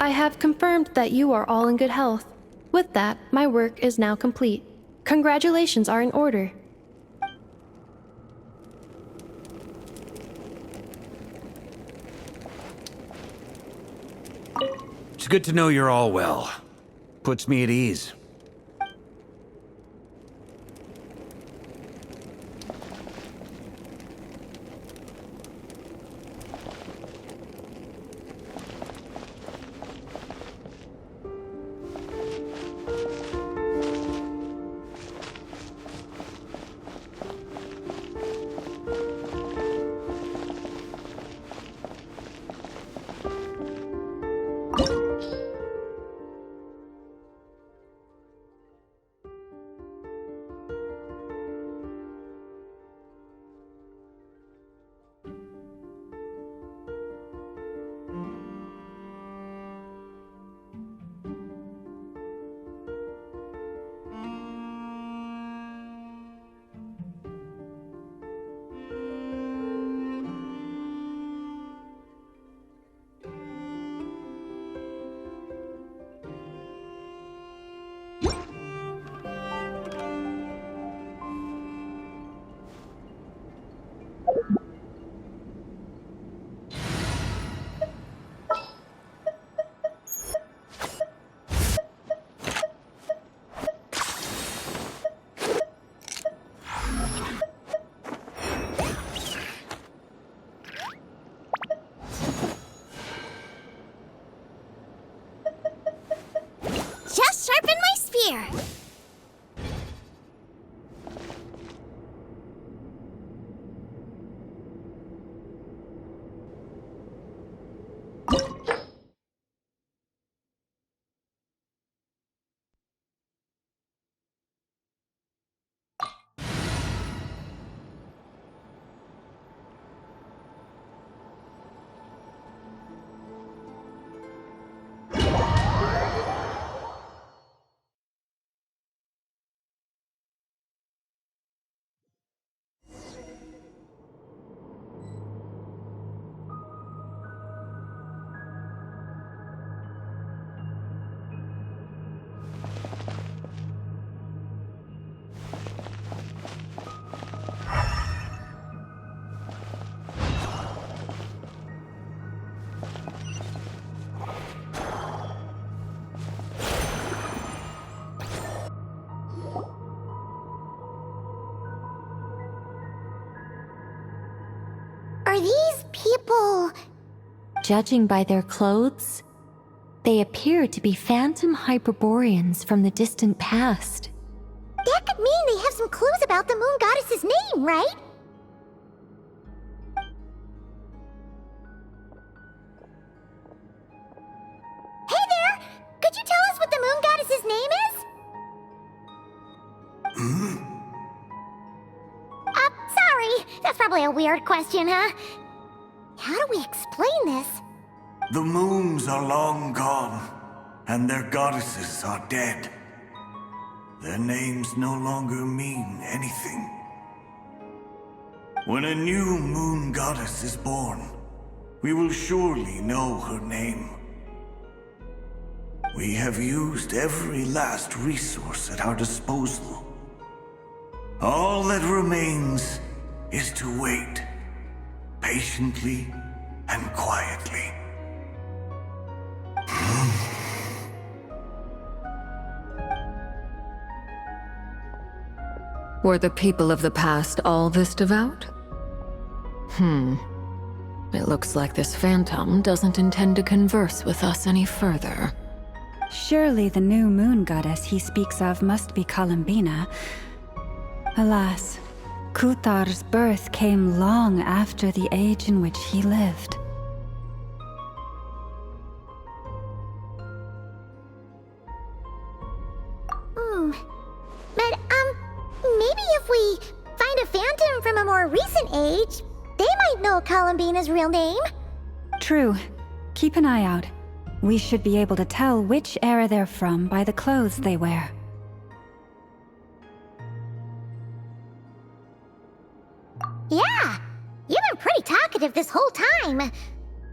I have confirmed that you are all in good health. With that, my work is now complete. Congratulations are in order. It's good to know you're all well. Puts me at ease. Just sharpen my spear! Are these people... Judging by their clothes, they appear to be phantom Hyperboreans from the distant past. That could mean they have some clues about the moon goddess's name, right? Hey there! Could you tell us what the moon goddess's name is? Sorry. That's probably a weird question, huh? How do we explain this? The moons are long gone, and their goddesses are dead. Their names no longer mean anything. When a new moon goddess is born, we will surely know her name. We have used every last resource at our disposal. All that remains is to wait, patiently and quietly. Were the people of the past all this devout? It looks like this phantom doesn't intend to converse with us any further. Surely the new moon goddess he speaks of must be Columbina. Alas, Kuthar's birth came long after the age in which he lived. But, maybe if we find a phantom from a more recent age, they might know Columbina's real name. True. Keep an eye out. We should be able to tell which era they're from by the clothes they wear. Yeah, you've been pretty talkative this whole time.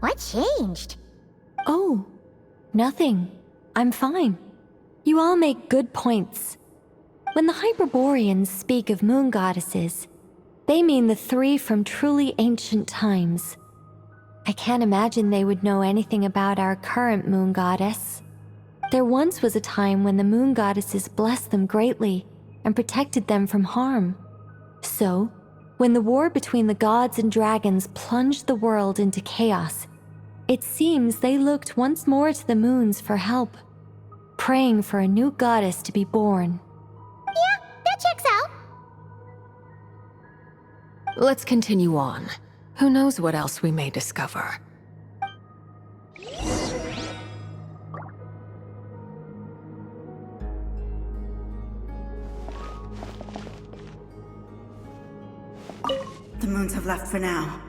What changed? Oh, nothing. I'm fine. You all make good points. When the Hyperboreans speak of moon goddesses, they mean the three from truly ancient times. I can't imagine they would know anything about our current moon goddess. There once was a time when the moon goddesses blessed them greatly and protected them from harm. So, when the war between the gods and dragons plunged the world into chaos, it seems they looked once more to the moons for help, praying for a new goddess to be born. Yeah, that checks out. Let's continue on. Who knows what else we may discover? The moons have left for now,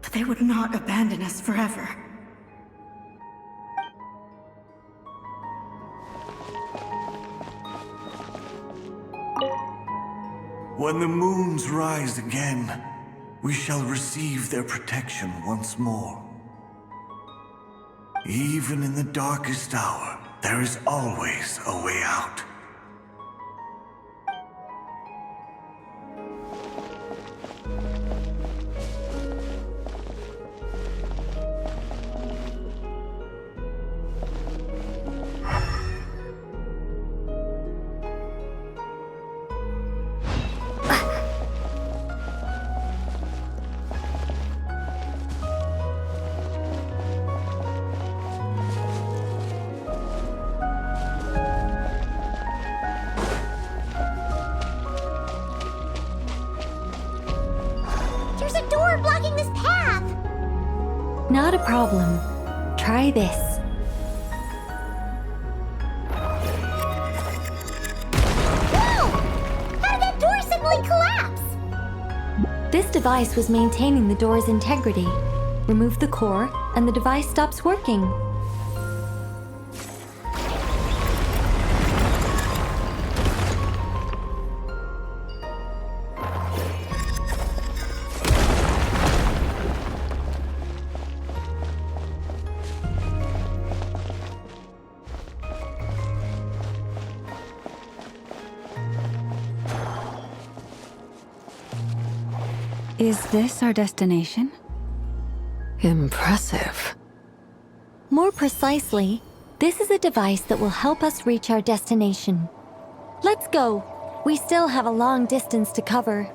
but they would not abandon us forever. When the moons rise again, we shall receive their protection once more. Even in the darkest hour, there is always a way out. There's a door blocking this path. Not a problem. Try this. Whoa! How did that door suddenly collapse? This device was maintaining the door's integrity. Remove the core, and the device stops working. Is this our destination? Impressive. More precisely, this is a device that will help us reach our destination. Let's go. We still have a long distance to cover.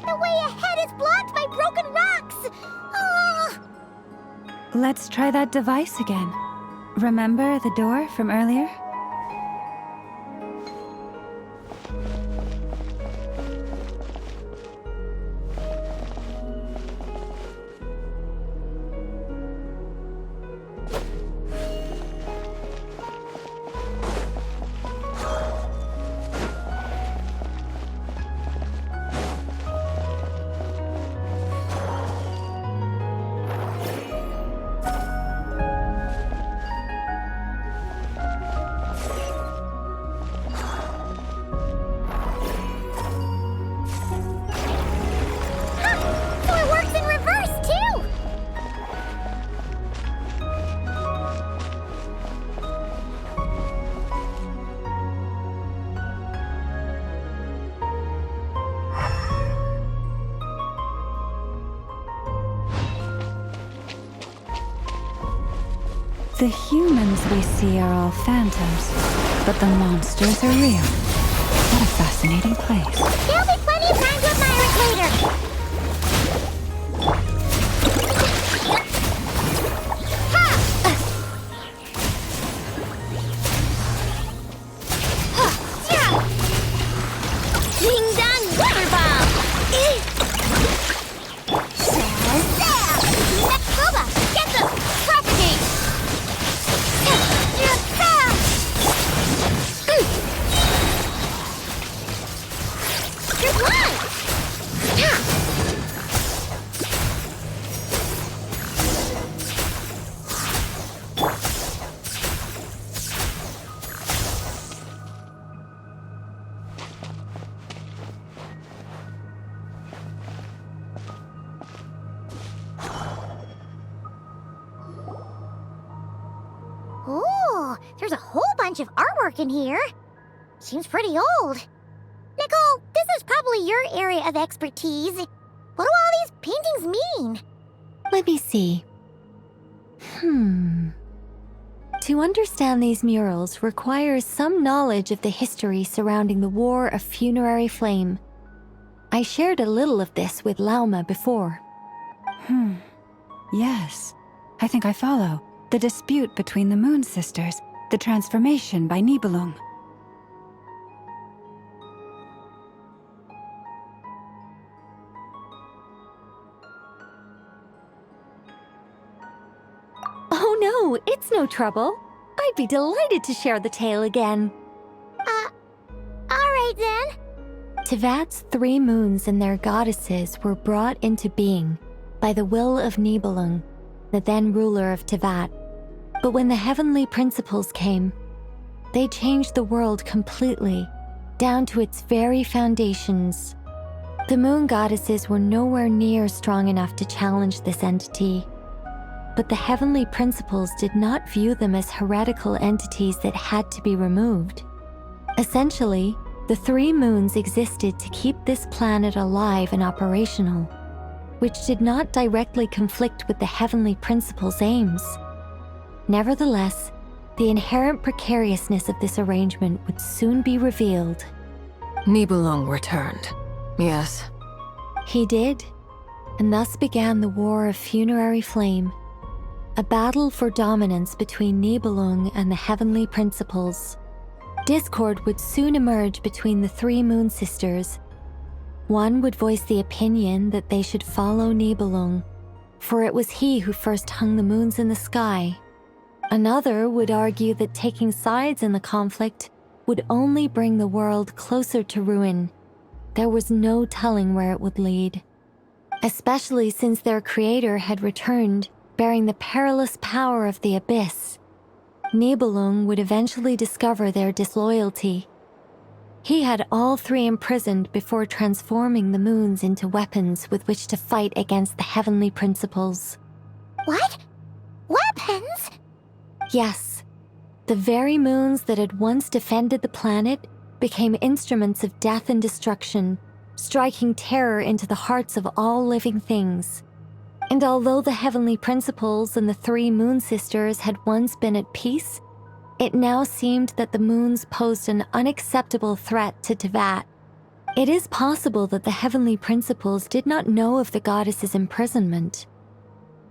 The way ahead is blocked by broken rocks. Oh. Let's try that device again. Remember the door from earlier? The humans we see are all phantoms, but the monsters are real. What a fascinating place. There'll be plenty of time to admire it later. Ha! Yeah! Ding dong water bomb! Boba, get them! Propagate! Good one! Oh, there's a whole bunch of artwork in here. Seems pretty old. Nicole, this is probably your area of expertise. What do all these paintings mean? Let me see. To understand these murals requires some knowledge of the history surrounding the War of Funerary Flame. I shared a little of this with Lauma before. Yes, I think I follow. The dispute between the Moon Sisters, the transformation by Nibelung. Oh no, it's no trouble. I'd be delighted to share the tale again. Alright then. Tevat's 3 moons and their goddesses were brought into being by the will of Nibelung, the then ruler of Tevat. But when the heavenly principles came, they changed the world completely, down to its very foundations. The moon goddesses were nowhere near strong enough to challenge this entity. But the heavenly principles did not view them as heretical entities that had to be removed. Essentially, the 3 moons existed to keep this planet alive and operational, which did not directly conflict with the heavenly principles' aims. Nevertheless, the inherent precariousness of this arrangement would soon be revealed. Nibelung returned. Yes. He did, and thus began the War of Funerary Flame, a battle for dominance between Nibelung and the heavenly principles. Discord would soon emerge between the 3 Moon Sisters. One would voice the opinion that they should follow Nibelung, for it was he who first hung the moons in the sky. Another would argue that taking sides in the conflict would only bring the world closer to ruin. There was no telling where it would lead, especially since their creator had returned, bearing the perilous power of the abyss. Nibelung would eventually discover their disloyalty. He had all 3 imprisoned before transforming the moons into weapons with which to fight against the heavenly principles. What? Weapons? Yes, the very moons that had once defended the planet became instruments of death and destruction, striking terror into the hearts of all living things. And although the heavenly principles and the 3 Moon Sisters had once been at peace, it now seemed that the moons posed an unacceptable threat to Tevat. It is possible that the heavenly principles did not know of the goddess's imprisonment.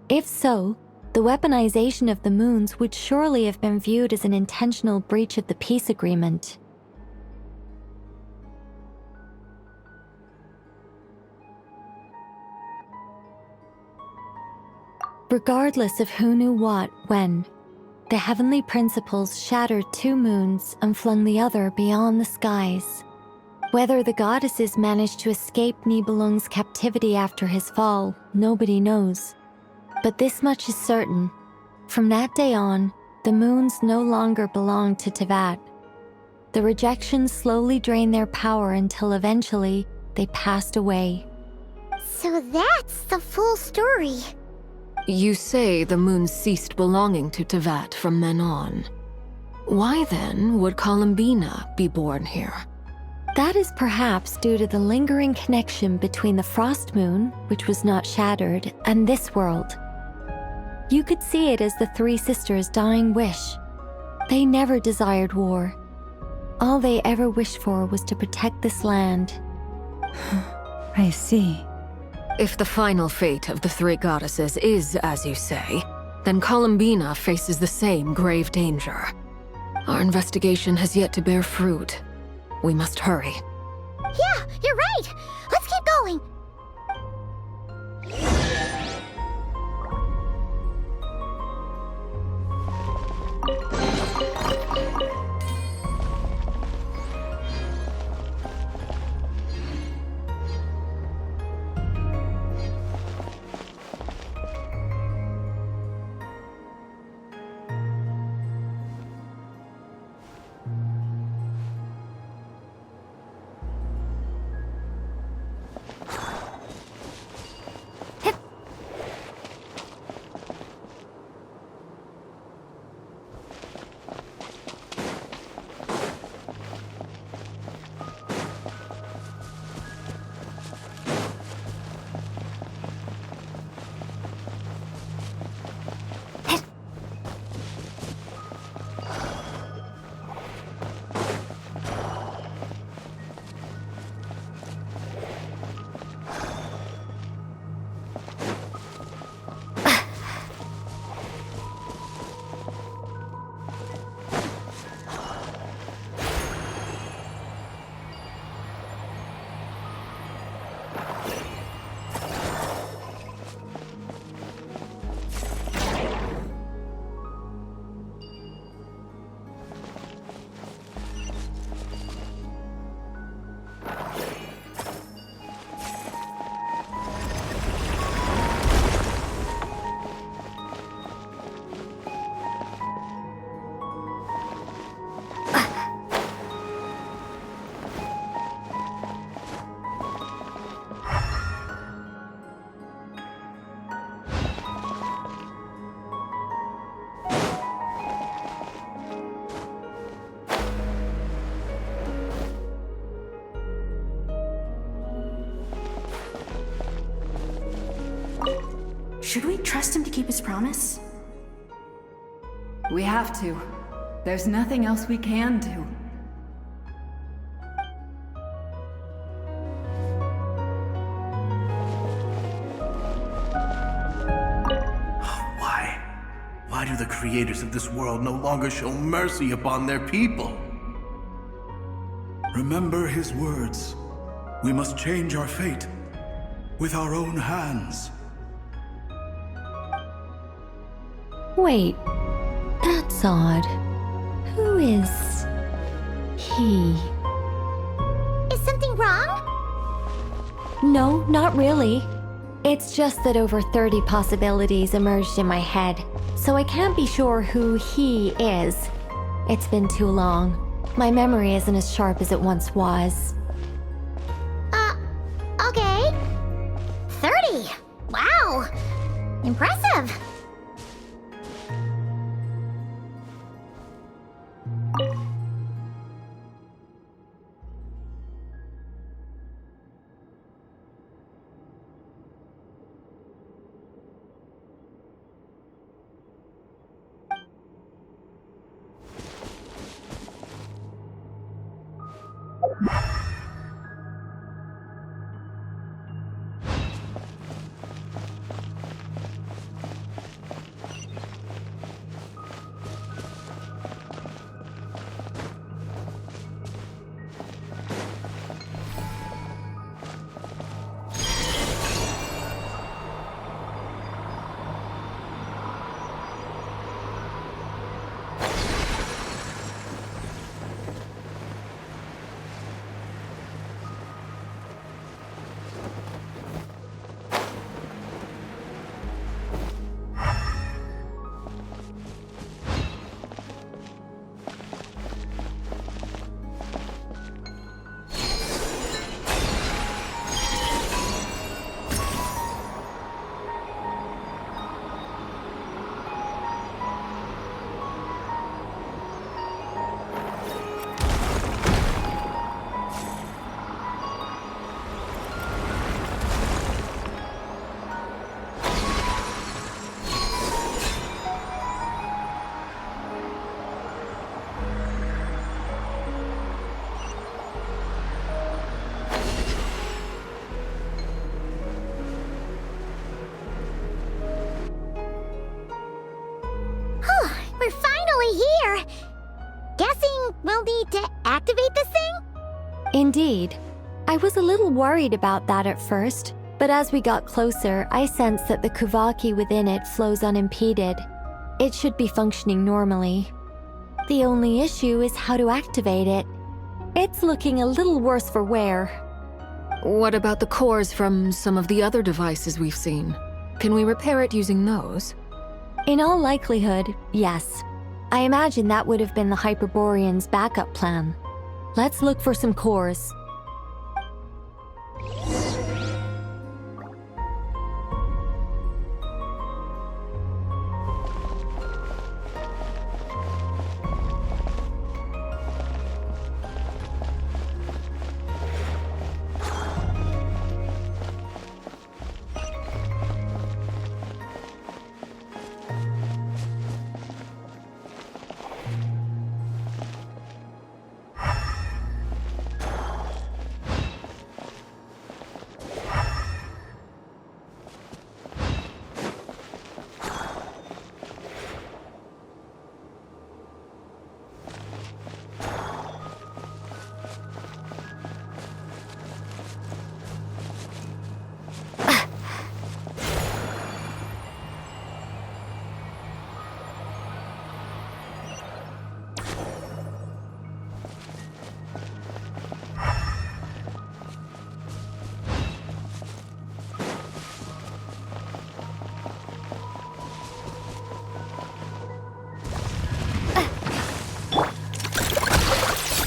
If so, the weaponization of the moons would surely have been viewed as an intentional breach of the peace agreement. Regardless of who knew what, when, the heavenly principles shattered 2 moons and flung the other beyond the skies. Whether the goddesses managed to escape Nibelung's captivity after his fall, nobody knows. But this much is certain. From that day on, the moons no longer belonged to Tevat. The rejections slowly drained their power until eventually they passed away. So that's the full story. You say the moons ceased belonging to Tevat from then on. Why then would Columbina be born here? That is perhaps due to the lingering connection between the Frost Moon, which was not shattered, and this world. You could see it as the three sisters' dying wish. They never desired war. All they ever wished for was to protect this land. I see. If the final fate of the three goddesses is as you say, then Columbina faces the same grave danger. Our investigation has yet to bear fruit. We must hurry. Yeah, you're right! Let's keep going! Should we trust him to keep his promise? We have to. There's nothing else we can do. Why? Why do the creators of this world no longer show mercy upon their people? Remember his words. We must change our fate with our own hands. Wait, that's odd. Who is he? Is something wrong? No, not really. It's just that over 30 possibilities emerged in my head, so I can't be sure who he is. It's been too long. My memory isn't as sharp as it once was. Okay. 30! Wow! Impressive! we're finally here! Guessing we'll need to activate this thing? Indeed. I was a little worried about that at first, but as we got closer, I sensed that the Kuvaki within it flows unimpeded. It should be functioning normally. The only issue is how to activate it. It's looking a little worse for wear. What about the cores from some of the other devices we've seen? Can we repair it using those? In all likelihood, yes. I imagine that would have been the Hyperborean's backup plan. Let's look for some cores.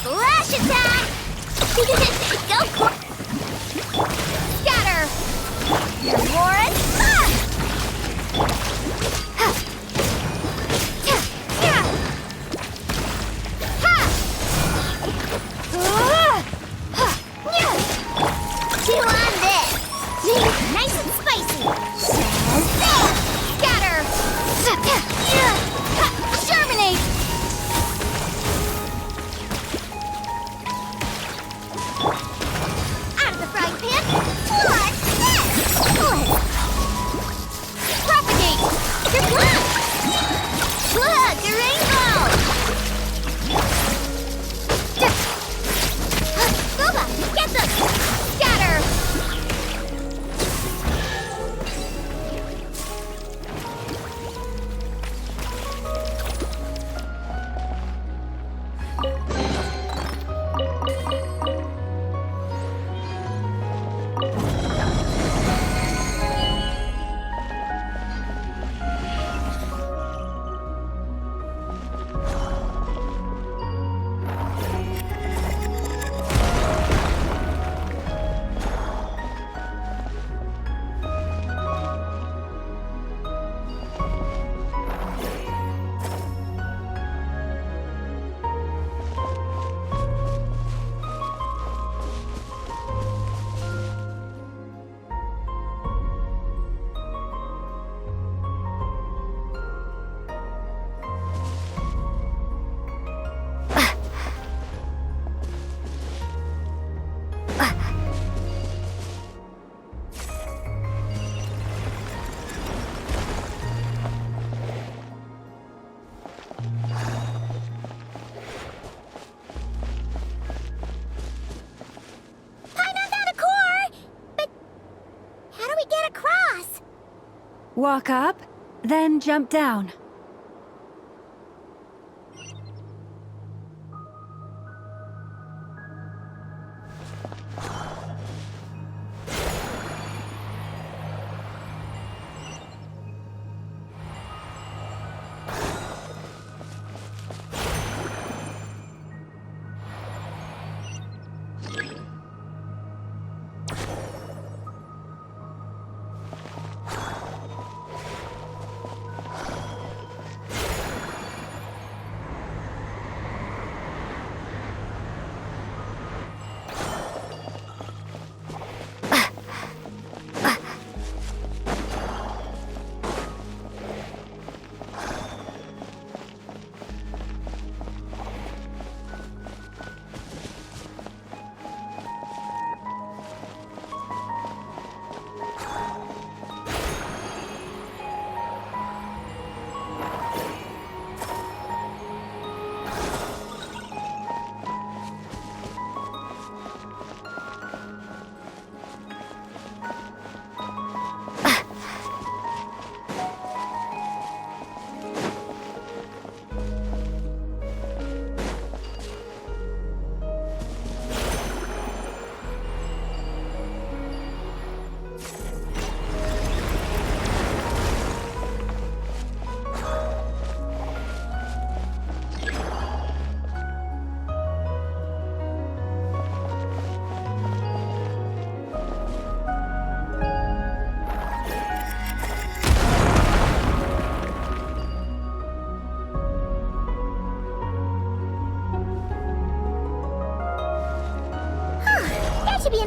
Flash attack! Go for Scatter! Warren! Chew on this! Nice and spicy! Scatter! Germinate! Out of the frying pan! What's this? Propagate! Your blood! Look, a rainbow! Boba, get them! Scatter! Walk up, then jump down.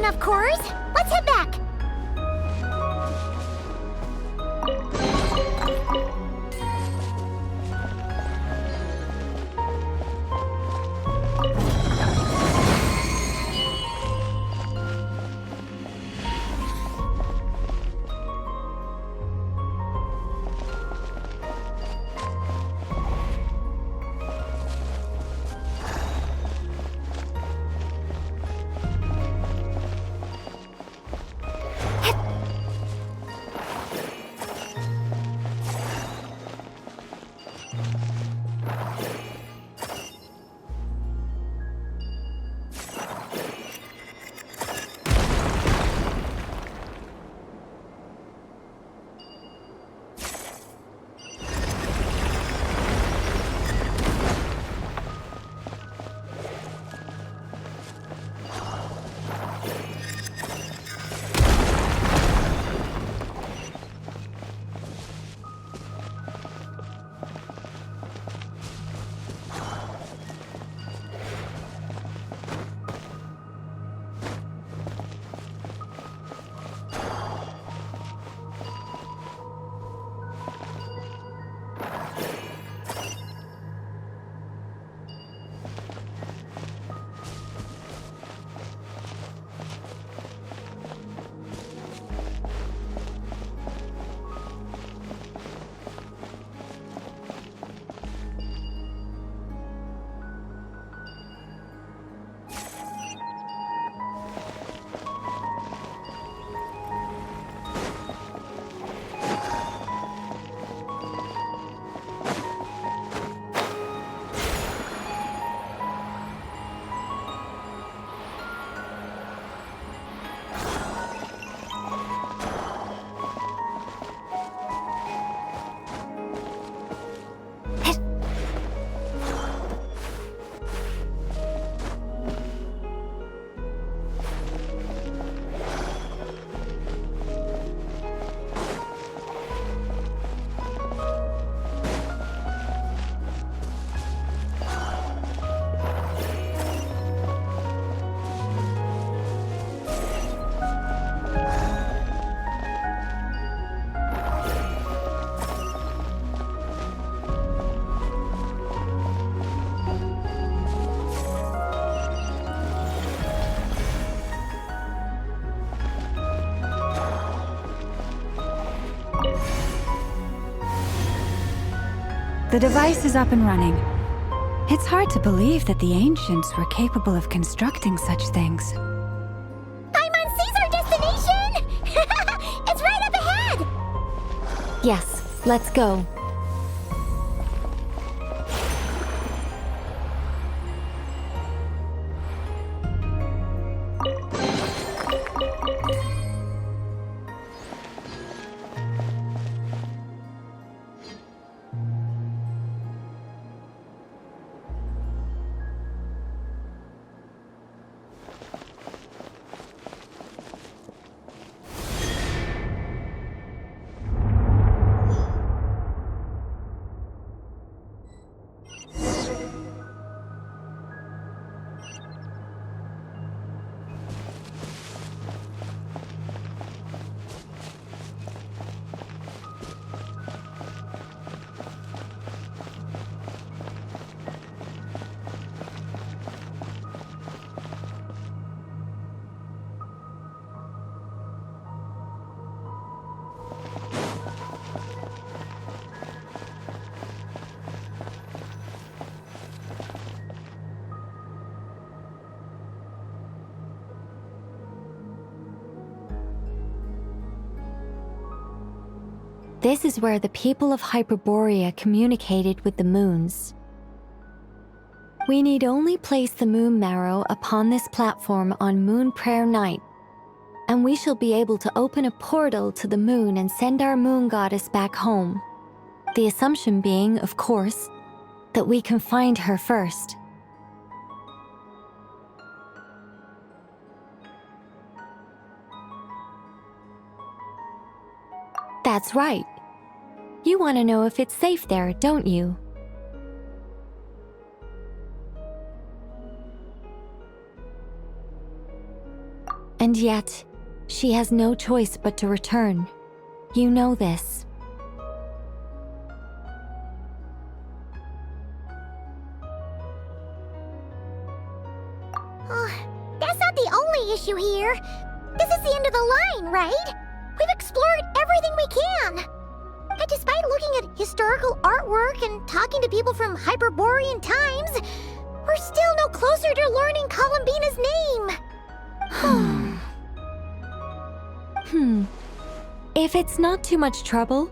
enough cores. Let's head back. The device is up and running. It's hard to believe that the ancients were capable of constructing such things. Paimon sees our destination! It's right up ahead! Yes, let's go. This is where the people of Hyperborea communicated with the moons. We need only place the moon marrow upon this platform on Moon Prayer Night, and we shall be able to open a portal to the moon and send our moon goddess back home. The assumption being, of course, that we can find her first. That's right. You want to know if it's safe there, don't you? And And yet, she has no choice but to return. You know this. That's not the only issue here. This is the end of the line, right? We've explored everything we can. And despite looking at historical artwork and talking to people from Hyperborean times, we're still no closer to learning Columbina's name. If it's not too much trouble,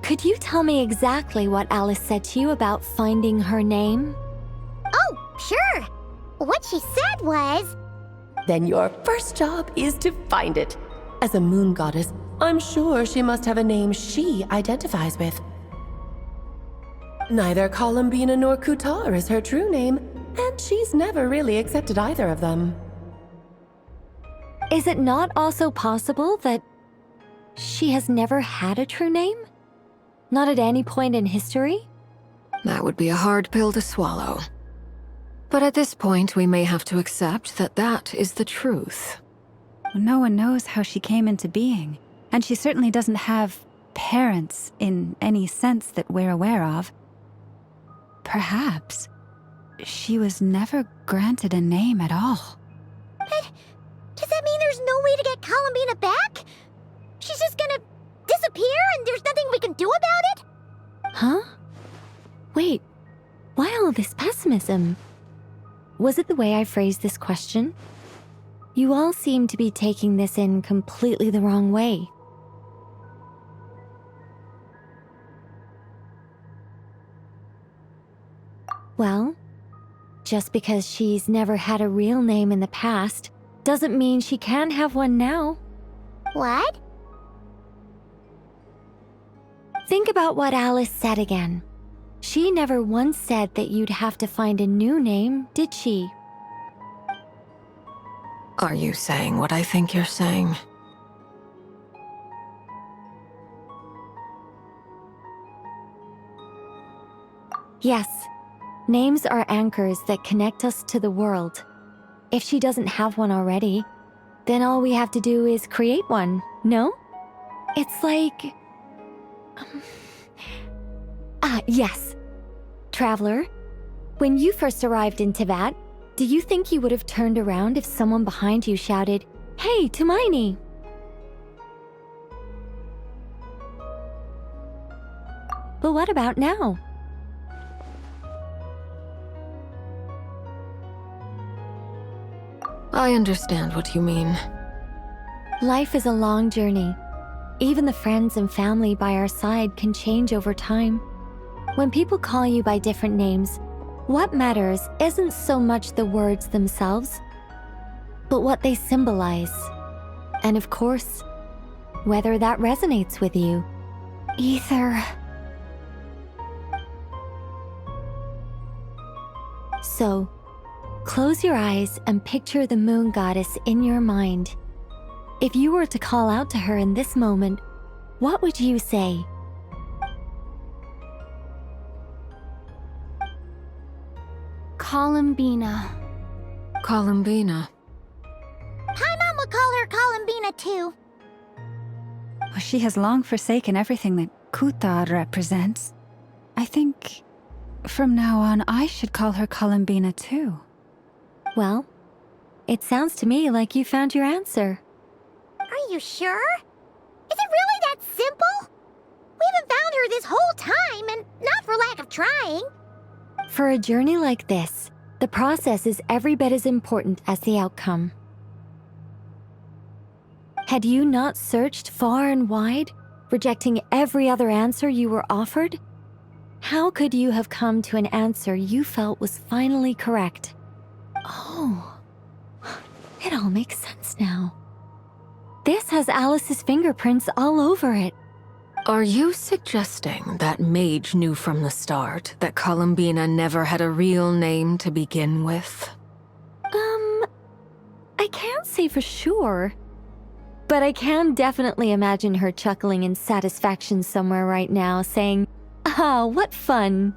could you tell me exactly what Alice said to you about finding her name? Oh, sure. What she said was... Then your first job is to find it. As a moon goddess, I'm sure she must have a name she identifies with. Neither Columbina nor Kutar is her true name, and she's never really accepted either of them. Is it not also possible that she has never had a true name? Not at any point in history? That would be a hard pill to swallow. But at this point, we may have to accept that that is the truth. No one knows how she came into being, and she certainly doesn't have parents in any sense that we're aware of. Perhaps she was never granted a name at all. But does that mean there's no way to get Columbina back? She's just gonna disappear and there's nothing we can do about it? Huh? Wait, why all this pessimism? Was it the way I phrased this question? You all seem to be taking this in completely the wrong way. Well, just because she's never had a real name in the past doesn't mean she can't have one now. What? Think about what Alice said again. She never once said that you'd have to find a new name, did she? Are you saying what I think you're saying? Yes. Names are anchors that connect us to the world. If she doesn't have one already, then all we have to do is create one, no? It's like... yes. Traveler, when you first arrived in Teyvat, do you think you would have turned around if someone behind you shouted, "Hey, Tumaini!" But what about now? I understand what you mean. Life is a long journey. Even the friends and family by our side can change over time. When people call you by different names, what matters isn't so much the words themselves, but what they symbolize. And of course, whether that resonates with you. Ether. So, close your eyes and picture the moon goddess in your mind. If you were to call out to her in this moment, what would you say? Columbina. Columbina. Paimon would call her Columbina too. Well, she has long forsaken everything that Kutar represents. I think from now on I should call her Columbina too. Well, it sounds to me like you found your answer. Are you sure? Is it really that simple? We haven't found her this whole time, and not for lack of trying. For a journey like this, the process is every bit as important as the outcome. Had you not searched far and wide, rejecting every other answer you were offered? How could you have come to an answer you felt was finally correct? Oh, it all makes sense now. This has Alice's fingerprints all over it. Are you suggesting that Mage knew from the start that Columbina never had a real name to begin with? I can't say for sure. But I can definitely imagine her chuckling in satisfaction somewhere right now, saying, "Ah, what fun."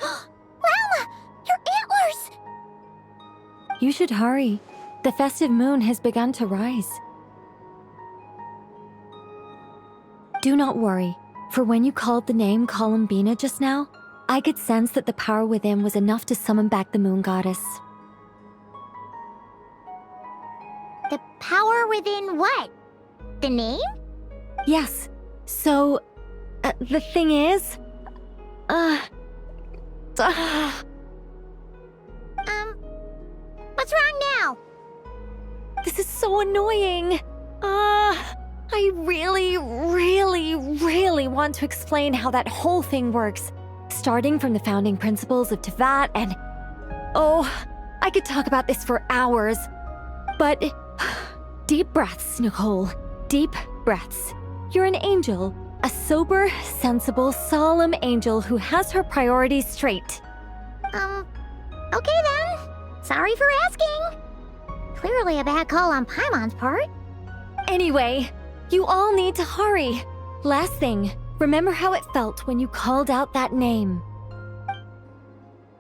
Llama! Your antlers! You should hurry. The festive moon has begun to rise. Do not worry, for when you called the name Columbina just now, I could sense that the power within was enough to summon back the moon goddess. The power within what? The name? Yes. So, the thing is... What's wrong now? This is so annoying. I really want to explain how that whole thing works. Starting from the founding principles of Tevat and... Oh, I could talk about this for hours. But... Deep breaths, Nicole. Deep breaths. You're an angel. A sober, sensible, solemn angel who has her priorities straight. Okay then. Sorry for asking. Clearly a bad call on Paimon's part. Anyway, you all need to hurry. Last thing, remember how it felt when you called out that name.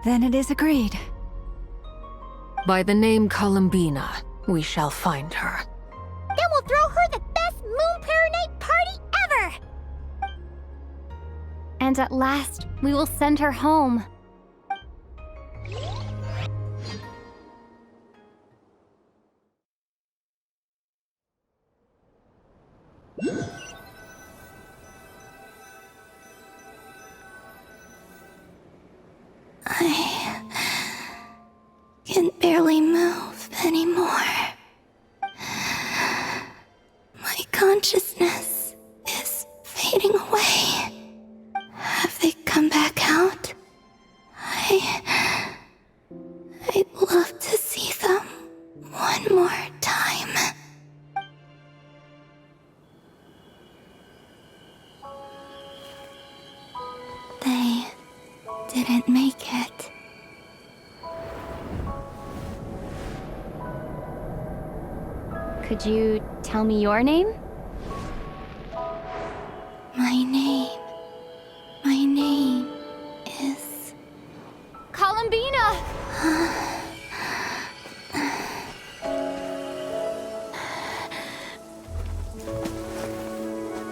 Then it is agreed. By the name Columbina, we shall find her. Then we'll throw her the best Moon Para Night party ever! And at last, we will send her home. I can barely move anymore. My consciousness is fading away. Have they come back out? I'd love to see them one more time. They didn't make it. Could you tell me your name? My name is... Columbina!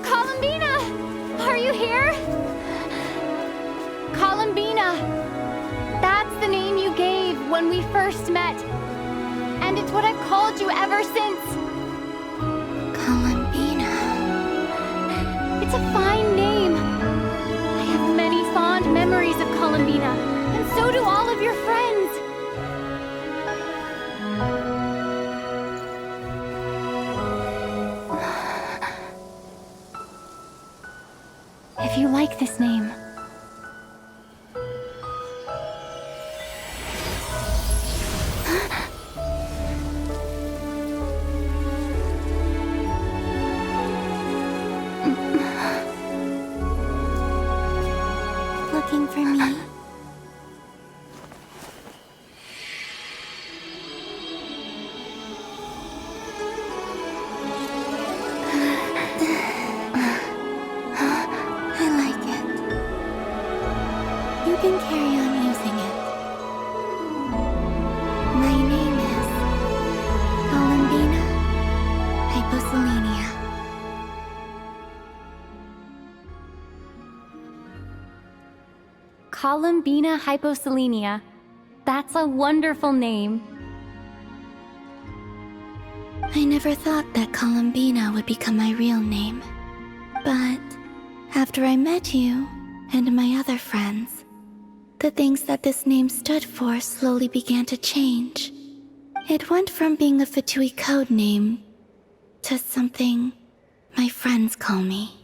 Columbina! Are you here? Columbina! That's the name you gave when we first met. And it's what I've called you ever since. Columbina. It's a fine name. I have many fond memories of Columbina, and so do all of your friends. If you like this name, Looking for me? I like it. You can carry on using it. My name is Columbina Hyposelenia. Columbina Hyposelenia. That's a wonderful name. I never thought that Columbina would become my real name. But after I met you and my other friends, the things that this name stood for slowly began to change. It went from being a Fatui code name to something my friends call me.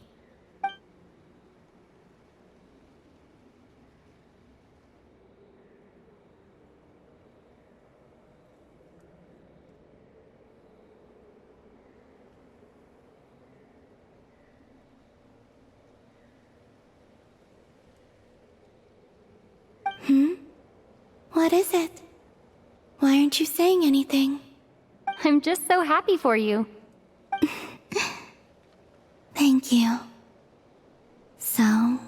What is it? Why aren't you saying anything? I'm just so happy for you. Thank you. So,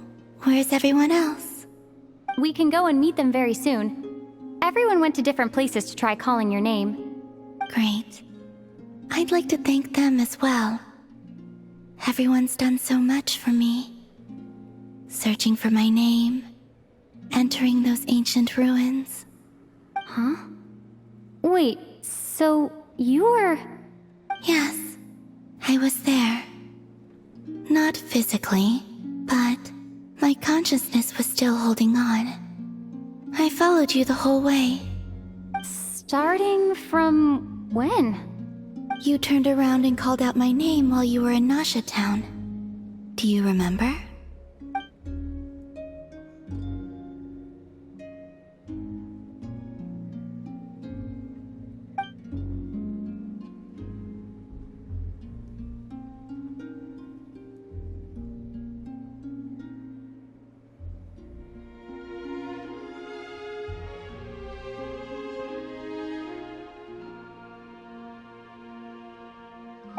where's everyone else? We can go and meet them very soon. Everyone went to different places to try calling your name. Great. I'd like to thank them as well. Everyone's done so much for me. Searching for my name, entering those ancient ruins. Huh? Wait, so you were... Yes, I was there. Not physically, but my consciousness was still holding on. I followed you the whole way. Starting from when? You turned around and called out my name while you were in Nasha Town. Do you remember?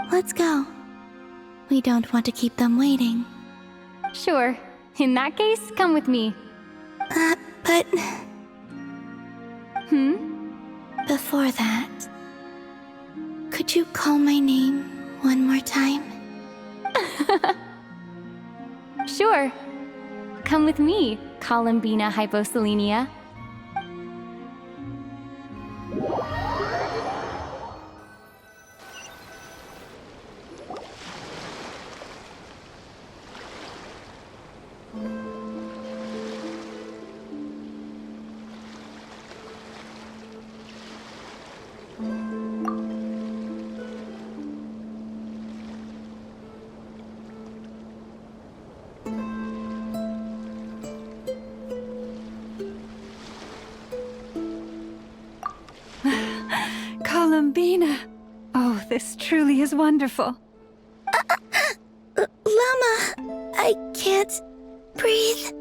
Let's go. We don't want to keep them waiting. Sure. In that case, come with me. But... Before that, could you call my name one more time? Sure. Come with me, Columbina Hyposelenia. Columbina! Oh, this truly is wonderful. Llama, I can't breathe.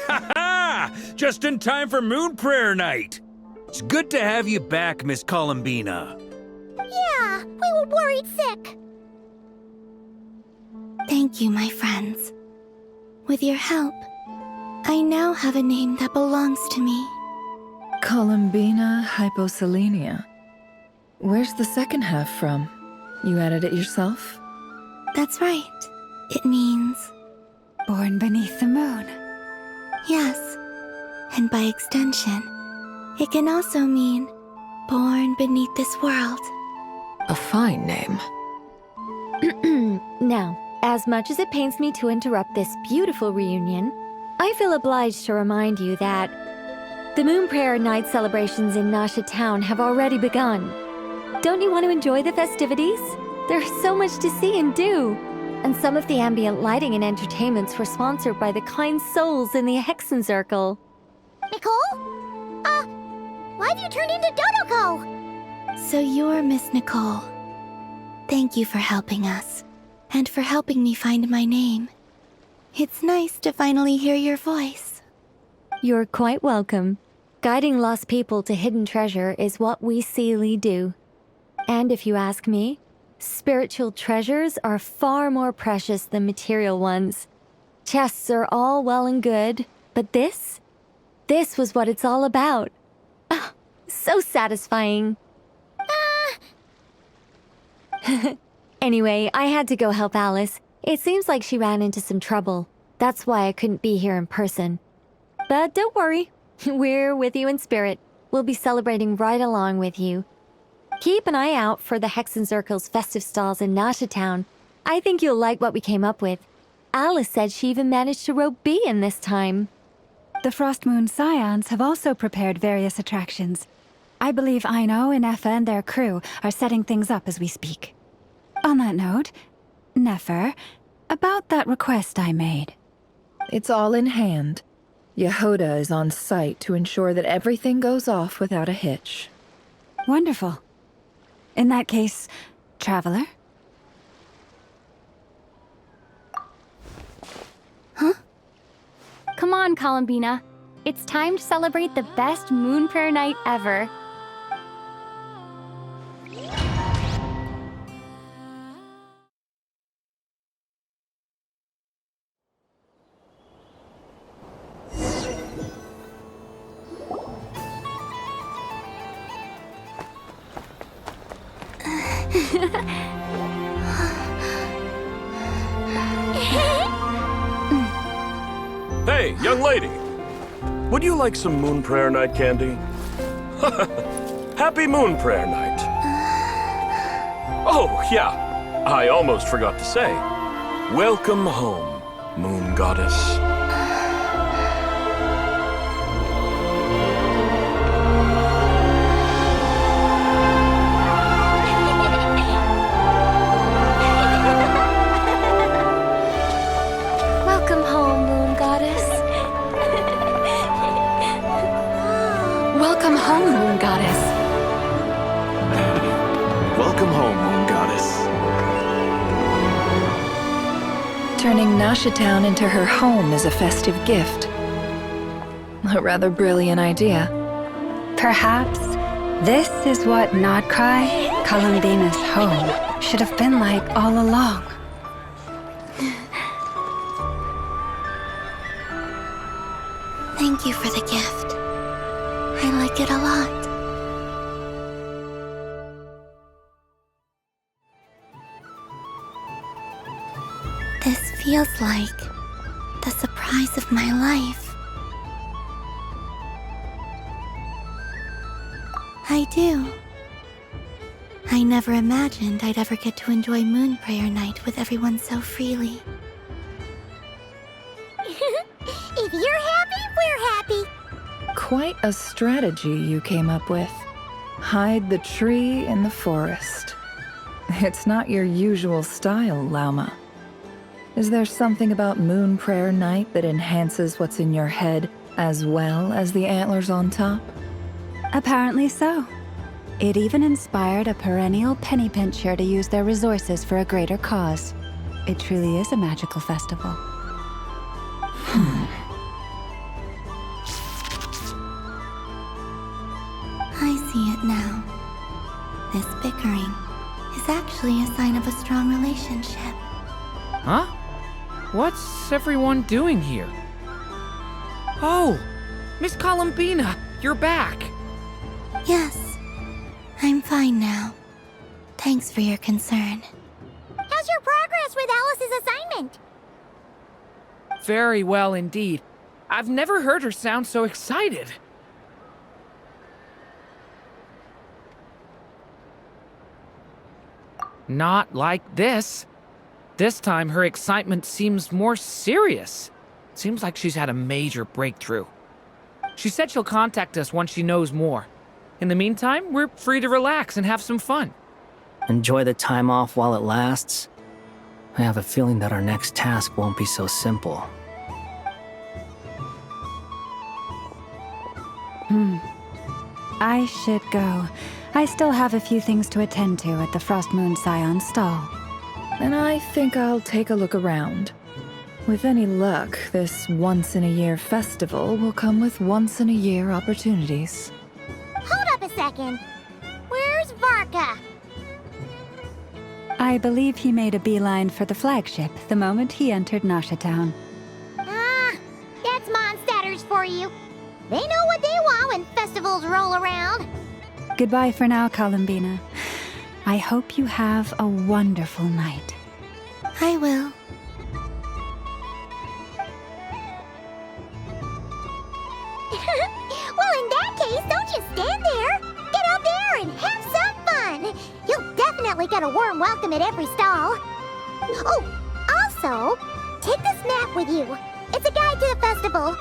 Ha ha! Just in time for Moon Prayer Night. It's good to have you back, Miss Columbina. Yeah, we were worried sick. Thank you, my friends. With your help, I now have a name that belongs to me. Columbina Hyposelenia. Where's the second half from? You added it yourself? That's right. It means... Born beneath the moon. Yes. And by extension, it can also mean born beneath this world. A fine name. Now, as much as it pains me to interrupt this beautiful reunion, I feel obliged to remind you that the Moon Prayer Night celebrations in Nasha Town have already begun. Don't you want to enjoy the festivities? There's so much to see and do. And some of the ambient lighting and entertainments were sponsored by the kind souls in the Hexenzirkel. Nicole? Why have you turned into Dodoko? So you're Miss Nicole. Thank you for helping us, and for helping me find my name. It's nice to finally hear your voice. You're quite welcome. Guiding lost people to hidden treasure is what we Seelie do. And if you ask me, spiritual treasures are far more precious than material ones. Chests are all well and good, but this was what it's all about. Ah, so satisfying. Anyway, I had to go help Alice. It seems like she ran into some trouble. That's why I couldn't be here in person. But don't worry, we're with you in spirit. We'll be celebrating right along with you. Keep an eye out for the Hexenzirkel's festive stalls in Nasha Town. I think you'll like what we came up with. Alice said she even managed to rope B in this time. The Frost Moon Scions have also prepared various attractions. I believe Aino and Effa and their crew are setting things up as we speak. On that note, Nefer, about that request I made. It's all in hand. Yehoda is on site to ensure that everything goes off without a hitch. Wonderful. In that case, Traveler? Huh? Come on, Columbina. It's time to celebrate the best Moon Prayer Night ever. Hey, young lady! Would you like some Moon Prayer Night candy? Happy Moon Prayer Night! Oh, yeah, I almost forgot to say. Welcome home, Moon Goddess. Welcome home, Moon Goddess. Welcome home, Moon Goddess. Welcome home, Moon Goddess. Turning Nasha Town into her home is a festive gift. A rather brilliant idea. Perhaps this is what Nodcry, Columbina's home, should have been like all along. Thank you for the gift. I like it a lot. This feels like the surprise of my life. I do. I never imagined I'd ever get to enjoy Moon Prayer Night with everyone so freely. If you're happy, we're happy. Quite a strategy you came up with. Hide the tree in the forest. It's not your usual style, Lauma. Is there something about Moon Prayer Night that enhances what's in your head as well as the antlers on top? Apparently so. It even inspired a perennial penny pincher to use their resources for a greater cause. It truly is a magical festival. I see it now. This bickering is actually a sign of a strong relationship. Huh? What's everyone doing here? Oh! Miss Columbina, you're back! Yes, I'm fine now. Thanks for your concern. How's your progress with Alice's assignment? Very well indeed. I've never heard her sound so excited. Not like this. This time, her excitement seems more serious. Seems like she's had a major breakthrough. She said she'll contact us once she knows more. In the meantime, we're free to relax and have some fun. Enjoy the time off while it lasts. I have a feeling that our next task won't be so simple. I should go. I still have a few things to attend to at the Frost Moon Scion stall. And I think I'll take a look around. With any luck, this once-in-a-year festival will come with once-in-a-year opportunities. Hold up a second. Where's Varka? I believe he made a beeline for the flagship the moment he entered Nasha Town. Ah, that's Mondstadters for you. They know what they want when festivals roll around. Goodbye for now, Columbina. I hope you have a wonderful night. I will. Well, in that case, don't you stand there. Get out there and have some fun. You'll definitely get a warm welcome at every stall. Oh, also, take this map with you. It's a guide to the festival.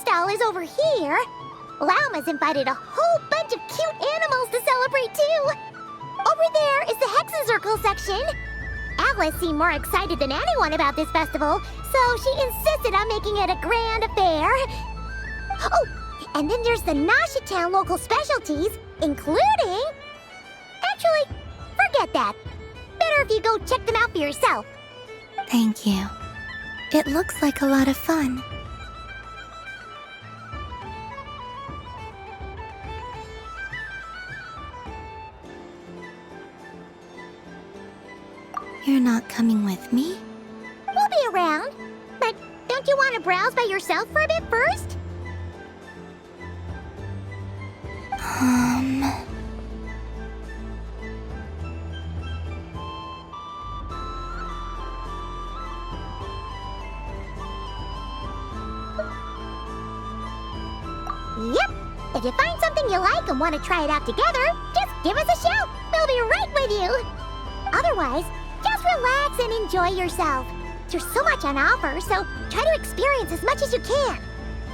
stall is over here. Lauma's invited a whole bunch of cute animals to celebrate too. Over there is the Hexencircle section. Alice seemed more excited than anyone about this festival, so she insisted on making it a grand affair. Oh, and then there's the Nashitown local specialties, including... Actually, forget that. Better if you go check them out for yourself. Thank you. It looks like a lot of fun. You're not coming with me? We'll be around. But don't you want to browse by yourself for a bit first? Yep. If you find something you like and want to try it out together, just give us a shout. We'll be right with you. Otherwise, just relax and enjoy yourself. There's so much on offer, so try to experience as much as you can.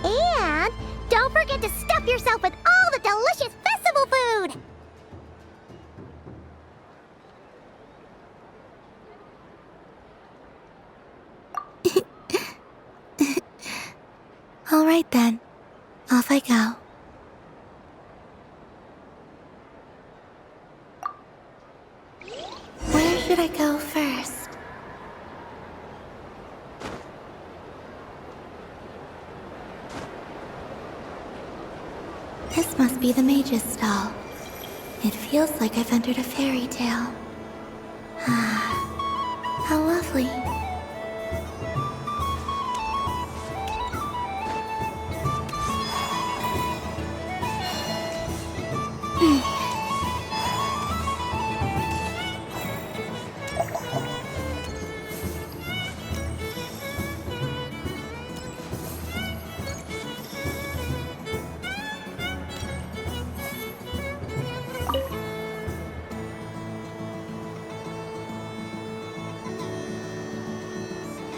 And don't forget to stuff yourself with all the delicious festival food! All right then. Off I go. Where should I go first? This must be the mage's stall. It feels like I've entered a fairy tale. Ah, how lovely.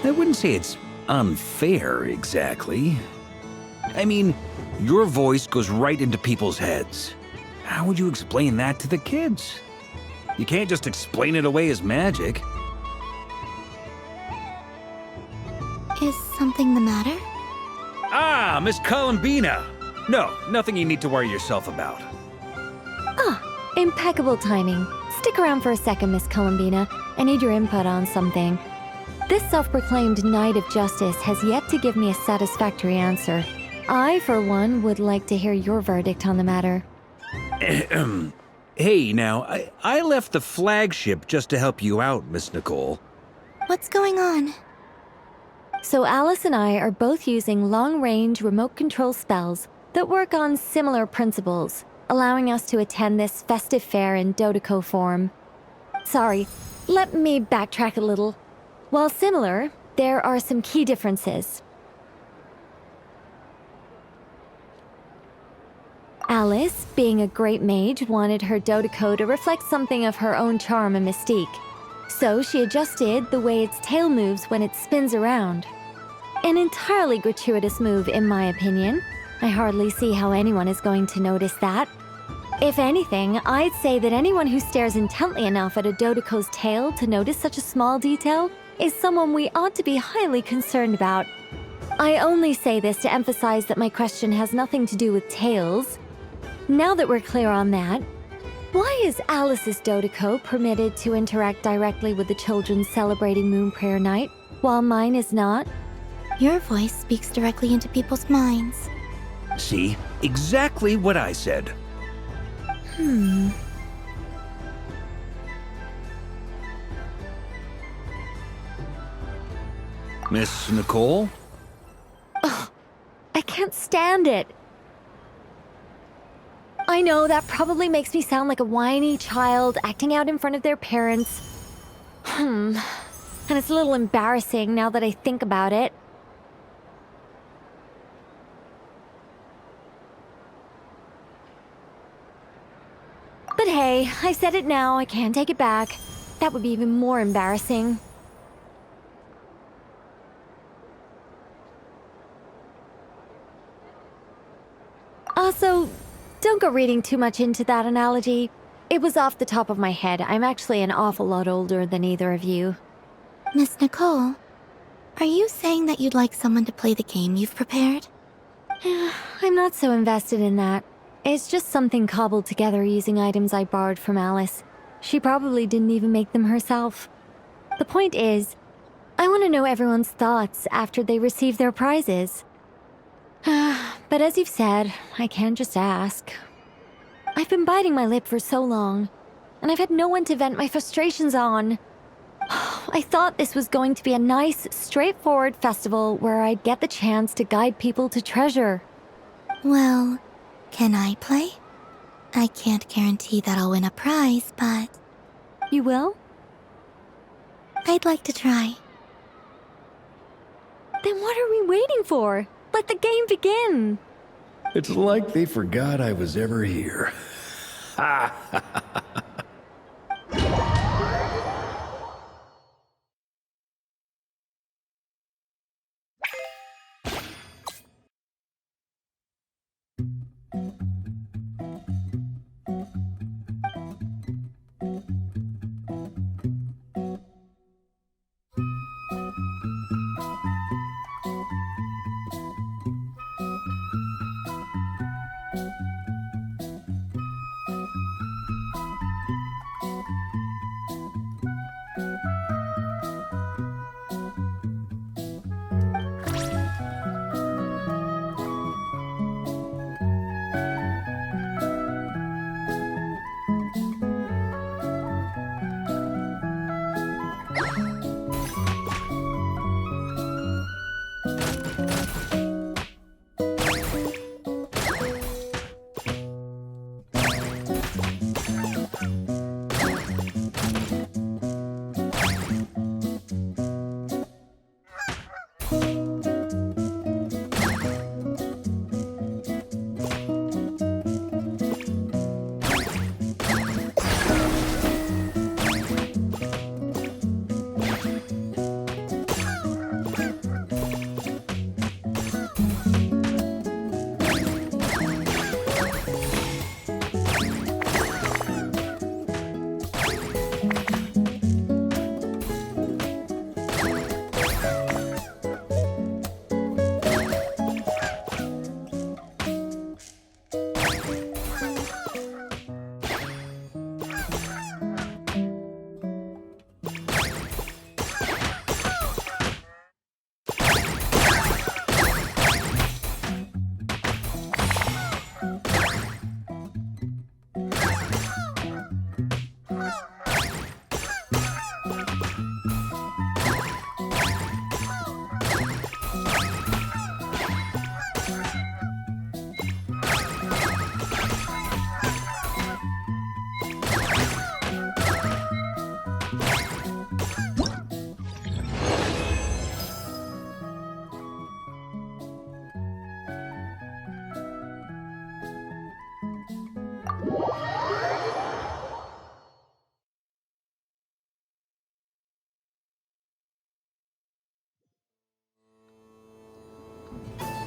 I wouldn't say it's unfair, exactly. I mean, your voice goes right into people's heads. How would you explain that to the kids? You can't just explain it away as magic. Is something the matter? Ah, Miss Columbina! No, nothing you need to worry yourself about. Ah, impeccable timing. Stick around for a second, Miss Columbina. I need your input on something. This self-proclaimed Knight of Justice has yet to give me a satisfactory answer. I, for one, would like to hear your verdict on the matter. Hey, now, I left the flagship just to help you out, Miss Nicole. What's going on? So Alice and I are both using long-range remote control spells that work on similar principles, allowing us to attend this festive fair in Dodoco form. Sorry, let me backtrack a little. While similar, there are some key differences. Alice, being a great mage, wanted her Dodoco to reflect something of her own charm and mystique. So she adjusted the way its tail moves when it spins around. An entirely gratuitous move, in my opinion. I hardly see how anyone is going to notice that. If anything, I'd say that anyone who stares intently enough at a Dodoco's tail to notice such a small detail is someone we ought to be highly concerned about. I only say this to emphasize that my question has nothing to do with tails. Now that we're clear on that, why is Alice's Dodoco permitted to interact directly with the children celebrating Moon Prayer Night, while mine is not? Your voice speaks directly into people's minds. See? Exactly what I said. Miss Nicole? Ugh, I can't stand it. I know that probably makes me sound like a whiny child acting out in front of their parents. And it's a little embarrassing now that I think about it. But hey, I said it now, I can't take it back. That would be even more embarrassing. go reading too much into that analogy. It was off the top of my head. I'm actually an awful lot older than either of you. Miss Nicole, are you saying that you'd like someone to play the game you've prepared? I'm not so invested in that. It's just something cobbled together using items I borrowed from Alice. She probably didn't even make them herself. The point is, I want to know everyone's thoughts after they receive their prizes. But as you've said, I can't just ask. I've been biting my lip for so long, and I've had no one to vent my frustrations on. I thought this was going to be a nice, straightforward festival where I'd get the chance to guide people to treasure. Well, can I play? I can't guarantee that I'll win a prize, but... You will? I'd like to try. Then what are we waiting for? Let the game begin! It's like they forgot I was ever here. Ha ha ha ha.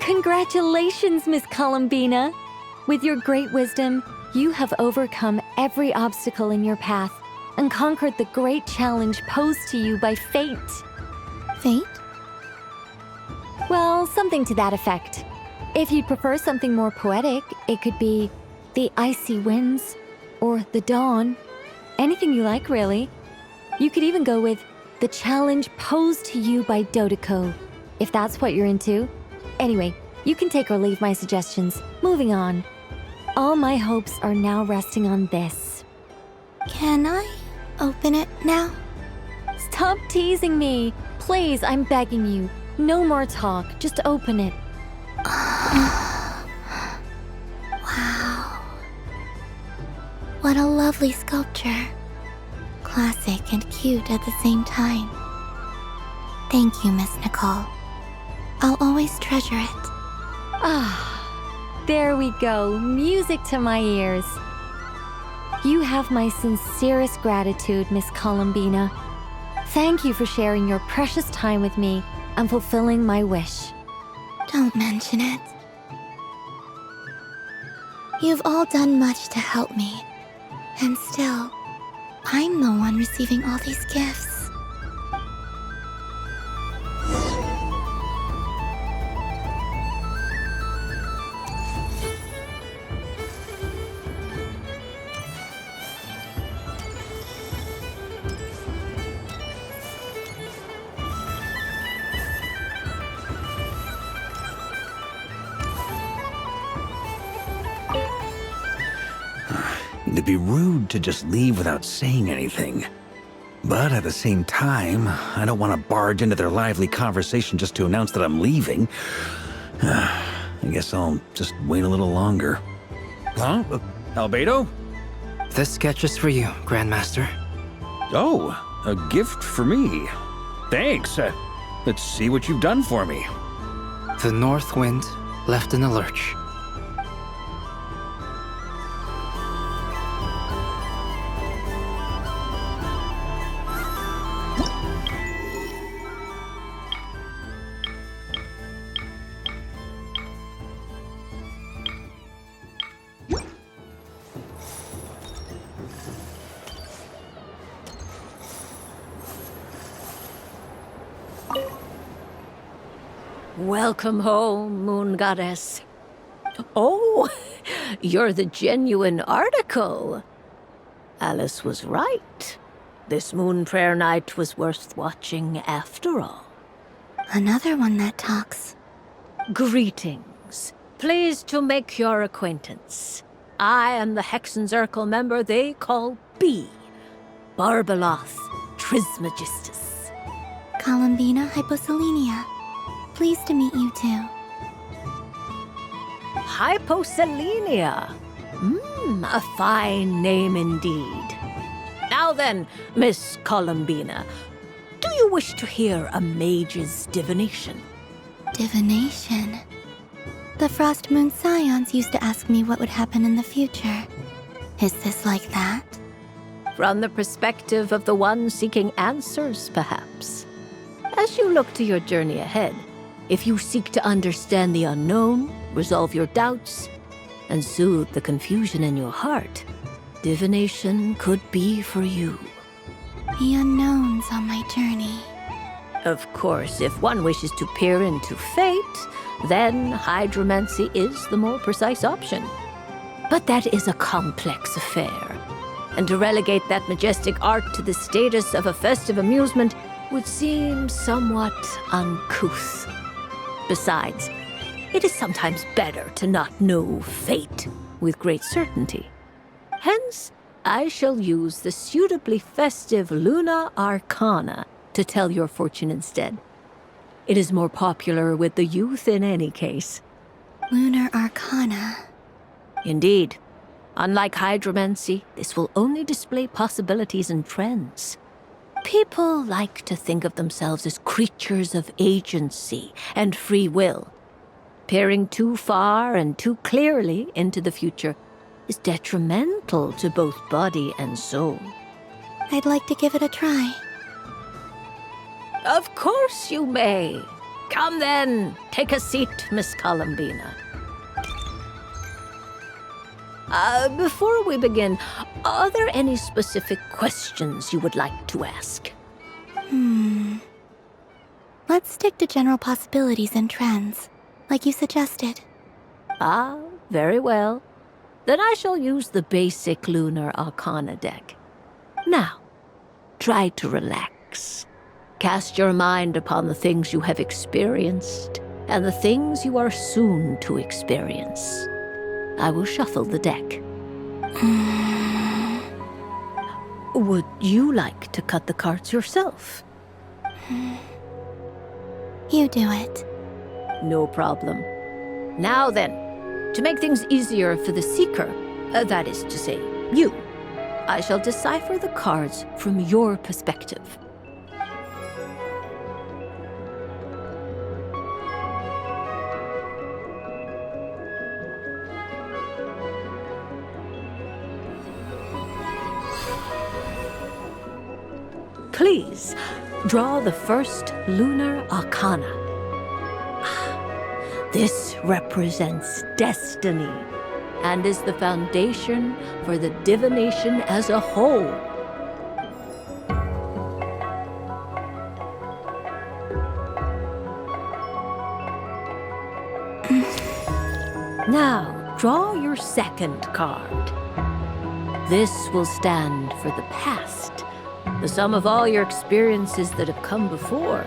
Congratulations, Miss Columbina! With your great wisdom, you have overcome every obstacle in your path and conquered the great challenge posed to you by fate. Fate? Well, something to that effect. If you'd prefer something more poetic, it could be the icy winds or the dawn. Anything you like, really. You could even go with the challenge posed to you by Dodeko, if that's what you're into. Anyway, you can take or leave my suggestions. Moving on. All my hopes are now resting on this. Can I open it now? Stop teasing me. Please, I'm begging you. No more talk. Just open it. Wow. What a lovely sculpture. Classic and cute at the same time. Thank you, Miss Nicole. I'll always treasure it. Ah, there we go. Music to my ears. You have my sincerest gratitude, Miss Columbina. Thank you for sharing your precious time with me and fulfilling my wish. Don't mention it. You've all done much to help me. And still, I'm the one receiving all these gifts. It'd be rude to just leave without saying anything. But at the same time, I don't want to barge into their lively conversation just to announce that I'm leaving. I guess I'll just wait a little longer. Huh? Albedo? This sketch is for you, Grandmaster. Oh, a gift for me. Thanks. Let's see what you've done for me. The North Wind left in a lurch. Welcome home, Moon Goddess. Oh, you're the genuine article. Alice was right. This moon prayer night was worth watching after all. Another one that talks. Greetings. Pleased to make your acquaintance. I am the Hexenzirkel member they call B. Barbeloth Trismegistus. Columbina Hyposelenia. Pleased to meet you too. Hyposelenia. A fine name indeed. Now then, Miss Columbina, do you wish to hear a mage's divination? Divination? The Frost Moon Scions used to ask me what would happen in the future. Is this like that? From the perspective of the one seeking answers, perhaps. As you look to your journey ahead, if you seek to understand the unknown, resolve your doubts, and soothe the confusion in your heart, divination could be for you. The unknowns on my journey. Of course, if one wishes to peer into fate, then hydromancy is the more precise option. But that is a complex affair, and to relegate that majestic art to the status of a festive amusement would seem somewhat uncouth. Besides, it is sometimes better to not know fate with great certainty. Hence, I shall use the suitably festive Luna Arcana to tell your fortune instead. It is more popular with the youth in any case. Lunar Arcana. Indeed. Unlike hydromancy, this will only display possibilities and trends. People like to think of themselves as creatures of agency and free will. Peering too far and too clearly into the future is detrimental to both body and soul. I'd like to give it a try. Of course you may. Come then, take a seat, Miss Columbina. Before we begin, are there any specific questions you would like to ask? Let's stick to general possibilities and trends, like you suggested. Ah, very well. Then I shall use the basic Lunar Arcana deck. Now, try to relax. Cast your mind upon the things you have experienced and the things you are soon to experience. I will shuffle the deck. Would you like to cut the cards yourself? You do it. No problem. Now then, to make things easier for the seeker, that is to say, you, I shall decipher the cards from your perspective. Please, draw the first Lunar Arcana. This represents destiny. and is the foundation for the divination as a whole. Now, draw your second card. This will stand for the past, the sum of all your experiences that have come before.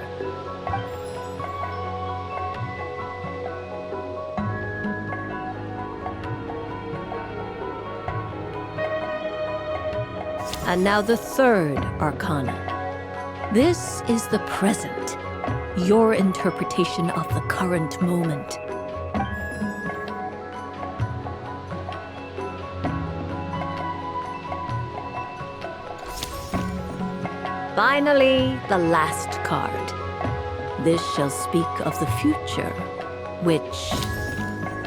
And now the third arcana. This is the present, your interpretation of the current moment. Finally, the last card. This shall speak of the future, which...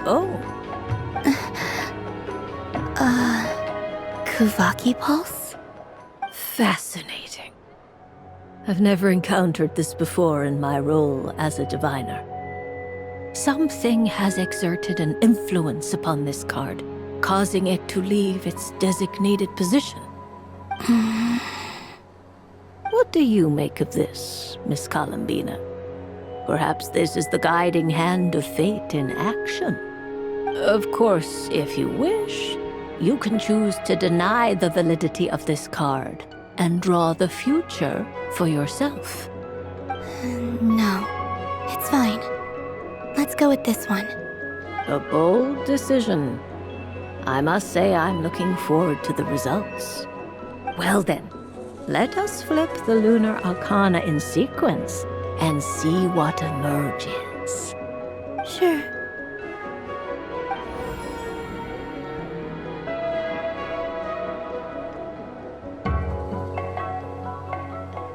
Oh. Kuvaki Pulse? Fascinating. I've never encountered this before in my role as a diviner. Something has exerted an influence upon this card, causing it to leave its designated position. What do you make of this, Miss Columbina? Perhaps this is the guiding hand of fate in action. Of course, if you wish, you can choose to deny the validity of this card and draw the future for yourself. No, it's fine. Let's go with this one. A bold decision. I must say I'm looking forward to the results. Well then, let us flip the lunar arcana in sequence and see what emerges. Sure.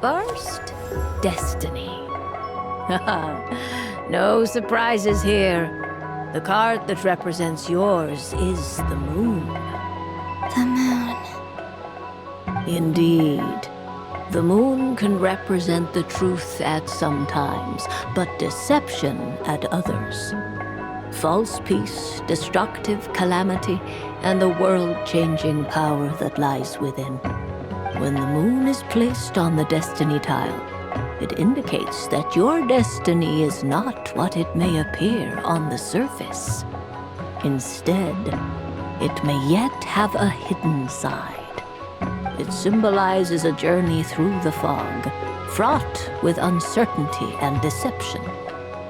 First, Destiny. No surprises here. The card that represents yours is the moon. The moon. Indeed. The moon can represent the truth at some times, but deception at others. False peace, destructive calamity, and the world-changing power that lies within. When the moon is placed on the destiny tile, it indicates that your destiny is not what it may appear on the surface. Instead, it may yet have a hidden side. It symbolizes a journey through the fog, fraught with uncertainty and deception,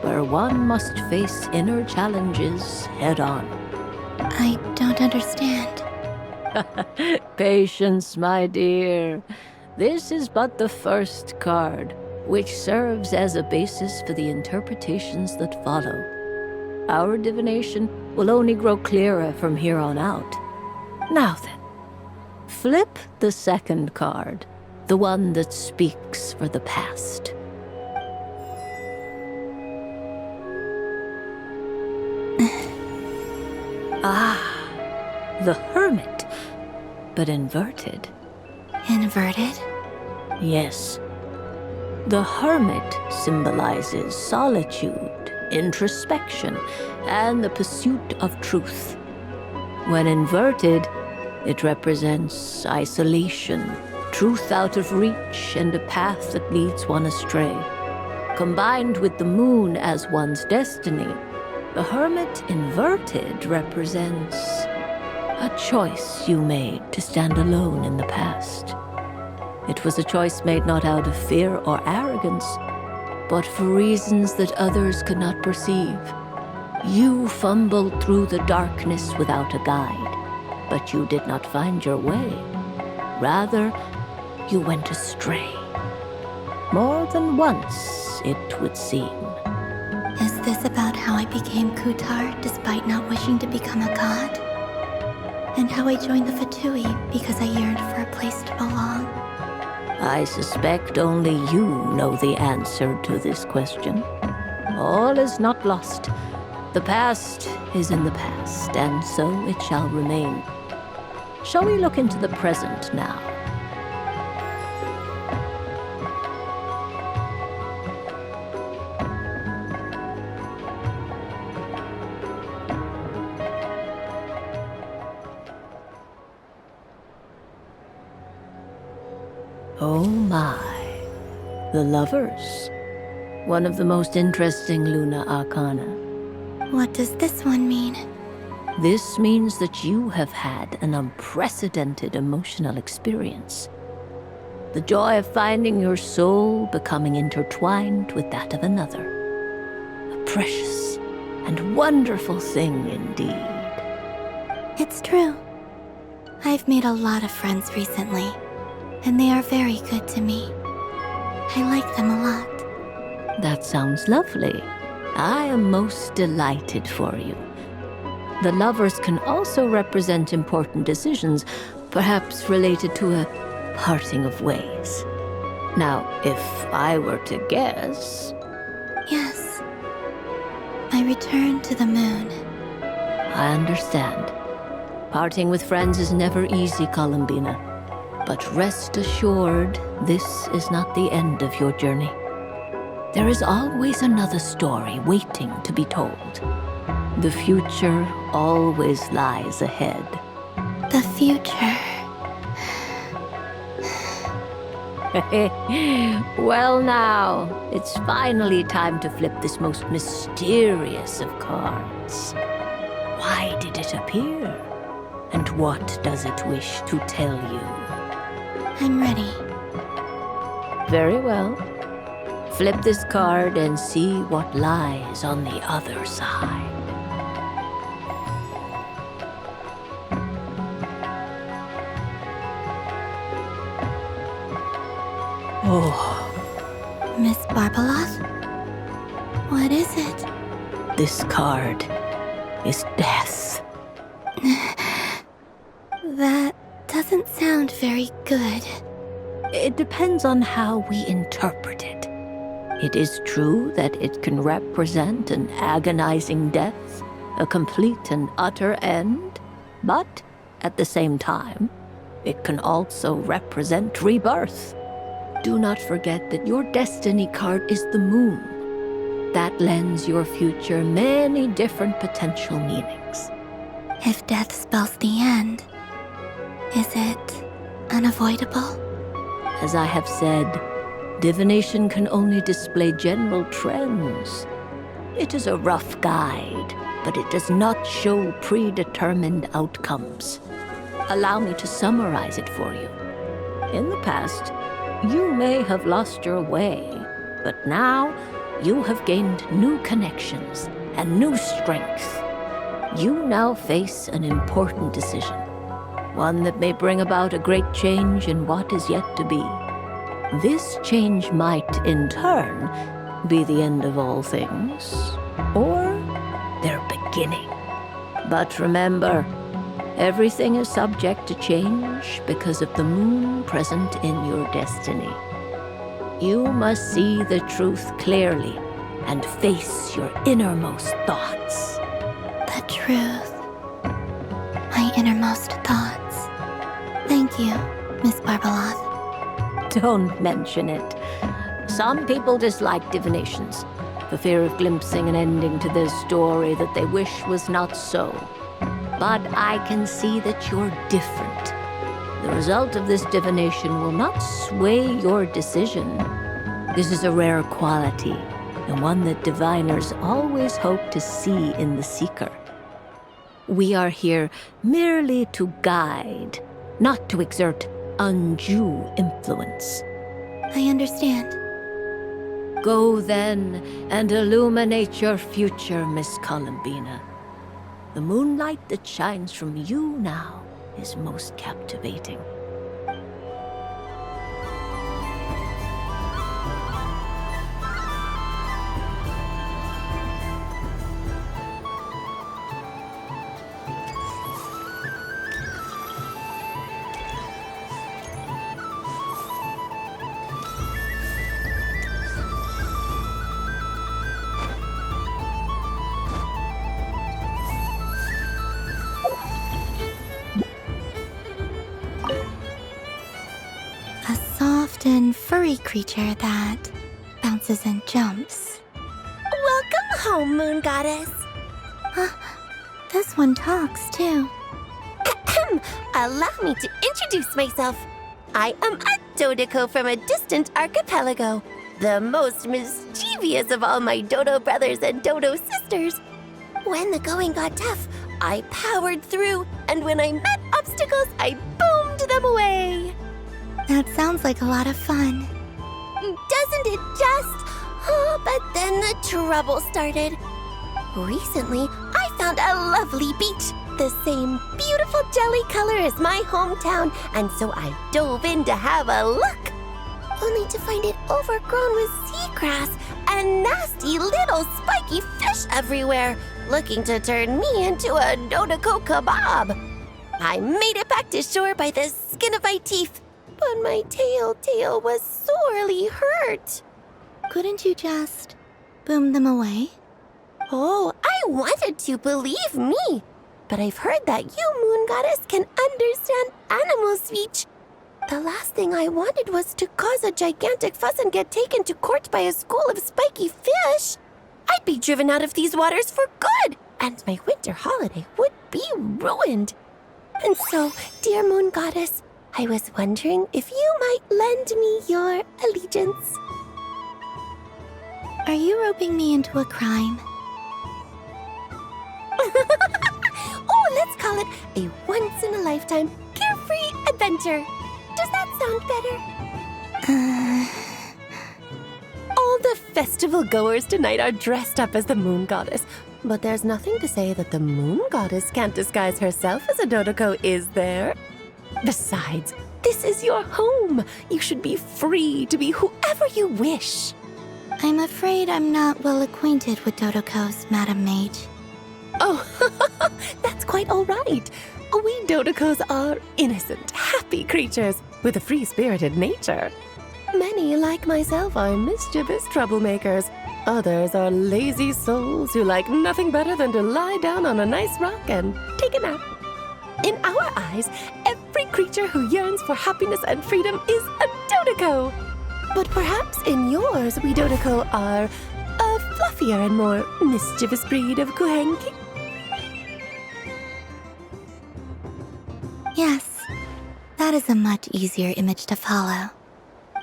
where one must face inner challenges head-on. I don't understand. Patience, my dear. This is but the first card, which serves as a basis for the interpretations that follow. Our divination will only grow clearer from here on out. Now then, flip the second card, the one that speaks for the past. The Hermit, but inverted. Inverted? Yes. The Hermit symbolizes solitude, introspection, and the pursuit of truth. When inverted, it represents isolation, truth out of reach, and a path that leads one astray. Combined with the moon as one's destiny, the Hermit inverted represents a choice you made to stand alone in the past. It was a choice made not out of fear or arrogance, but for reasons that others could not perceive. You fumbled through the darkness without a guide, but you did not find your way. Rather, you went astray. More than once, it would seem. Is this about how I became Kutar despite not wishing to become a god? And how I joined the Fatui because I yearned for a place to belong? I suspect only you know the answer to this question. All is not lost. The past is in the past, and so it shall remain. Shall we look into the present now? Oh my. The lovers. One of the most interesting Luna Arcana. What does this one mean? This means that you have had an unprecedented emotional experience. The joy of finding your soul becoming intertwined with that of another. A precious and wonderful thing indeed. It's true. I've made a lot of friends recently, and they are very good to me. I like them a lot. That sounds lovely. I am most delighted for you. The lovers can also represent important decisions, perhaps related to a parting of ways. Now, if I were to guess... Yes. I return to the moon. I understand. Parting with friends is never easy, Columbina. But rest assured, this is not the end of your journey. There is always another story waiting to be told. The future always lies ahead. The future. Well now, it's finally time to flip this most mysterious of cards. Why did it appear? And what does it wish to tell you? I'm ready. Very well. Flip this card and see what lies on the other side. Oh. Miss Barbaloth? What is it? This card is death. That doesn't sound very good. It depends on how we interpret it. It is true that it can represent an agonizing death, a complete and utter end, but at the same time, it can also represent rebirth. Do not forget that your destiny card is the moon. That lends your future many different potential meanings. If death spells the end, is it unavoidable? As I have said, divination can only display general trends. It is a rough guide, but it does not show predetermined outcomes. Allow me to summarize it for you. In the past, you may have lost your way, but now you have gained new connections and new strength. You now face an important decision, one that may bring about a great change in what is yet to be. This change might, in turn, be the end of all things, or their beginning. But remember, everything is subject to change because of the moon present in your destiny. You must see the truth clearly and face your innermost thoughts. The truth. My innermost thoughts. Thank you, Miss Barbaloth. Don't mention it. Some people dislike divinations, for fear of glimpsing an ending to their story that they wish was not so. But I can see that you're different. The result of this divination will not sway your decision. This is a rare quality, and one that diviners always hope to see in the seeker. We are here merely to guide, not to exert undue influence. I understand. Go then and illuminate your future, Miss Columbina. The moonlight that shines from you now is most captivating. And furry creature that bounces and jumps. Welcome home, Moon Goddess. This one talks too. Allow me to introduce myself. I am a Dodoco from a distant archipelago, the most mischievous of all my Dodo brothers and Dodo sisters. When the going got tough, I powered through, and when I met obstacles, I boomed them away. That sounds like a lot of fun. Doesn't it just? Oh, but then the trouble started. Recently, I found a lovely beach, the same beautiful jelly color as my hometown, and so I dove in to have a look, only to find it overgrown with seagrass and nasty little spiky fish everywhere, looking to turn me into a Dodoco kebab. I made it back to shore by the skin of my teeth, but my tail was sorely hurt. Couldn't you just boom them away? Oh, I wanted to, believe me. But I've heard that you, Moon Goddess, can understand animal speech. The last thing I wanted was to cause a gigantic fuss and get taken to court by a school of spiky fish. I'd be driven out of these waters for good, and my winter holiday would be ruined. And so, dear Moon Goddess, I was wondering if you might lend me your allegiance. Are you roping me into a crime? Oh, let's call it a once-in-a-lifetime carefree adventure. Does that sound better? All the festival goers tonight are dressed up as the Moon Goddess, but there's nothing to say that the Moon Goddess can't disguise herself as a Dodoco, is there? Besides, this is your home. You should be free to be whoever you wish. I'm afraid I'm not well acquainted with Dodocos, Madam Mage. Oh, that's quite all right. We Dodocos are innocent, happy creatures with a free-spirited nature. Many, like myself, are mischievous troublemakers. Others are lazy souls who like nothing better than to lie down on a nice rock and take a nap. In our eyes, every creature who yearns for happiness and freedom is a Dodoco. But perhaps in yours, we Dodoco are a fluffier and more mischievous breed of Kuhenki. Yes, that is a much easier image to follow.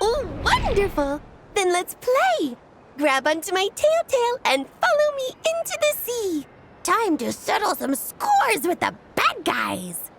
Oh, wonderful! Then let's play! Grab onto my tail and follow me into the sea! Time to settle some scores with the bad guys!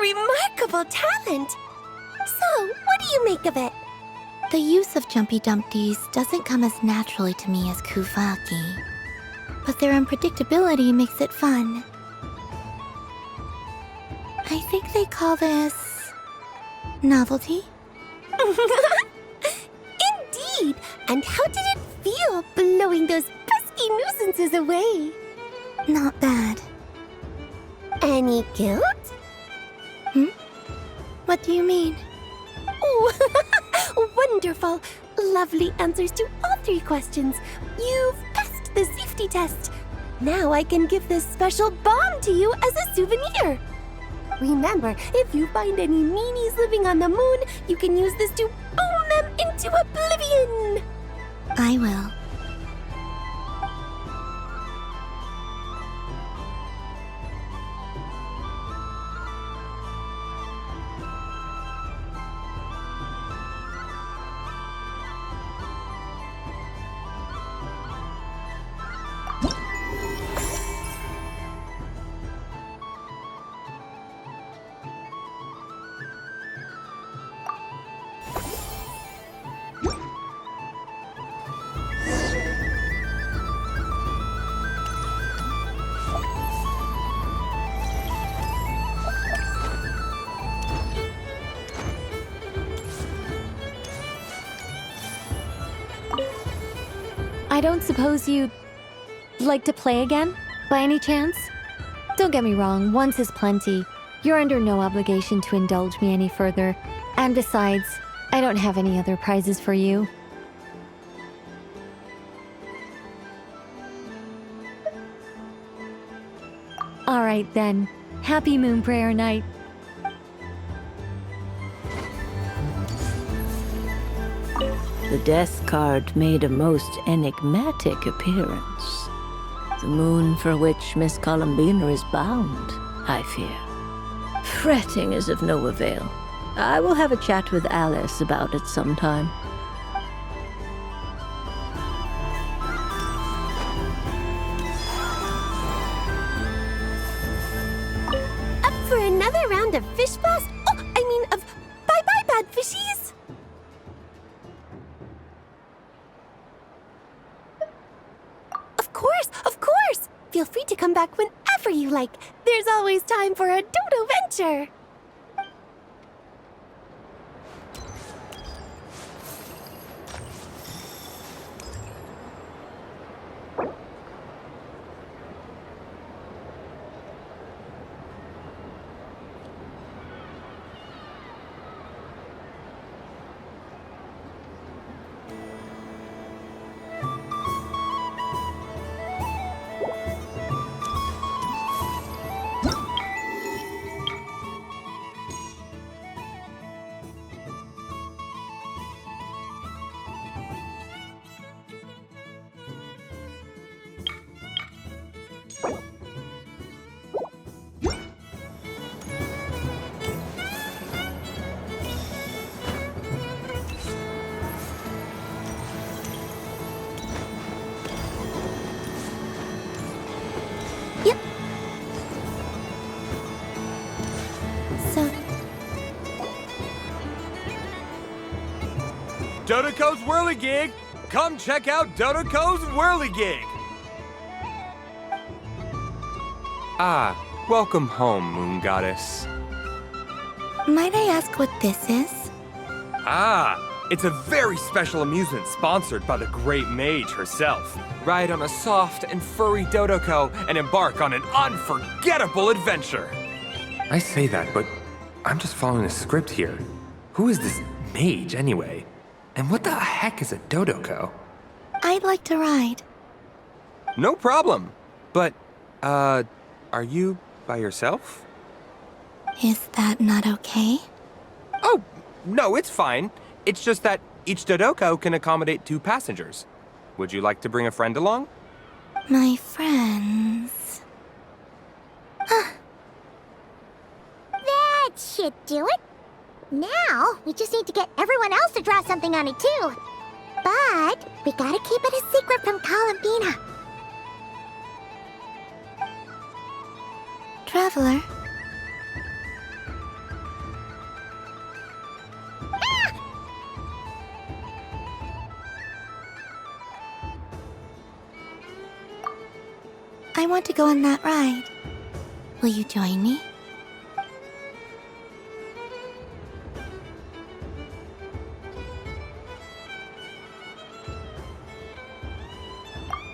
Remarkable talent! So, what do you make of it? The use of Jumpy Dumpties doesn't come as naturally to me as Kuvaki, but their unpredictability makes it fun. I think they call this novelty. Indeed! And how did it feel blowing those pesky nuisances away? Not bad. Any guilt? What do you mean? Oh, wonderful! Lovely answers to all 3 questions. You've passed the safety test. Now I can give this special bomb to you as a souvenir. Remember, if you find any meanies living on the moon, you can use this to boom them into oblivion. I will. I don't suppose you'd like to play again, by any chance? Don't get me wrong, once is plenty. You're under no obligation to indulge me any further. And besides, I don't have any other prizes for you. All right then. Happy Moon Prayer Night. The death card made a most enigmatic appearance. The moon for which Miss Columbina is bound, I fear. Fretting is of no avail. I will have a chat with Alice about it sometime. Up for another round of fish blast? Oh, I mean of bye-bye, bad fishies! Of course! Feel free to come back whenever you like. There's always time for a dodo venture! Dodoco's Whirligig! Come check out Dodoco's Whirligig! Ah, welcome home, Moon Goddess. Might I ask what this is? Ah, it's a very special amusement sponsored by the Great Mage herself. Ride on a soft and furry Dodoco and embark on an unforgettable adventure. I say that, but I'm just following a script here. Who is this mage, anyway? And what the heck is a Dodoco? I'd like to ride. No problem. But, are you by yourself? Is that not okay? Oh, no, it's fine. It's just that each Dodoco can accommodate 2 passengers. Would you like to bring a friend along? My friends... That should do it. Now, we just need to get everyone else to draw something on it too. But we gotta keep it a secret from Columbina. Traveler. I want to go on that ride. Will you join me?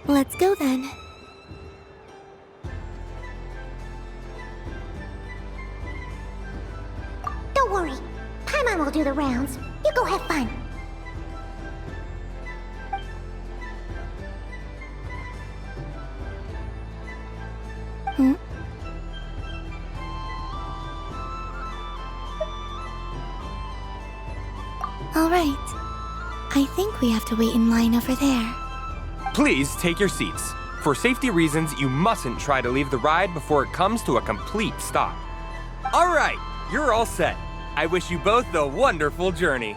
Let's go then. Don't worry. Paimon will do the rounds. You go have fun. All right. I think we have to wait in line over there. Please take your seats. For safety reasons, you mustn't try to leave the ride before it comes to a complete stop. All right, you're all set. I wish you both a wonderful journey.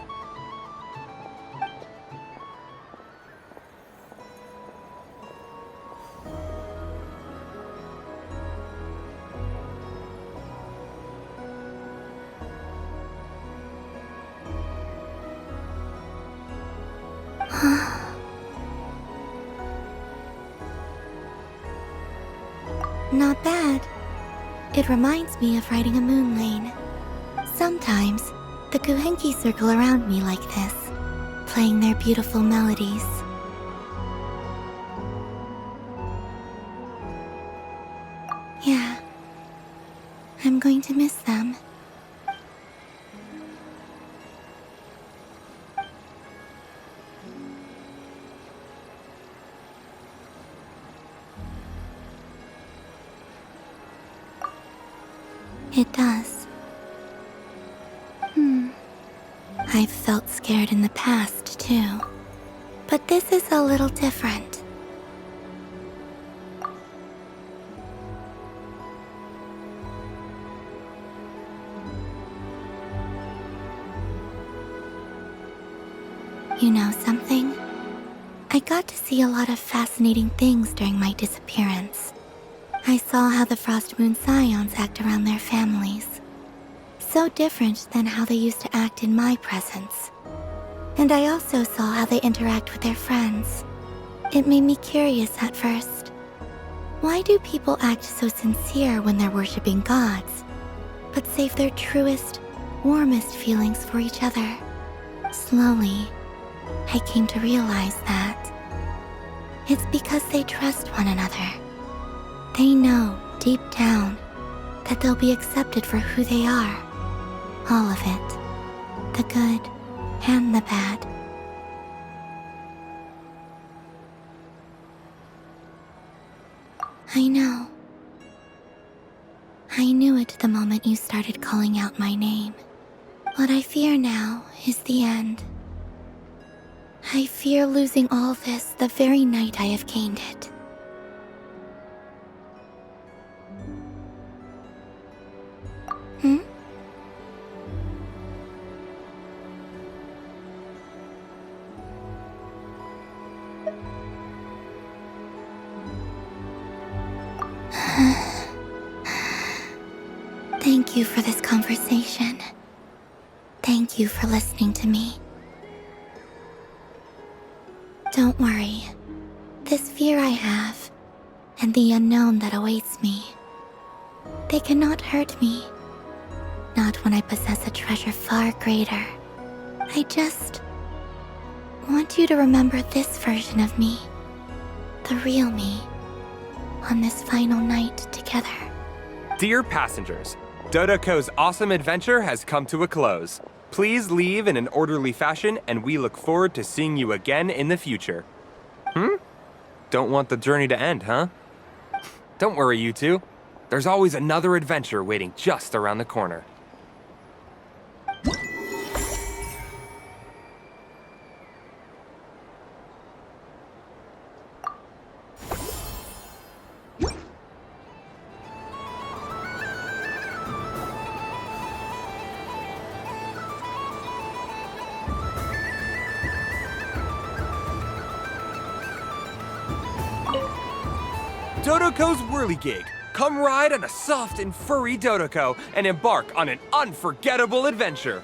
Not bad. It reminds me of riding a moon lane. Sometimes, the Kuhenki circle around me like this, playing their beautiful melodies. Yeah. I'm going to miss them. It does. I've felt scared in the past, too. But this is a little different. You know something? I got to see a lot of fascinating things during my disappearance. I saw how the Frost Moon Scions act around their families. So different than how they used to act in my presence. And I also saw how they interact with their friends. It made me curious at first. Why do people act so sincere when they're worshipping gods, but save their truest, warmest feelings for each other? Slowly, I came to realize that it's because they trust one another. They know, deep down, that they'll be accepted for who they are. All of it. The good and the bad. I know. I knew it the moment you started calling out my name. What I fear now is the end. I fear losing all this the very night I have gained it. Thank you for this conversation. Thank you for listening to me. Don't worry. This fear I have, and the unknown that awaits me, they cannot hurt me. Not when I possess a treasure far greater. I just want you to remember this version of me, the real me, on this final night together. Dear passengers, Dodoco's awesome adventure has come to a close. Please leave in an orderly fashion, and we look forward to seeing you again in the future. Don't want the journey to end, huh? Don't worry, you two. There's always another adventure waiting just around the corner. Dodoco's Whirligig. Come ride on a soft and furry Dodoco and embark on an unforgettable adventure.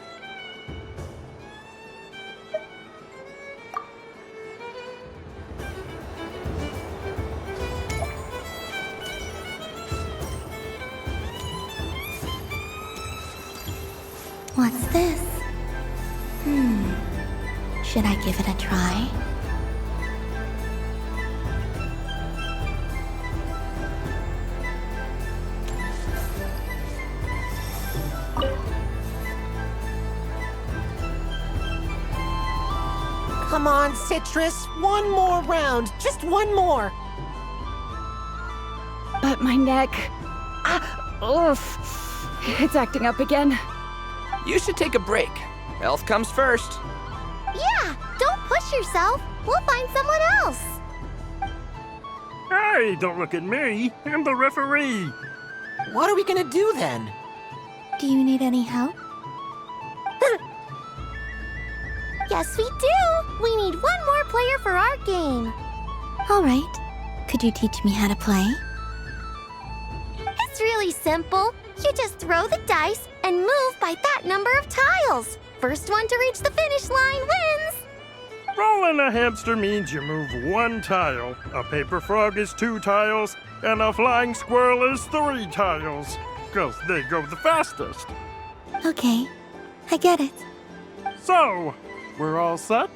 What's this? Should I give it a try? Come on, Citrus. One more round. Just one more. But my neck... oof. It's acting up again. You should take a break. Health comes first. Yeah, don't push yourself. We'll find someone else. Hey, don't look at me. I'm the referee. What are we gonna do then? Do you need any help? Yes, we do. We need one more player for our game. All right. Could you teach me how to play? It's really simple. You just throw the dice and move by that number of tiles. First one to reach the finish line wins. Rolling a hamster means you move one tile. A paper frog is 2 tiles, and a flying squirrel is 3 tiles. 'Cause they go the fastest. Okay, I get it. So, we're all set?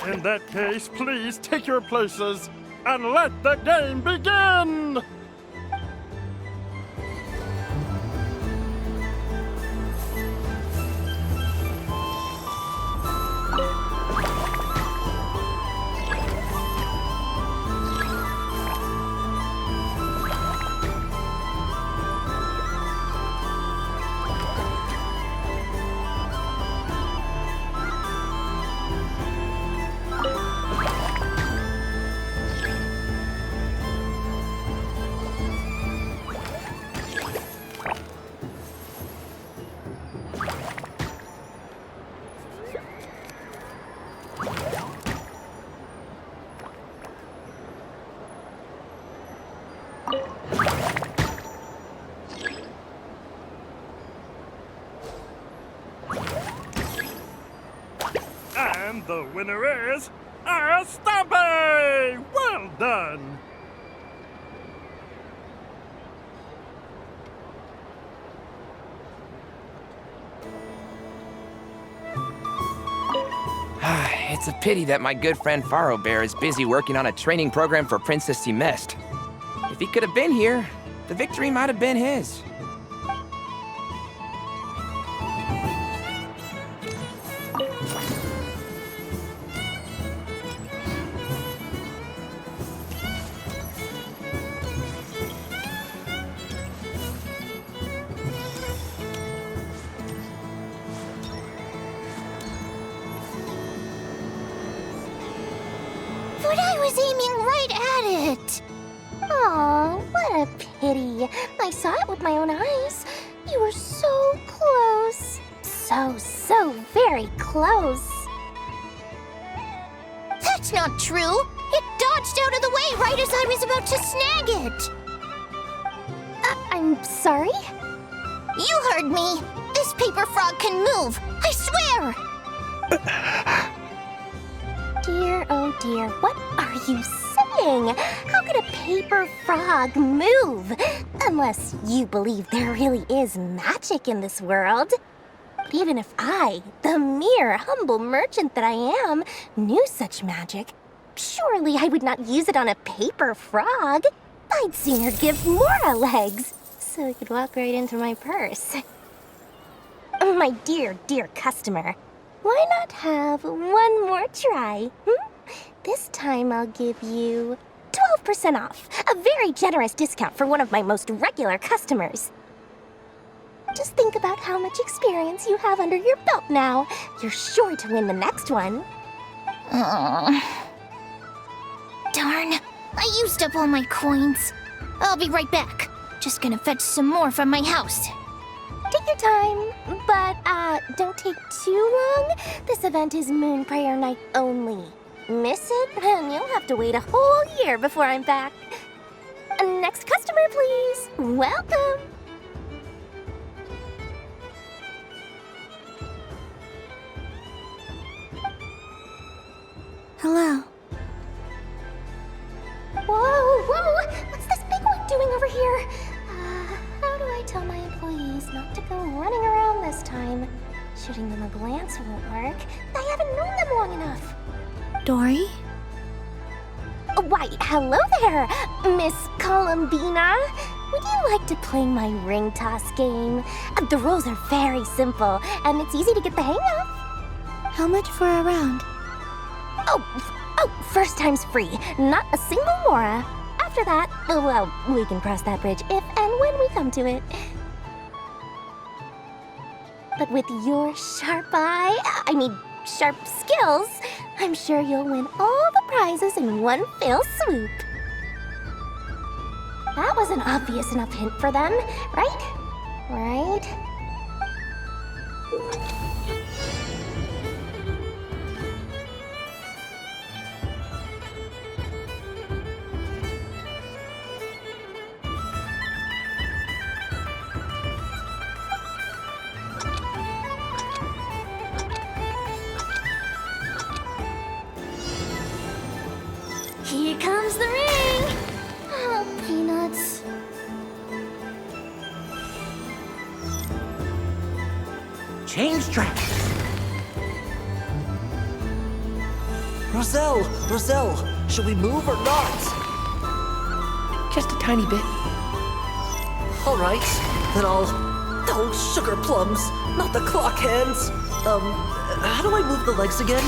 In that case, please take your places and let the game begin! And the winner is a Stumpy! Well done! It's a pity that my good friend Faro Bear is busy working on a training program for Princess Mist. If he could have been here, the victory might have been his. But I was aiming right at it! Aw, what a pity. I saw it with my own eyes. You were so close. So very close. That's not true! It dodged out of the way right as I was about to snag it! I'm sorry? You heard me! This paper frog can move! I swear! Dear, oh dear, what are you saying? How could a paper frog move? Unless you believe there really is magic in this world. But even if I, the mere humble merchant that I am, knew such magic, surely I would not use it on a paper frog. I'd sooner give Mora legs, so it could walk right into my purse. My dear, dear customer, why not have one more try? This time I'll give you 12% off, a very generous discount for one of my most regular customers. Just think about how much experience you have under your belt now. You're sure to win the next one. Darn, I used up all my coins. I'll be right back. Just gonna fetch some more from my house. Take your time, but don't take too long. This event is Moon Prayer Night only. Miss it, and you'll have to wait a whole year before I'm back. Next customer, please. Welcome. Hello. Whoa! What's this big one doing over here? How do I tell my employees not to go running around this time? Shooting them a glance won't work. I haven't known them long enough. Dory? Why, hello there, Miss Columbina. Would you like to play my ring toss game? The rules are very simple, and it's easy to get the hang of. How much for a round? Oh, first time's free. Not a single mora. After that, well, we can cross that bridge if and when we come to it. But with your sharp sharp skills, I'm sure you'll win all the prizes in one fell swoop. That was an obvious enough hint for them, right? Right? Here comes the ring! Oh, peanuts. Change tracks! Roselle, should we move or not? Just a tiny bit. All right, then I'll... Oh, sugar plums, not the clock hands. How do I move the legs again?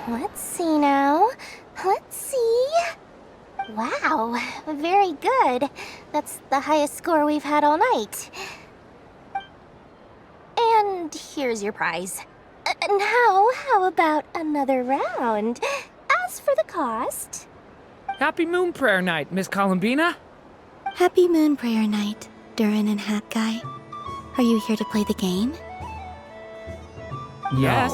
Let's see now. Let's see. Wow, very good. That's the highest score we've had all night. And here's your prize. Now, how about another round? As for the cost... Happy Moon Prayer Night, Miss Columbina. Happy Moon Prayer Night, Durin and Hat Guy. Are you here to play the game? Yes.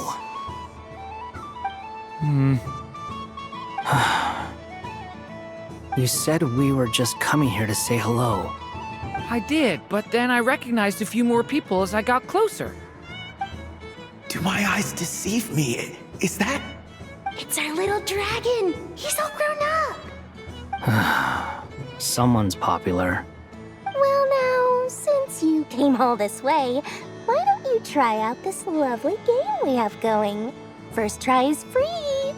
You said we were just coming here to say hello. I did, but then I recognized a few more people as I got closer. Do my eyes deceive me? Is that... It's our little dragon! He's all grown up! Someone's popular. Well now, since you came all this way, why don't you try out this lovely game we have going? First try is free!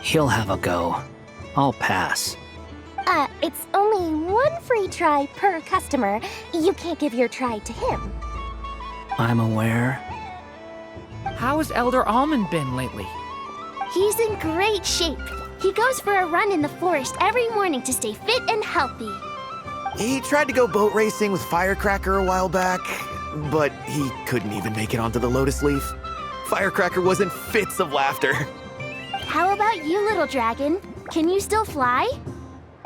He'll have a go. I'll pass. It's only one free try per customer. You can't give your try to him. I'm aware. How has Elder Almond been lately? He's in great shape. He goes for a run in the forest every morning to stay fit and healthy. He tried to go boat racing with Firecracker a while back, but he couldn't even make it onto the Lotus Leaf. Firecracker was in fits of laughter. How about you, little dragon? Can you still fly?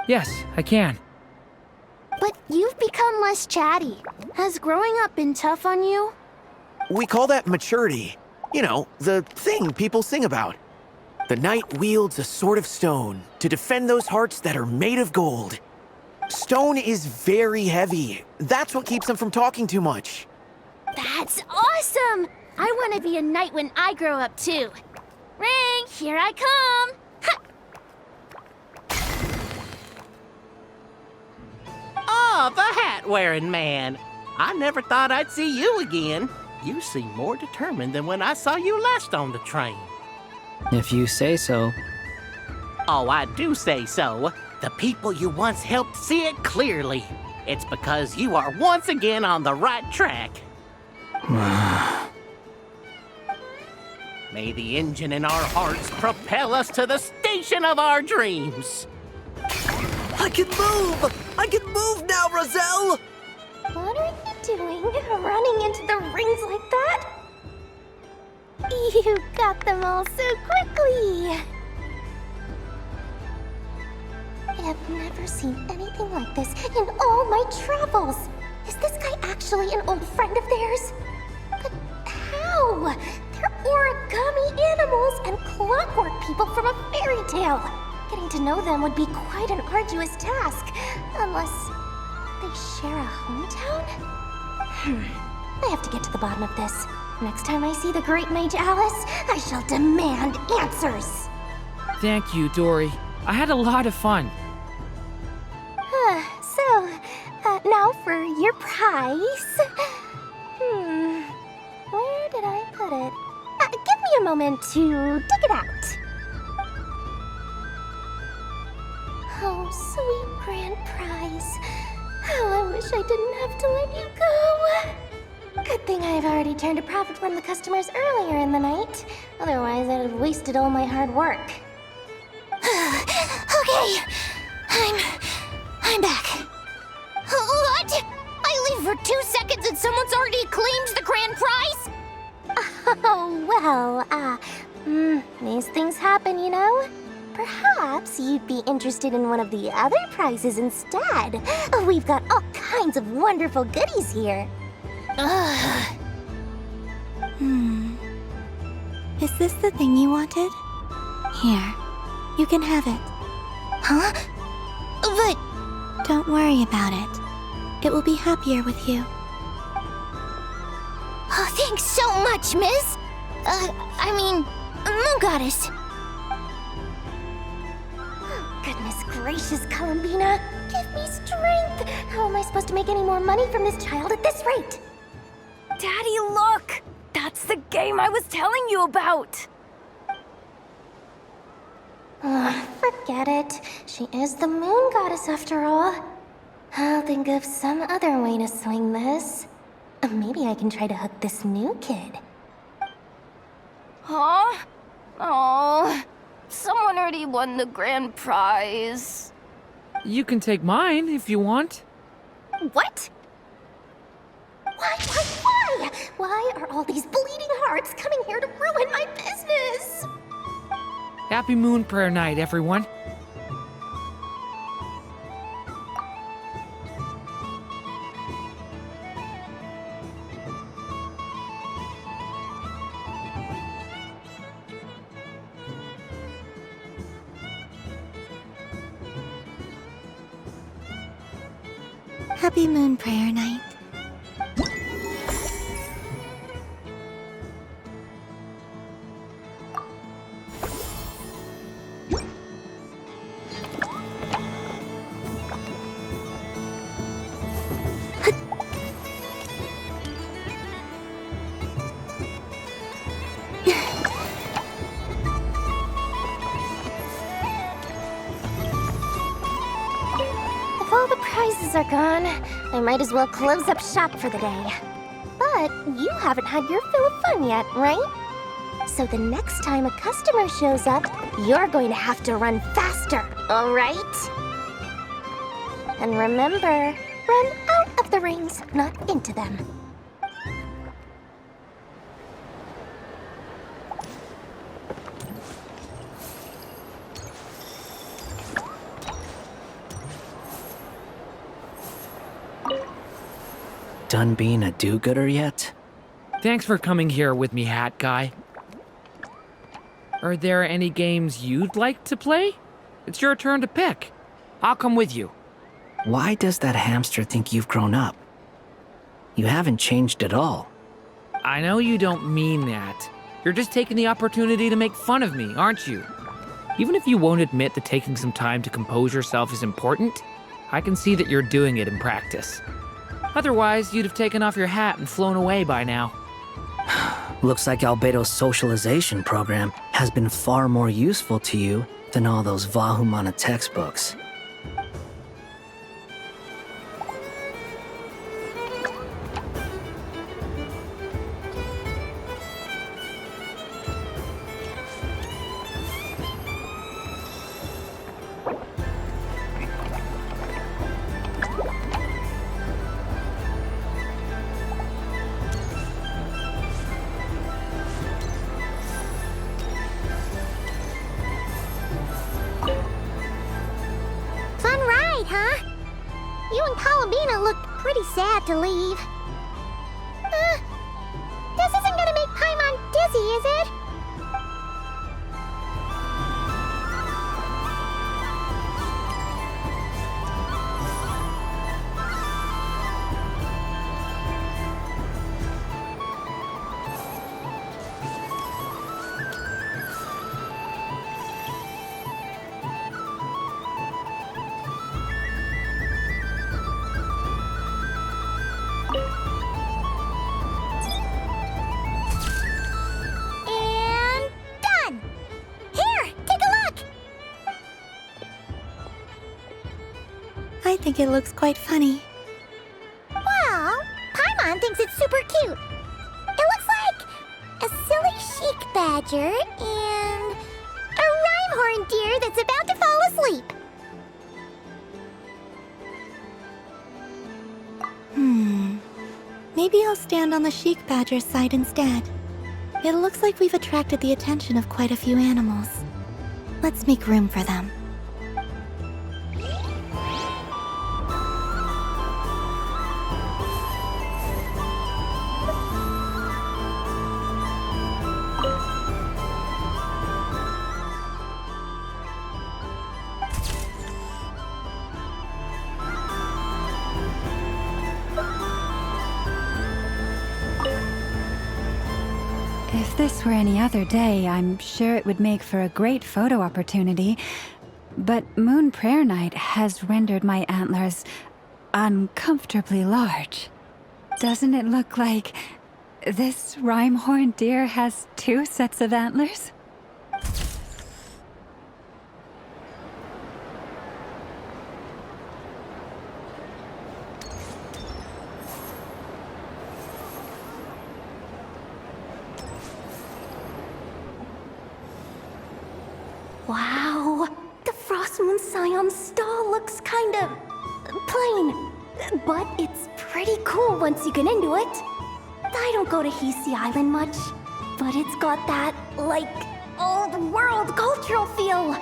Yes, I can. But you've become less chatty. Has growing up been tough on you? We call that maturity. You know, the thing people sing about. The knight wields a sword of stone to defend those hearts that are made of gold. Stone is very heavy. That's what keeps them from talking too much. That's awesome! I want to be a knight when I grow up too. Ring, here I come! Ha! Oh, the hat-wearing man. I never thought I'd see you again. You seem more determined than when I saw you last on the train. If you say so. Oh, I do say so. The people you once helped see it clearly. It's because you are once again on the right track. May the engine in our hearts propel us to the station of our dreams. I can move! I can move now, Roselle! What are you doing, running into the rings like that? You got them all so quickly! I have never seen anything like this in all my travels! Is this guy actually an old friend of theirs? But how? They're origami animals and clockwork people from a fairy tale! Getting to know them would be quite an arduous task, unless they share a hometown? I have to get to the bottom of this. Next time I see the Great Mage Alice, I shall demand answers. Thank you, Dory. I had a lot of fun. Now for your prize. Where did I put it? Give me a moment to dig it out. Oh, sweet grand prize. How I wish I didn't have to let you go. Good thing I've already turned a profit from the customers earlier in the night. Otherwise, I'd have wasted all my hard work. Okay, I'm back. What? I leave for 2 seconds and someone's already claimed the grand prize? Oh, well, these things happen, you know? Perhaps you'd be interested in one of the other prizes instead. We've got all kinds of wonderful goodies here. Is this the thing you wanted? Here, you can have it. Huh? But... Don't worry about it. It will be happier with you. Oh, thanks so much, miss. Moon Goddess. Goodness gracious, Columbina. Give me strength. How am I supposed to make any more money from this child at this rate? Daddy, look! That's the game I was telling you about! Forget it. She is the Moon Goddess after all. I'll think of some other way to swing this. Maybe I can try to hook this new kid. Huh? Oh, someone already won the grand prize. You can take mine if you want. What? What? Why? Why are all these bleeding hearts coming here to ruin my business? Happy Moon Prayer Night, everyone. Happy Moon Prayer Night. If all the prizes are gone, I might as well close up shop for the day. But you haven't had your fill of fun yet, right? So the next time a customer shows up, you're going to have to run faster, all right? And remember, run out of the rings, not into them. Done being a do-gooder yet? Thanks for coming here with me, Hat Guy. Are there any games you'd like to play? It's your turn to pick. I'll come with you. Why does that hamster think you've grown up? You haven't changed at all. I know you don't mean that. You're just taking the opportunity to make fun of me, aren't you? Even if you won't admit that taking some time to compose yourself is important, I can see that you're doing it in practice. Otherwise, you'd have taken off your hat and flown away by now. Looks like Albedo's socialization program has been far more useful to you than all those Vahumana textbooks. Fun ride, huh? You and Columbina looked pretty sad to leave. This isn't gonna make Paimon dizzy, is it? And done! Here, take a look! I think it looks quite funny. Well, Paimon thinks it's super cute. It looks like a silly chic badger and a rhyme-horned deer that's about to fall asleep. Maybe I'll stand on the chic badger's side instead. It looks like we've attracted the attention of quite a few animals. Let's make room for them. If this were any other day, I'm sure it would make for a great photo opportunity. But Moon Prayer Night has rendered my antlers uncomfortably large. Doesn't it look like this rhyme-horned deer has 2 sets of antlers? Wow, the Frost Moon Scion's stall looks kind of plain, but it's pretty cool once you get into it. I don't go to Hisi Island much, but it's got that, like, old world cultural feel.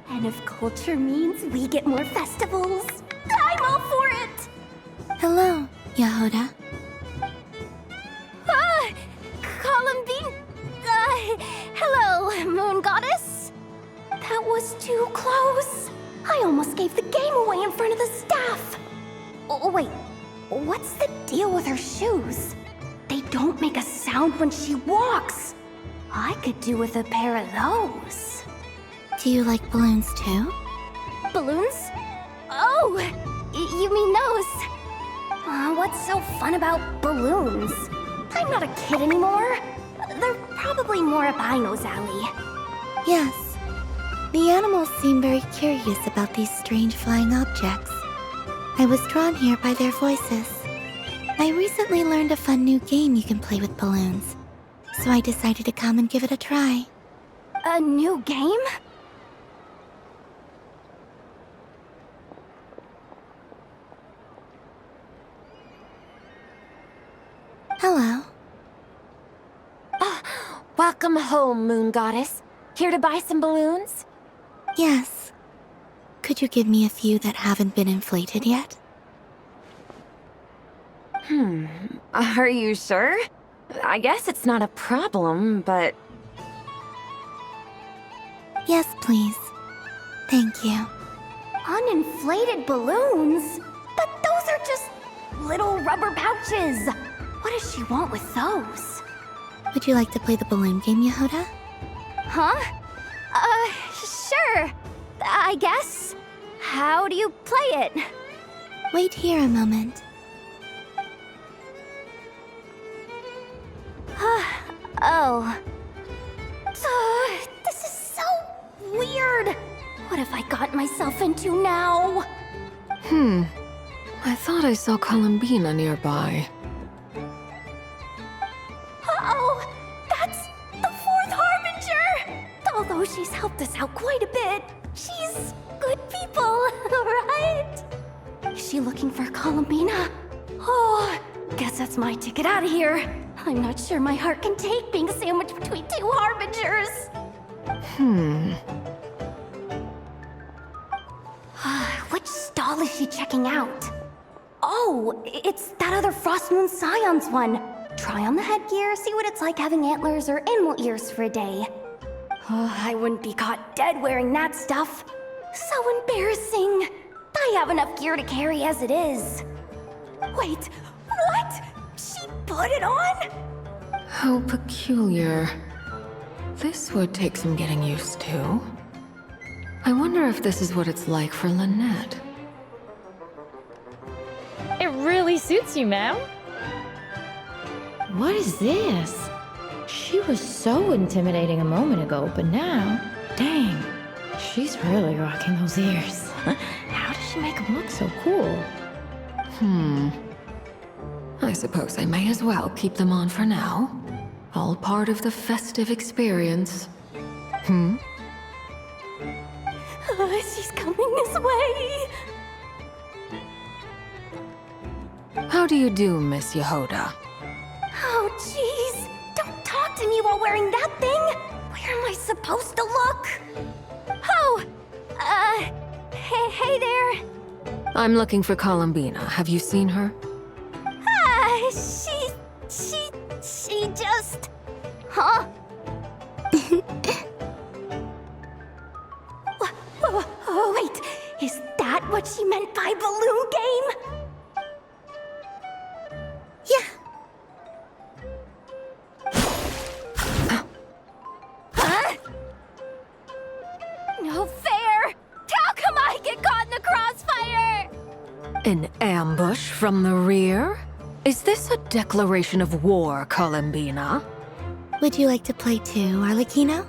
And if culture means we get more festivals, I'm all for it! Hello, Yehoda. Columbine... hello, Moon Goddess. That was too close. I almost gave the game away in front of the staff. Oh, wait. What's the deal with her shoes? They don't make a sound when she walks. I could do with a pair of those. Do you like balloons too? Balloons? Oh, you mean those? What's so fun about balloons? I'm not a kid anymore. They're probably more up Aino's alley. Yes. The animals seem very curious about these strange flying objects. I was drawn here by their voices. I recently learned a fun new game you can play with balloons, so I decided to come and give it a try. A new game? Hello. Welcome home, Moon Goddess. Here to buy some balloons? Yes. Could you give me a few that haven't been inflated yet? Are you sure? I guess it's not a problem, but... Yes, please. Thank you. Uninflated balloons? But those are just little rubber pouches. What does she want with those? Would you like to play the balloon game, Yehoda? Huh? Sure. I guess. How do you play it? Wait here a moment. Oh. This is so weird. What have I got myself into now? I thought I saw Columbina nearby. Uh-oh! That's the fourth Harbinger! Although she's helped us out quite a bit, she's good people, right? Is she looking for Columbina? Oh, guess that's my ticket out of here. I'm not sure my heart can take being sandwiched between two Harbingers. Which stall is she checking out? Oh, it's that other Frost Moon Scions one. Try on the headgear, see what it's like having antlers or animal ears for a day. Oh, I wouldn't be caught dead wearing that stuff. So embarrassing. I have enough gear to carry as it is. Wait, what? She put it on? How peculiar. This would take some getting used to. I wonder if this is what it's like for Lynette. It really suits you, ma'am. What is this? She was so intimidating a moment ago, but now, dang, she's really rocking those ears. How does she make them look so cool? I suppose I may as well keep them on for now. All part of the festive experience. She's coming this way. How do you do, Miss Yehoda? Oh, jeez. Don't talk to me while wearing that thing. Where am I supposed to look? Oh, hey there. I'm looking for Columbina. Have you seen her? She just... Huh? Wait, is that what she meant by balloon game? No fair! How come I get caught in the crossfire? An ambush from the rear? Is this a declaration of war, Columbina? Would you like to play too, Arlecchino?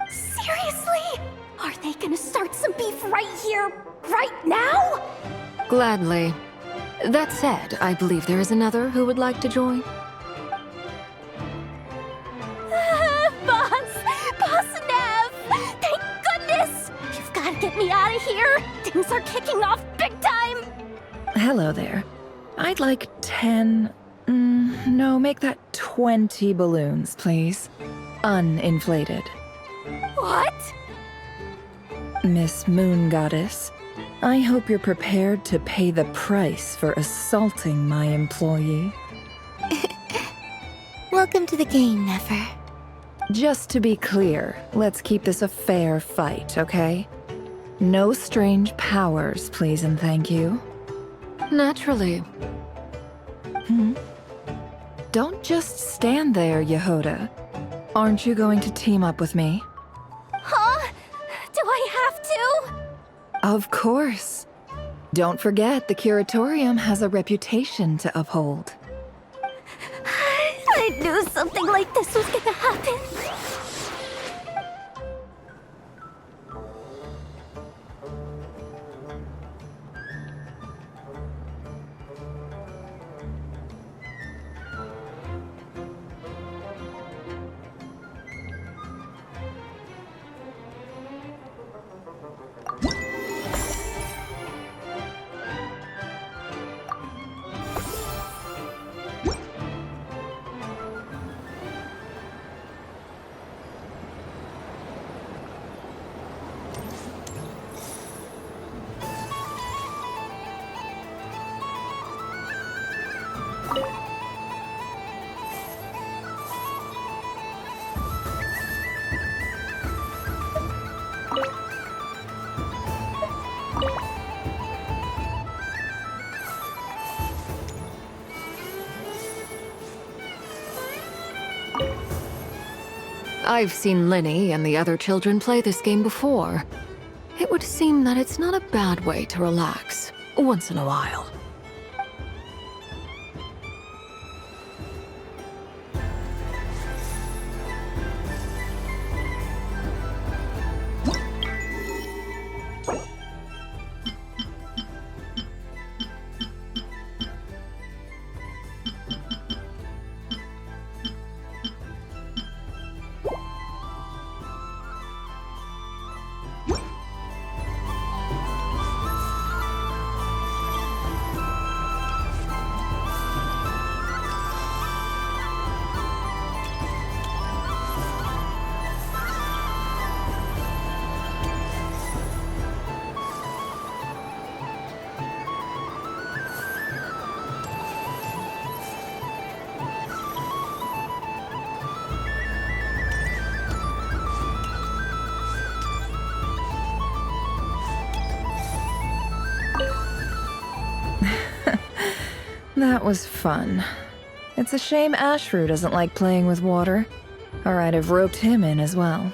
Seriously? Are they gonna start some beef right here, right now? Gladly. That said, I believe there is another who would like to join. Boss Nev! Thank goodness! You've gotta get me out of here! Things are kicking off big time! Hello there. I'd like 10... no, make that 20 balloons, please. Uninflated. What? Miss Moon Goddess, I hope you're prepared to pay the price for assaulting my employee. Welcome to the game, Nefer. Just to be clear, let's keep this a fair fight, okay? No strange powers, please and thank you. Naturally. Don't just stand there, Yehoda. Aren't you going to team up with me? Huh? Do I have to? Of course. Don't forget, the Curatorium has a reputation to uphold. I knew something like this was gonna happen. I've seen Lenny and the other children play this game before. It would seem that it's not a bad way to relax, once in a while. That was fun. It's a shame Ashru doesn't like playing with water, or I'd have roped him in as well.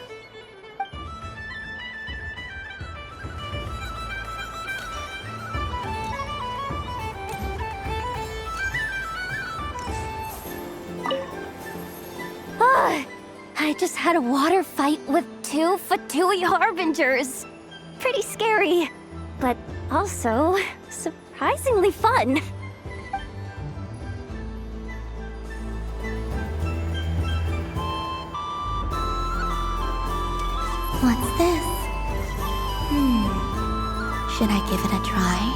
I just had a water fight with 2 Fatui Harbingers. Pretty scary, but also surprisingly fun. What's this? Should I give it a try?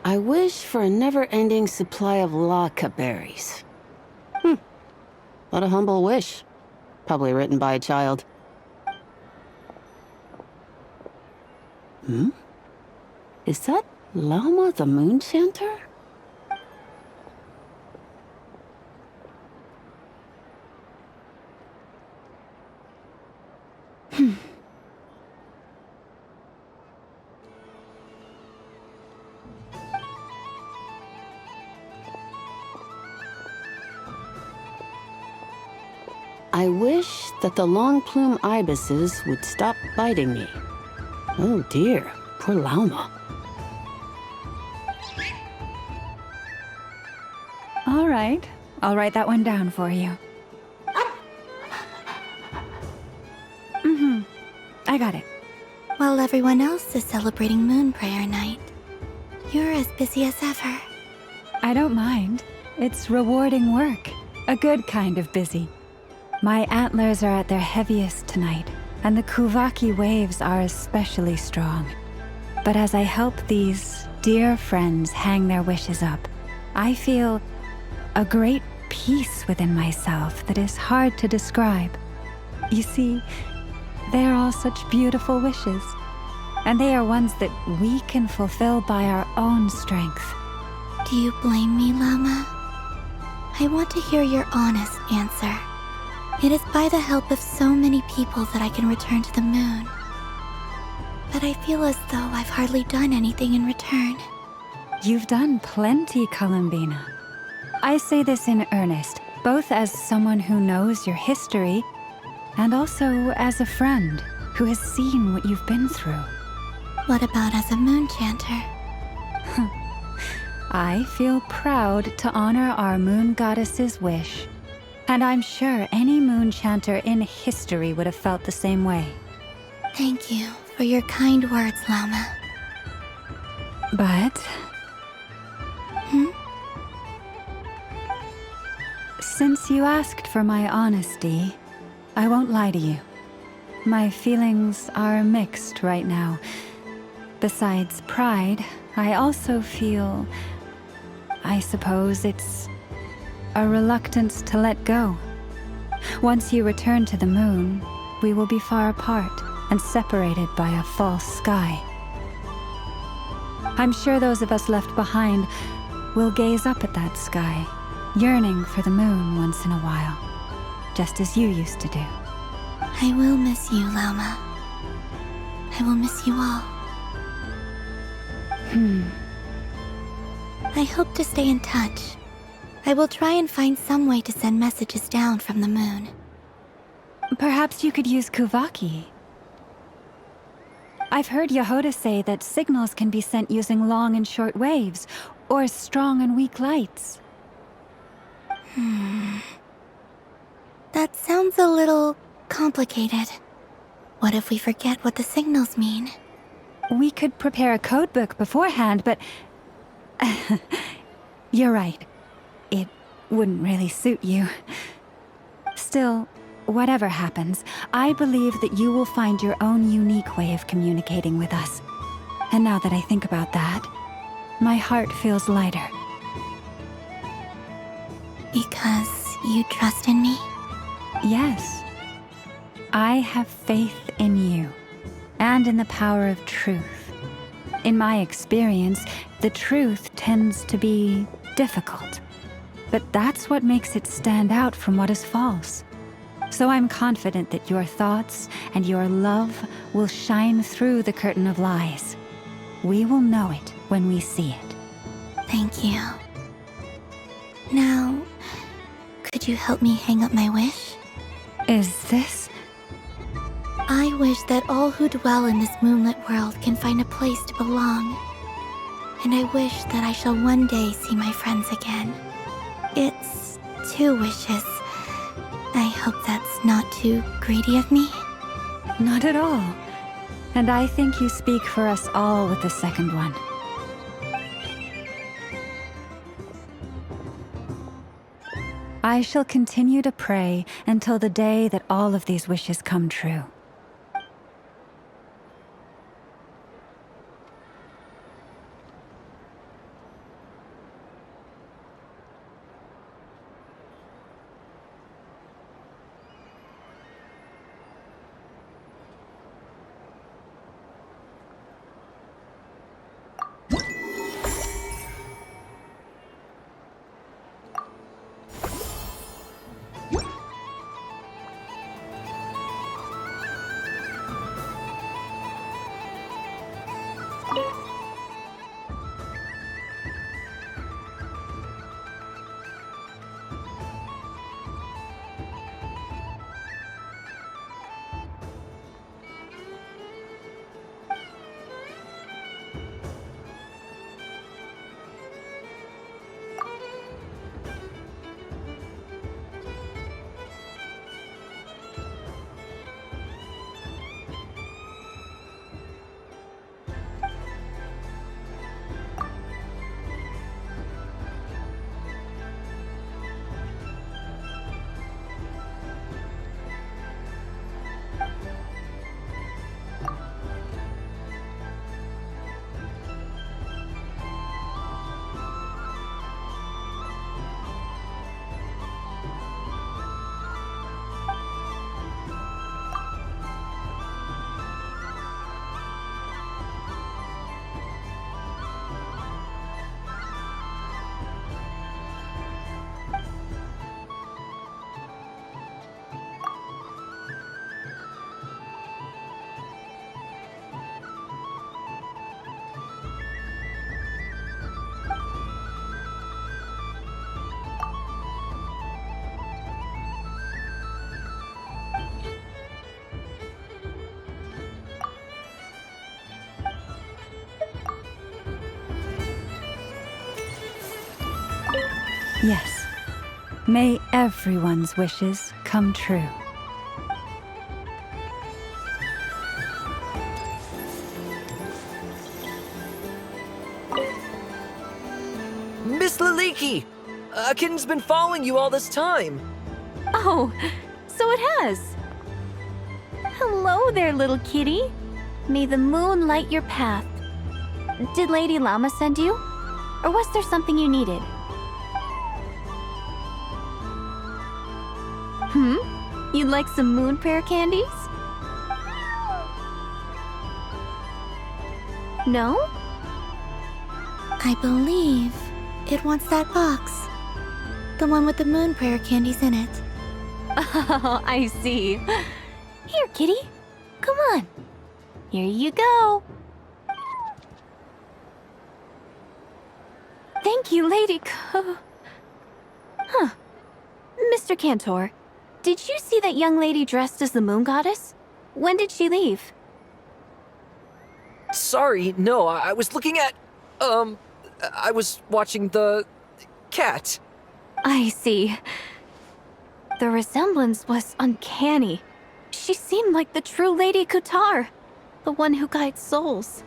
I wish for a never-ending supply of laka berries. What a humble wish. Probably written by a child. Is that Lama the Moon Chanter? I wish that the long plume ibises would stop biting me. Oh dear, poor Lauma. All right, I'll write that one down for you. I got it. While everyone else is celebrating Moon Prayer Night, you're as busy as ever. I don't mind. It's rewarding work. A good kind of busy. My antlers are at their heaviest tonight, and the Kuvaki waves are especially strong. But as I help these dear friends hang their wishes up, I feel a great peace within myself that is hard to describe. You see, they're all such beautiful wishes, and they are ones that we can fulfill by our own strength. Do you blame me, Lama? I want to hear your honest answer. It is by the help of so many people that I can return to the moon. But I feel as though I've hardly done anything in return. You've done plenty, Columbina. I say this in earnest, both as someone who knows your history, and also as a friend who has seen what you've been through. What about as a moon chanter? I feel proud to honor our moon goddess's wish. And I'm sure any moon chanter in history would have felt the same way. Thank you for your kind words, Lama. But... Since you asked for my honesty, I won't lie to you. My feelings are mixed right now. Besides pride, I also feel... I suppose it's a reluctance to let go. Once you return to the moon, we will be far apart and separated by a false sky. I'm sure those of us left behind will gaze up at that sky, yearning for the moon once in a while, just as you used to do. I will miss you, Lama. I will miss you all. I hope to stay in touch. I will try and find some way to send messages down from the moon. Perhaps you could use Kuvaki. I've heard Yehoda say that signals can be sent using long and short waves, or strong and weak lights. That sounds a little complicated. What if we forget what the signals mean? We could prepare a codebook beforehand, but... You're right. It wouldn't really suit you. Still, whatever happens, I believe that you will find your own unique way of communicating with us. And now that I think about that, my heart feels lighter. Because you trust in me? Yes. I have faith in you, and in the power of truth. In my experience, the truth tends to be difficult. But that's what makes it stand out from what is false. So I'm confident that your thoughts and your love will shine through the curtain of lies. We will know it when we see it. Thank you. Now, could you help me hang up my wish? Is this? I wish that all who dwell in this moonlit world can find a place to belong. And I wish that I shall one day see my friends again. It's 2 wishes. I hope that's not too greedy of me. Not at all. And I think you speak for us all with the second one. I shall continue to pray until the day that all of these wishes come true. Yes. May everyone's wishes come true. Miss Liliki! A kitten's been following you all this time. Oh, so it has. Hello there, little kitty. May the moon light your path. Did Lady Llama send you? Or was there something you needed? You'd like some moon prayer candies? No? I believe it wants that box. The one with the moon prayer candies in it. Oh, I see. Here, kitty. Come on. Here you go. Thank you, Lady Huh. Mr. Cantor, did you see that young lady dressed as the moon goddess? When did she leave? Sorry, no, I was looking at... I was watching the... cat. I see. The resemblance was uncanny. She seemed like the true Lady Kutar, the one who guides souls.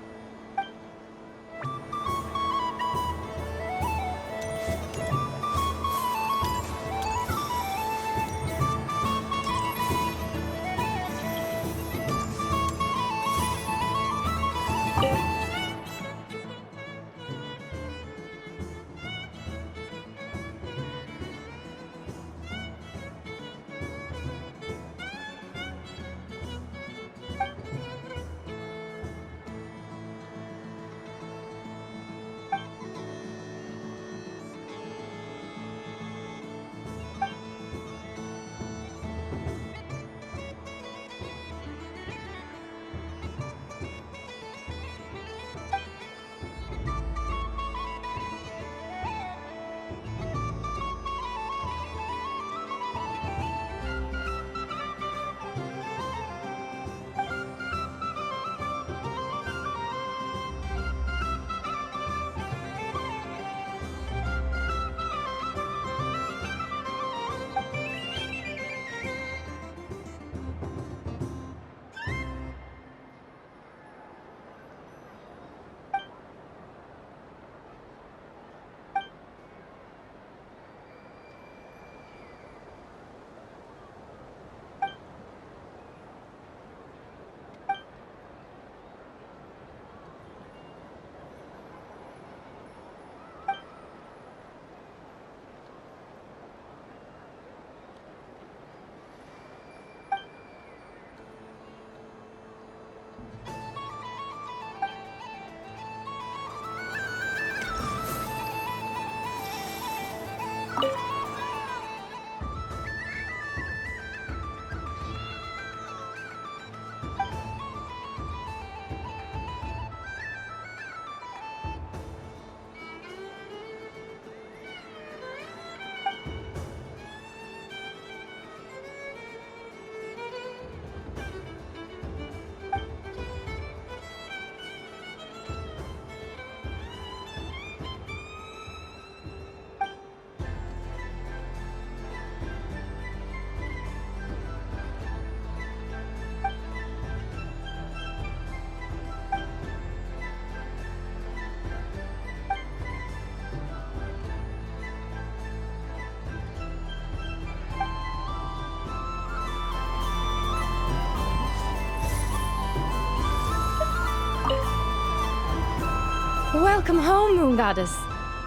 Welcome home, Moon Goddess.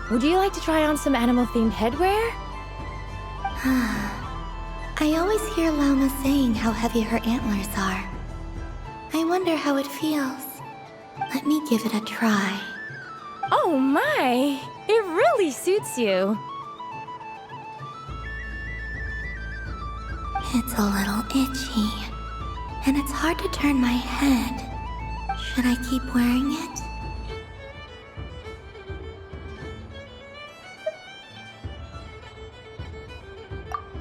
Would you like to try on some animal-themed headwear? I always hear Llama saying how heavy her antlers are. I wonder how it feels. Let me give it a try. Oh my! It really suits you. It's a little itchy, and it's hard to turn my head. Should I keep wearing it?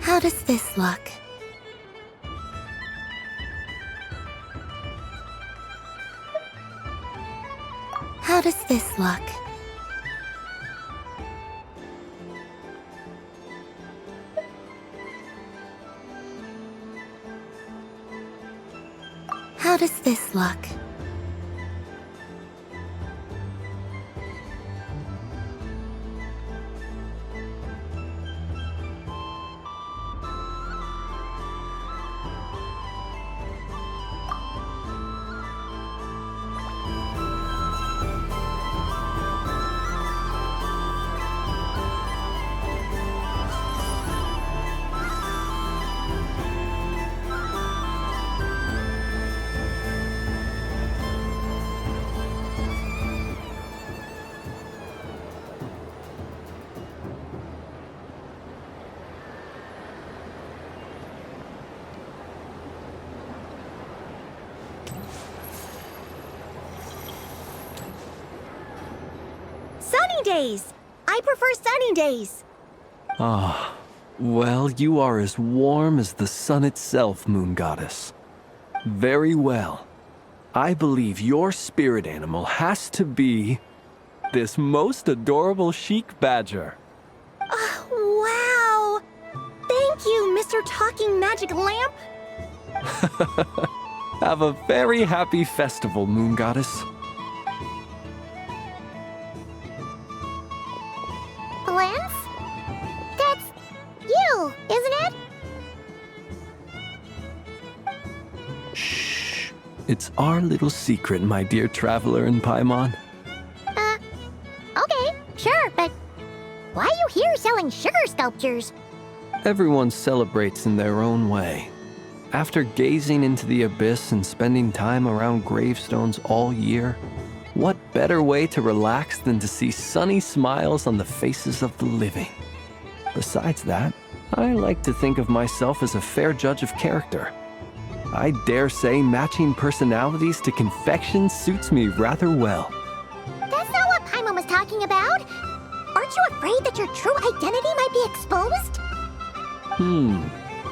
How does this look? How does this look? does this look? Sunny days! I prefer sunny days. Ah, well, you are as warm as the sun itself, Moon Goddess. Very well. I believe your spirit animal has to be this most adorable chic badger. Wow! Thank you, Mr. Talking Magic Lamp. Have a very happy festival, Moon Goddess. Lance? That's you, isn't it? Shh. It's our little secret, my dear traveler in Paimon. Okay, sure, but why are you here selling sugar sculptures? Everyone celebrates in their own way. After gazing into the abyss and spending time around gravestones all year, what better way to relax than to see sunny smiles on the faces of the living? Besides that, I like to think of myself as a fair judge of character. I dare say matching personalities to confection suits me rather well. That's not what Paimon was talking about. Aren't you afraid that your true identity might be exposed?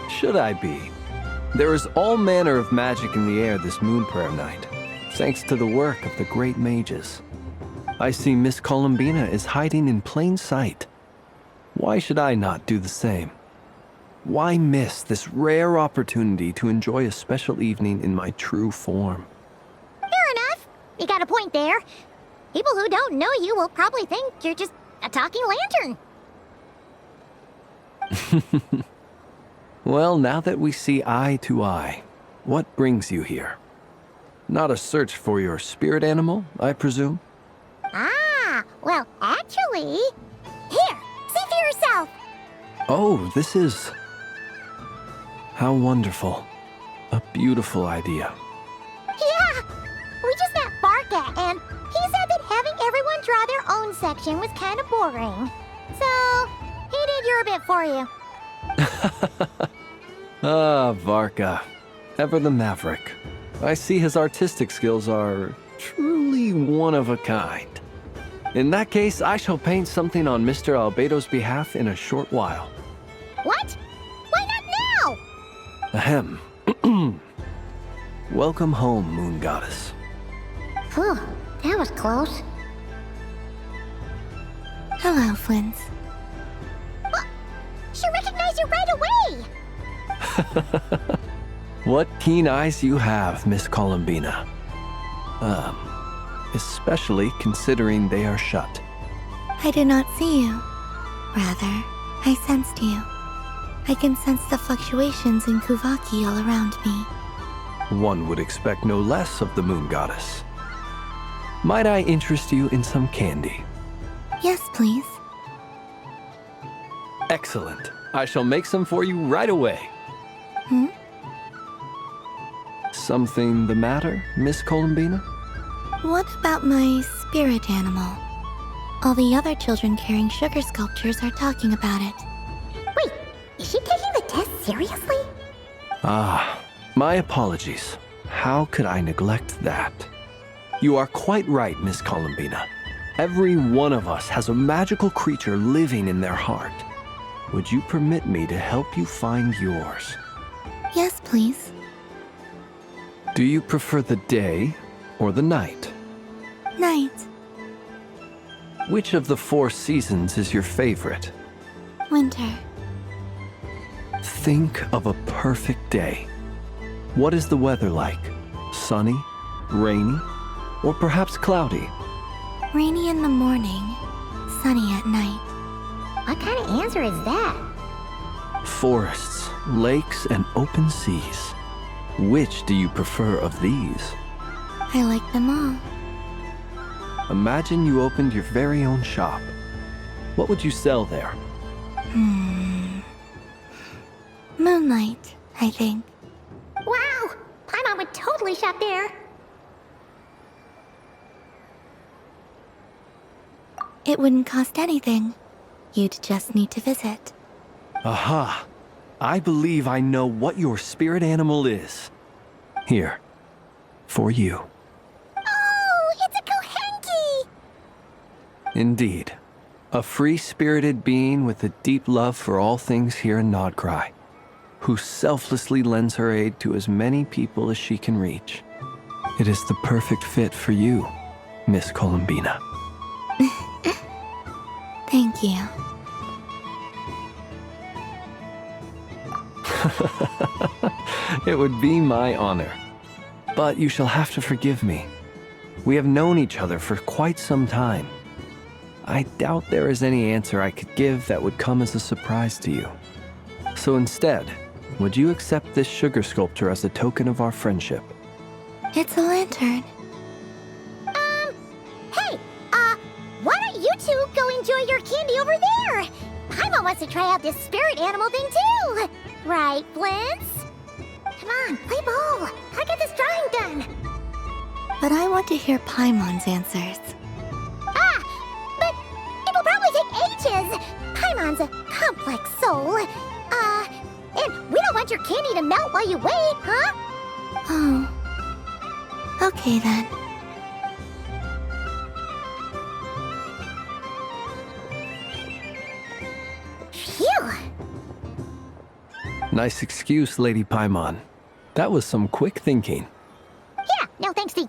Should I be? There is all manner of magic in the air this moon prayer night, thanks to the work of the great mages. I see Miss Columbina is hiding in plain sight. Why should I not do the same? Why miss this rare opportunity to enjoy a special evening in my true form? Fair enough. You got a point there. People who don't know you will probably think you're just a talking lantern. Well, now that we see eye to eye, what brings you here? Not a search for your spirit animal, I presume? Ah, well, actually... Here, see for yourself. Oh, this is... How wonderful. A beautiful idea. Yeah, we just met Barca, and he said that having everyone draw their own section was kind of boring. So, he did your bit for you. Ah, Varka. Ever the maverick. I see his artistic skills are truly one of a kind. In that case, I shall paint something on Mr. Albedo's behalf in a short while. What? Why not now? Ahem. Welcome home, Moon Goddess. Phew, that was close. Hello, Flint. She recognized you right away! What keen eyes you have, Miss Columbina. Especially considering they are shut. I did not see you. Rather, I sensed you. I can sense the fluctuations in Kuvaki all around me. One would expect no less of the Moon Goddess. Might I interest you in some candy? Yes, please. Excellent. I shall make some for you right away. Something the matter, Miss Columbina? What about my spirit animal? All the other children carrying sugar sculptures are talking about it. Wait, is she taking the test seriously? Ah, my apologies. How could I neglect that? You are quite right, Miss Columbina. Every one of us has a magical creature living in their heart. Would you permit me to help you find yours? Yes, please. Do you prefer the day or the night? Night. Which of the 4 seasons is your favorite? Winter. Think of a perfect day. What is the weather like? Sunny, rainy, or perhaps cloudy? Rainy in the morning, sunny at night. What kind of answer is that? Forests, lakes, and open seas. Which do you prefer of these? I like them all. Imagine you opened your very own shop. What would you sell there? Moonlight, I think. Wow! Paimon would totally shop there. It wouldn't cost anything. You'd just need to visit. Aha! I believe I know what your spirit animal is. Here, for you. Oh, it's a Kohenki! Indeed. A free-spirited being with a deep love for all things here in Nodcry, who selflessly lends her aid to as many people as she can reach. It is the perfect fit for you, Miss Columbina. Thank you. It would be my honor. But you shall have to forgive me. We have known each other for quite some time. I doubt there is any answer I could give that would come as a surprise to you. So instead, would you accept this sugar sculpture as a token of our friendship? It's a lantern. Hey, why don't you two go enjoy your candy over there? Paimon wants to try out this spirit animal thing too. Right, Blintz? Come on, play ball. Gotta get this drawing done. But I want to hear Paimon's answers. But it'll probably take ages. Paimon's a complex soul. And we don't want your candy to melt while you wait, huh? Oh. Okay then. Phew. Nice excuse, Lady Paimon. That was some quick thinking. Yeah, no thanks to you.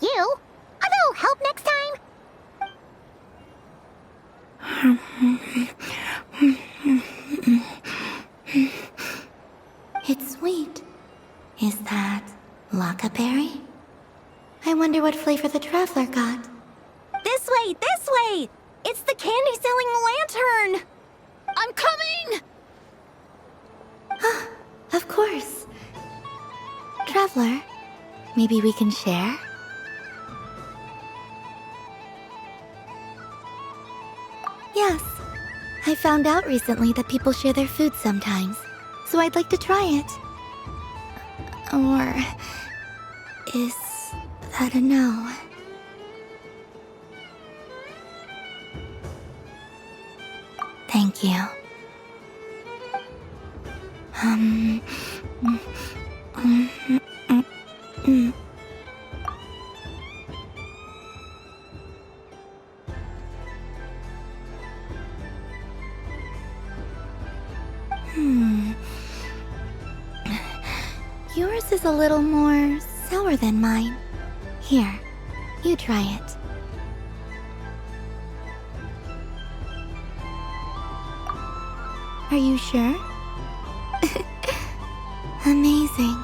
A little help next time? It's sweet. Is that Lockaberry? I wonder what flavor the traveler got. This way, this way! It's the candy-selling lantern! I'm coming! Of course. Traveler, maybe we can share? Yes. I found out recently that people share their food sometimes, so I'd like to try it. Or is that a no? Thank you. Yours is a little more sour than mine. Here, you try it. Are you sure? Amazing.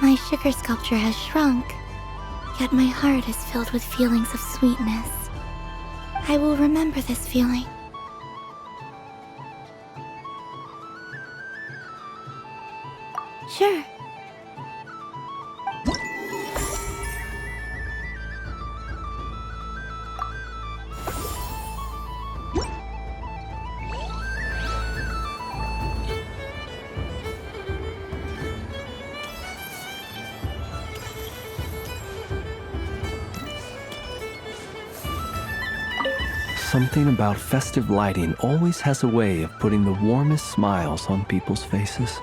My sugar sculpture has shrunk, yet my heart is filled with feelings of sweetness. I will remember this feeling. Sure. Something about festive lighting always has a way of putting the warmest smiles on people's faces.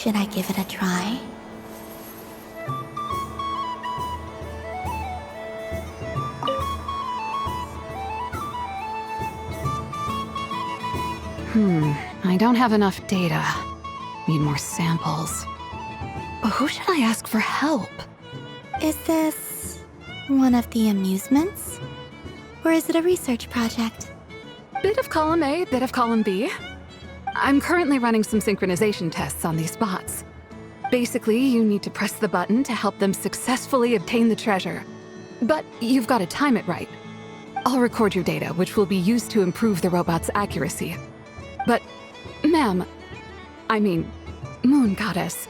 Should I give it a try? I don't have enough data. Need more samples. But who should I ask for help? Is this one of the amusements? Or is it a research project? Bit of column A, bit of column B. I'm currently running some synchronization tests on these bots. Basically, you need to press the button to help them successfully obtain the treasure. But you've got to time it right. I'll record your data, which will be used to improve the robot's accuracy. But, ma'am, I mean, Moon Goddess,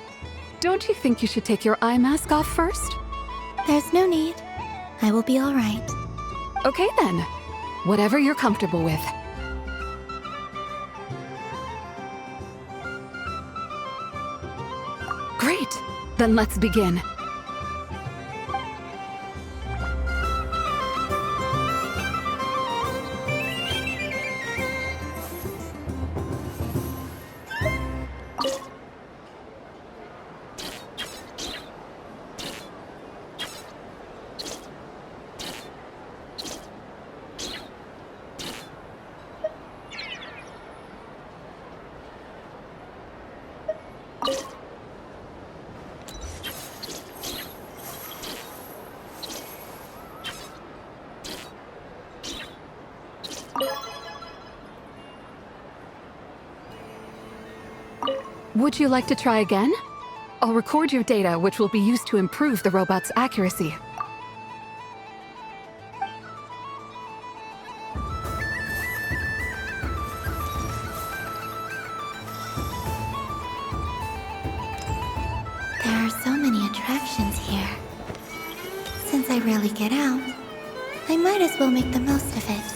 don't you think you should take your eye mask off first? There's no need. I will be all right. Okay then. Whatever you're comfortable with. Great. Then let's begin. Would you like to try again? I'll record your data, which will be used to improve the robot's accuracy. There are so many attractions here. Since I rarely get out, I might as well make the most of it.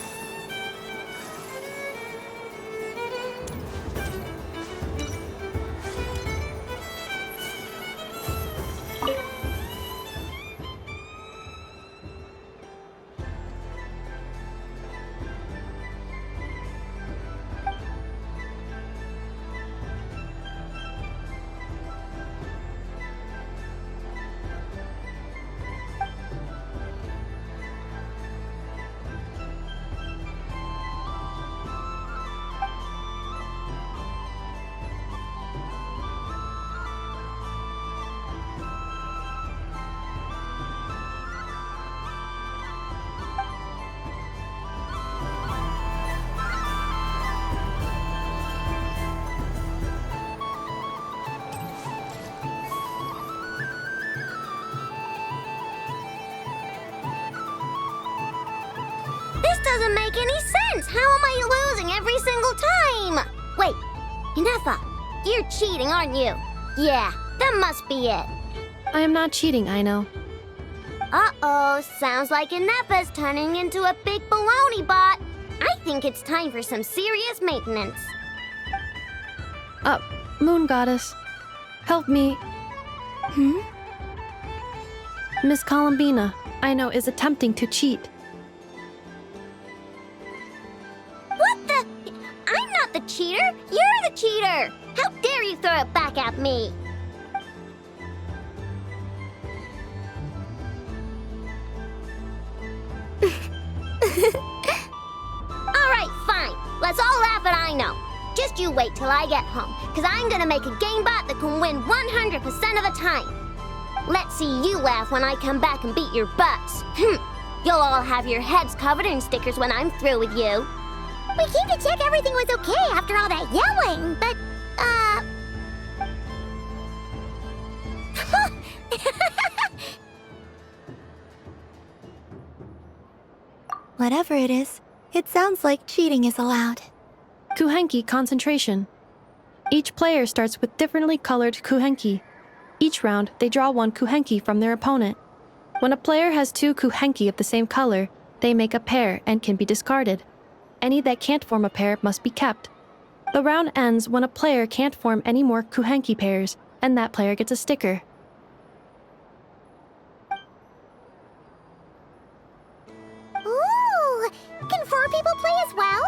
Doesn't make any sense! How am I losing every single time? Wait, Inefa, you're cheating, aren't you? Yeah, that must be it. I am not cheating, I know. Uh-oh, sounds like Inefa's turning into a big baloney bot. I think it's time for some serious maintenance. Moon Goddess, help me. Miss Columbina, I know, is attempting to cheat. What the? I'm not the cheater! You're the cheater! How dare you throw it back at me? Alright, fine. Let's all laugh at I know. Just you wait till I get home, because I'm gonna make a game bot that can win 100% of the time. Let's see you laugh when I come back and beat your butts. You'll all have your heads covered in stickers when I'm through with you. We came to check everything was okay after all that yelling, but, Whatever it is, it sounds like cheating is allowed. Kuhenki concentration. Each player starts with differently colored kuhenki. Each round, they draw one kuhenki from their opponent. When a player has two kuhenki of the same color, they make a pair and can be discarded. Any that can't form a pair must be kept. The round ends when a player can't form any more kuhenki pairs, and that player gets a sticker. ooh, can 4 people play as well?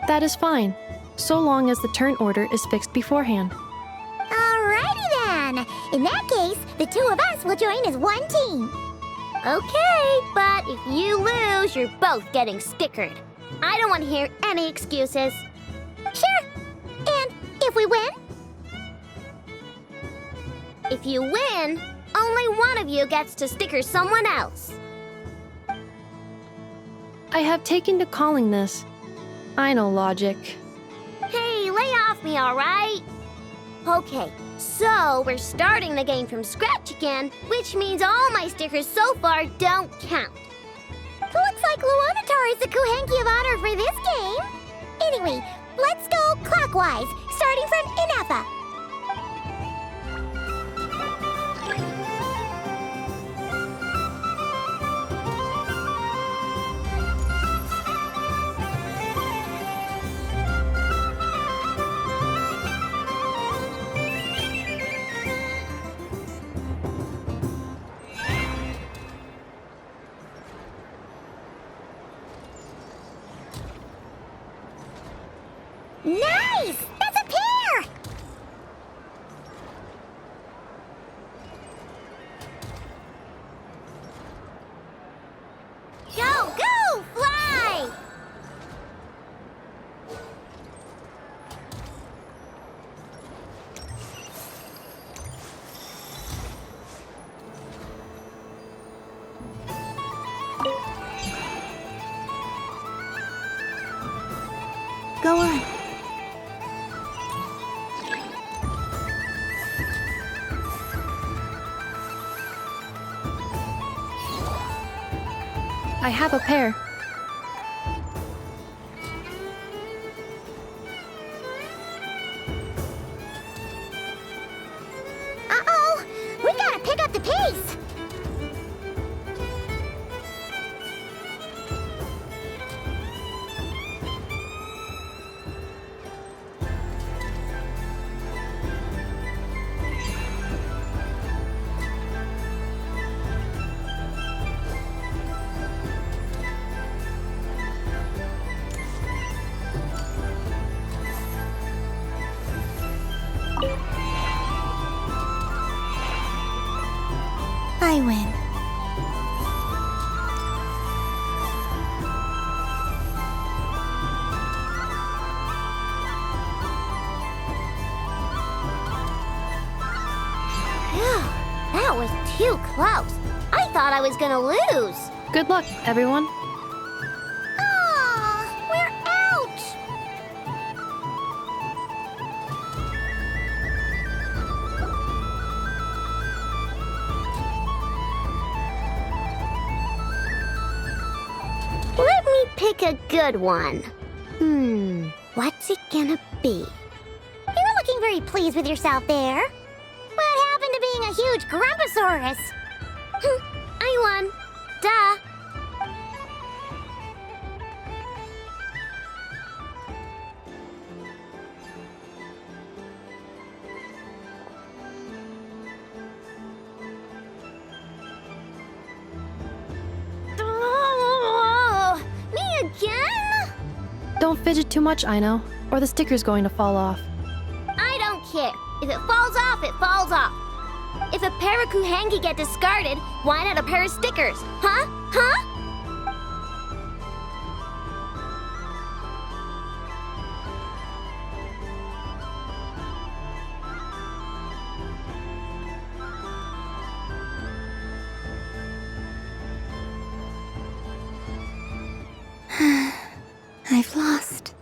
That is fine, so long as the turn order is fixed beforehand. Alrighty In that case, the two of us will join as one team. Okay, but if you lose, you're both getting stickered. I don't want to hear any excuses. Sure. And if we win? If you win, only one of you gets to sticker someone else. I have taken to calling this. I know logic. Hey, lay off me, all right? Okay, so we're starting the game from scratch again, which means all my stickers so far don't count. Looks like Luanatar is the Kuhenki of honor for this game. Anyway, let's go clockwise, starting from Inafa. Nice! That's a pair! Go, go, fly! Go on. I have a pair. Uh-oh! We gotta pick up the pace! I win. Phew, that was too close. I thought I was gonna lose. Good luck, everyone. Aw, we're out! Let me pick a good one. What's it gonna be? You're looking very pleased with yourself there. What happened to being a huge Grumposaurus? I won. Duh. Oh, me again? Don't fidget too much, Aino, or the sticker's going to fall off. I don't care. If it falls off, it falls off. If a pair of Kuhenki get discarded, why not a pair of stickers? Huh? Huh? I've lost.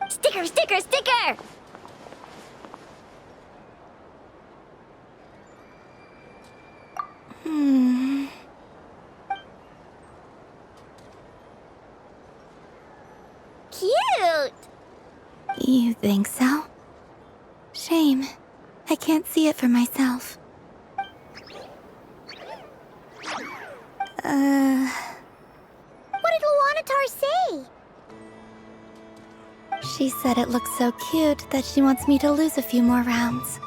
Sticker, sticker, sticker! Cute! You think so? Shame. I can't see it for myself. What did Luanatar say? She said it looks so cute that she wants me to lose a few more rounds.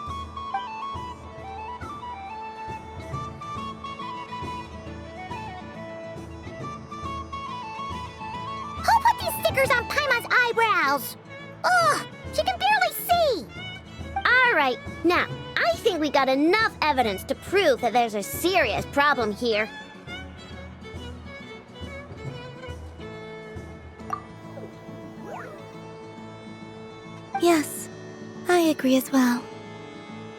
Who put these stickers on Paimon's eyebrows? Ugh, she can barely see! right, now, I think we got enough evidence to prove that there's a serious problem here. Yes, I agree as well.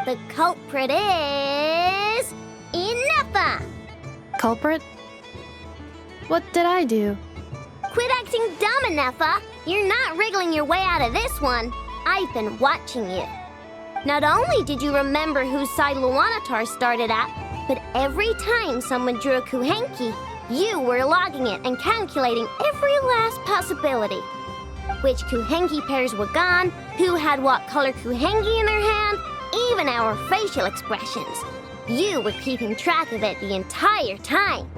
The culprit is... Ineffa! Culprit? What did I do? Quit acting dumb, Ineffa! You're not wriggling your way out of this one. I've been watching you. Not only did you remember whose side Luanatar started at, but every time someone drew a Kuhenki, you were logging it and calculating every last possibility. Which Kuhenki pairs were gone, who had what color Kuhenki in their hand, even our facial expressions. You were keeping track of it the entire time.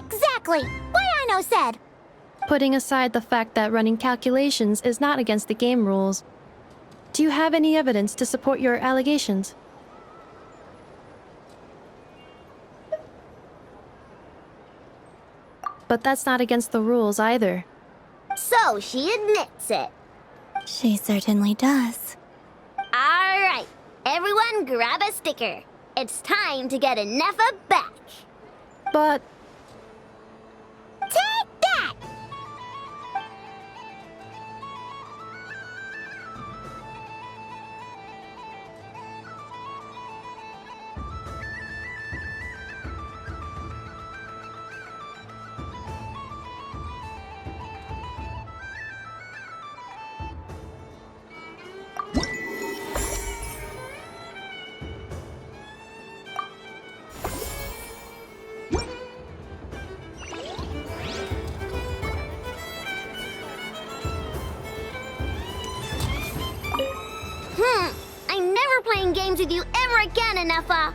Exactly! What Aino said! Putting aside the fact that running calculations is not against the game rules, do you have any evidence to support your allegations? But that's not against the rules either. So she admits it. She certainly does. All right, everyone grab a sticker. It's time to get Ineffa back. But... Take that! I'm never playing games with you ever again, Ineffa.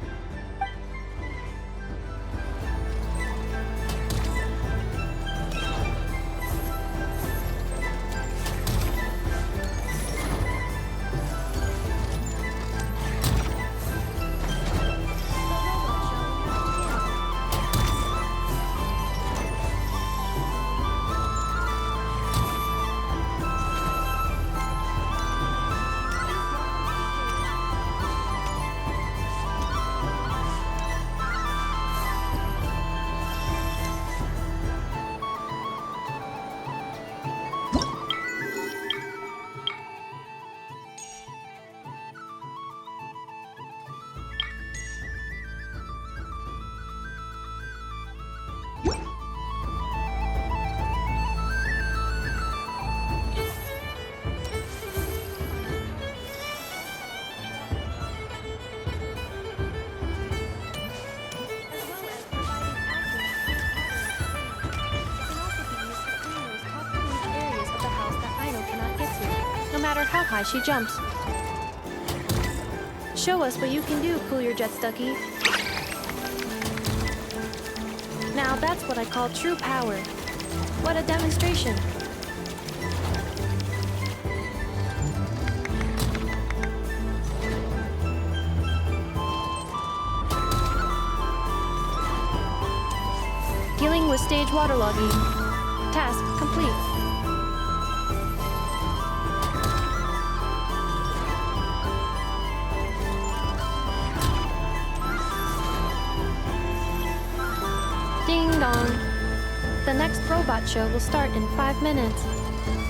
How high she jumps. Show us what you can do, Cool Your Jet Stucky. Now that's what I call true power. What a demonstration. Dealing with stage waterlogging. Task complete. Ding dong. The next robot show will start in 5 minutes.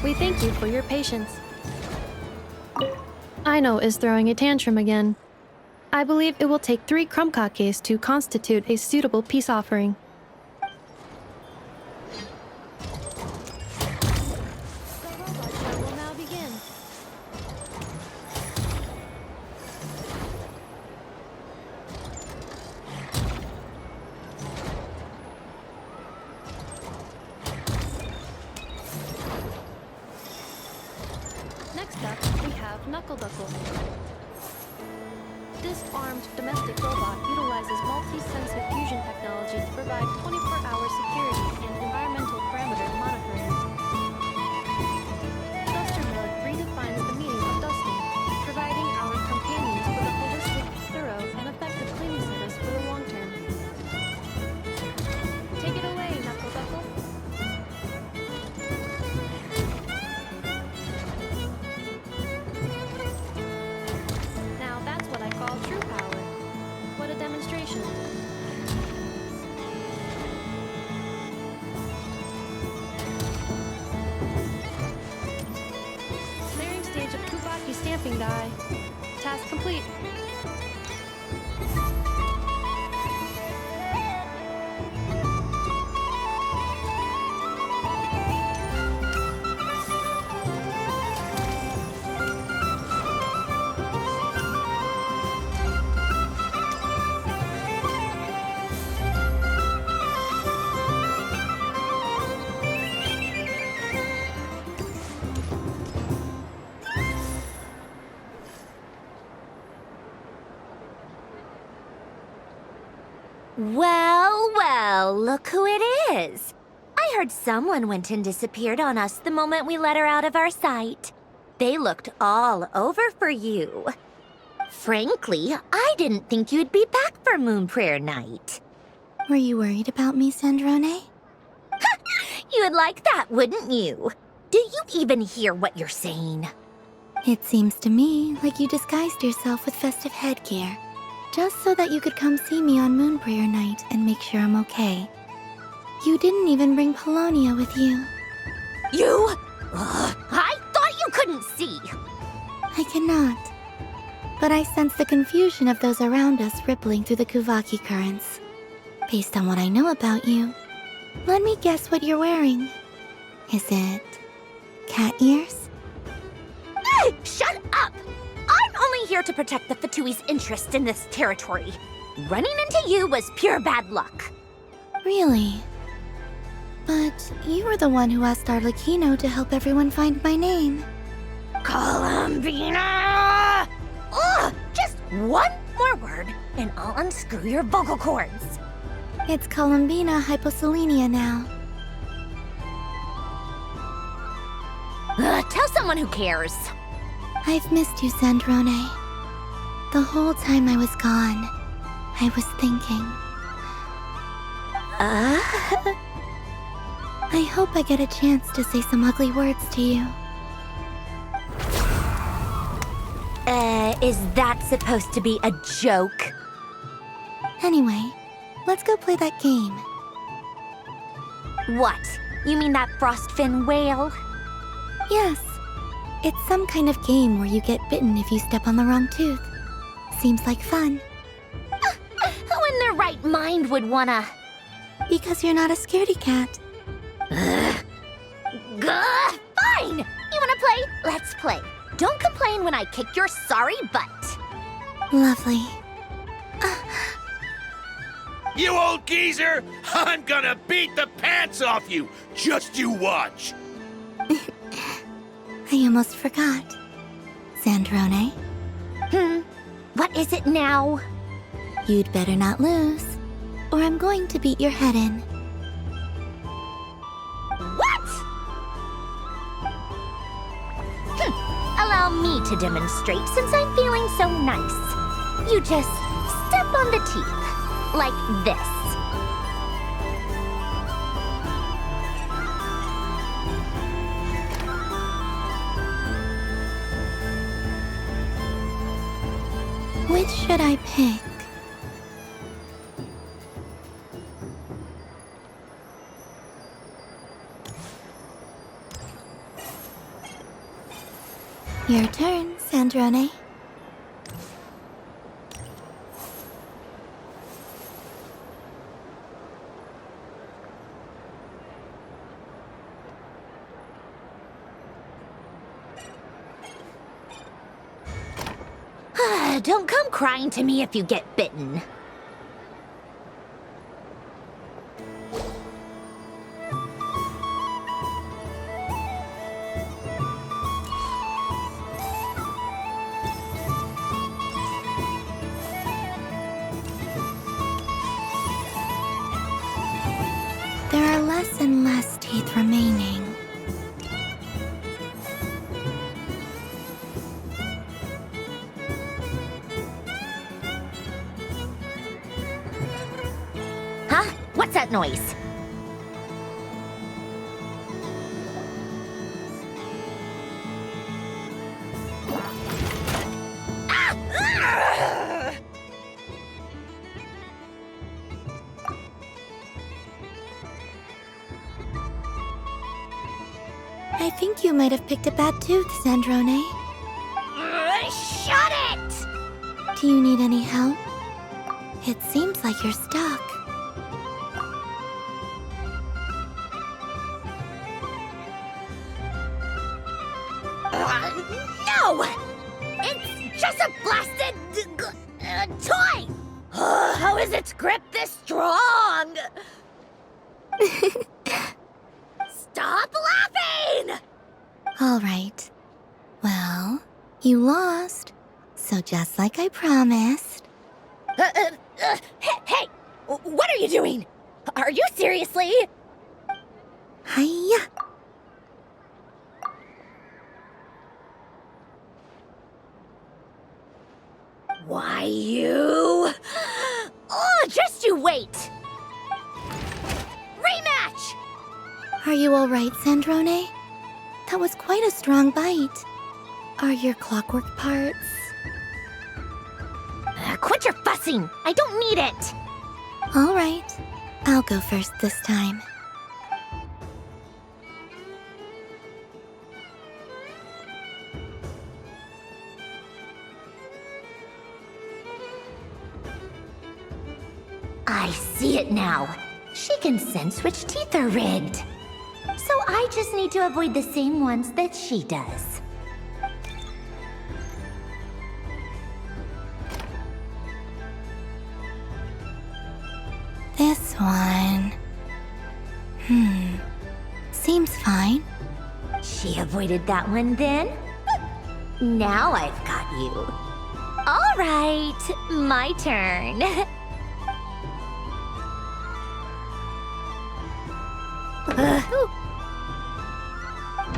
We thank you for your patience. Aino is throwing a tantrum again. I believe it will take 3 crumb-kakes to constitute a suitable peace offering. The robot show will now begin. Next up, we have Knuckle Duckle. This armed domestic robot utilizes multi-sensor fusion technology to provide 24-hour security and environmental parameter monitoring. Duster mode redefines the meaning of dusting, providing our companions with a holistic, thorough, and effective cleaning service for the long term. Take it away, Knuckle Duckle. Now sleeping guy. Task complete. Well, well, look who it is. I heard someone went and disappeared on us the moment we let her out of our sight. They looked all over for you. Frankly, I didn't think you'd be back for Moon Prayer Night. Were you worried about me, Sandrone? You'd like that, wouldn't you? Do you even hear what you're saying? It seems to me like you disguised yourself with festive headgear, just so that you could come see me on Moon Prayer Night and make sure I'm okay. You didn't even bring Polonia with you. You? I thought you couldn't see. I cannot. But I sense the confusion of those around us rippling through the Kuvaki currents. Based on what I know about you, let me guess what you're wearing. Is it cat ears? Shut up! I'm only here to protect the Fatui's interest in this territory. Running into you was pure bad luck. Really? But you were the one who asked Arlecchino to help everyone find my name. Columbina! Ugh! Just one more word, and I'll unscrew your vocal cords. It's Columbina hyposelenia now. Tell someone who cares. I've missed you, Sandrone. The whole time I was gone, I was thinking. I hope I get a chance to say some ugly words to you. Is that supposed to be a joke? Anyway, let's go play that game. What? You mean that frostfin whale? Yes. It's some kind of game where you get bitten if you step on the wrong tooth. Seems like fun. Who in their right mind would wanna... Because you're not a scaredy cat. Fine! You wanna play? Let's play. Don't complain when I kick your sorry butt. Lovely. You old geezer! I'm gonna beat the pants off you! Just you watch! I almost forgot. Sandrone? What is it now? You'd better not lose, or I'm going to beat your head in. What? Allow me to demonstrate since I'm feeling so nice. You just step on the teeth, like this. Which should I pick? Your turn, Sandrone. Don't come crying to me if you get bitten. There are less and less teeth remaining. Huh? What's that noise? I think you might have picked a bad tooth, Sandrone. Do you need any help? It seems like you're stuck. No! It's just a blasted toy! How is its grip this strong? Stop laughing! All right. Well, you lost. So just like I promised. Hey! What are you doing? Are you seriously? Hiya! Why, you... Oh, just you wait! Rematch! Are you all right, Sandrone? That was quite a strong bite. Are your clockwork parts? Quit your fussing! I don't need it! All right. I'll go first this time. I see it now. She can sense which teeth are rigged. So I just need to avoid the same ones that she does. This one... Seems fine. She avoided that one then? Now I've got you. All right, my turn.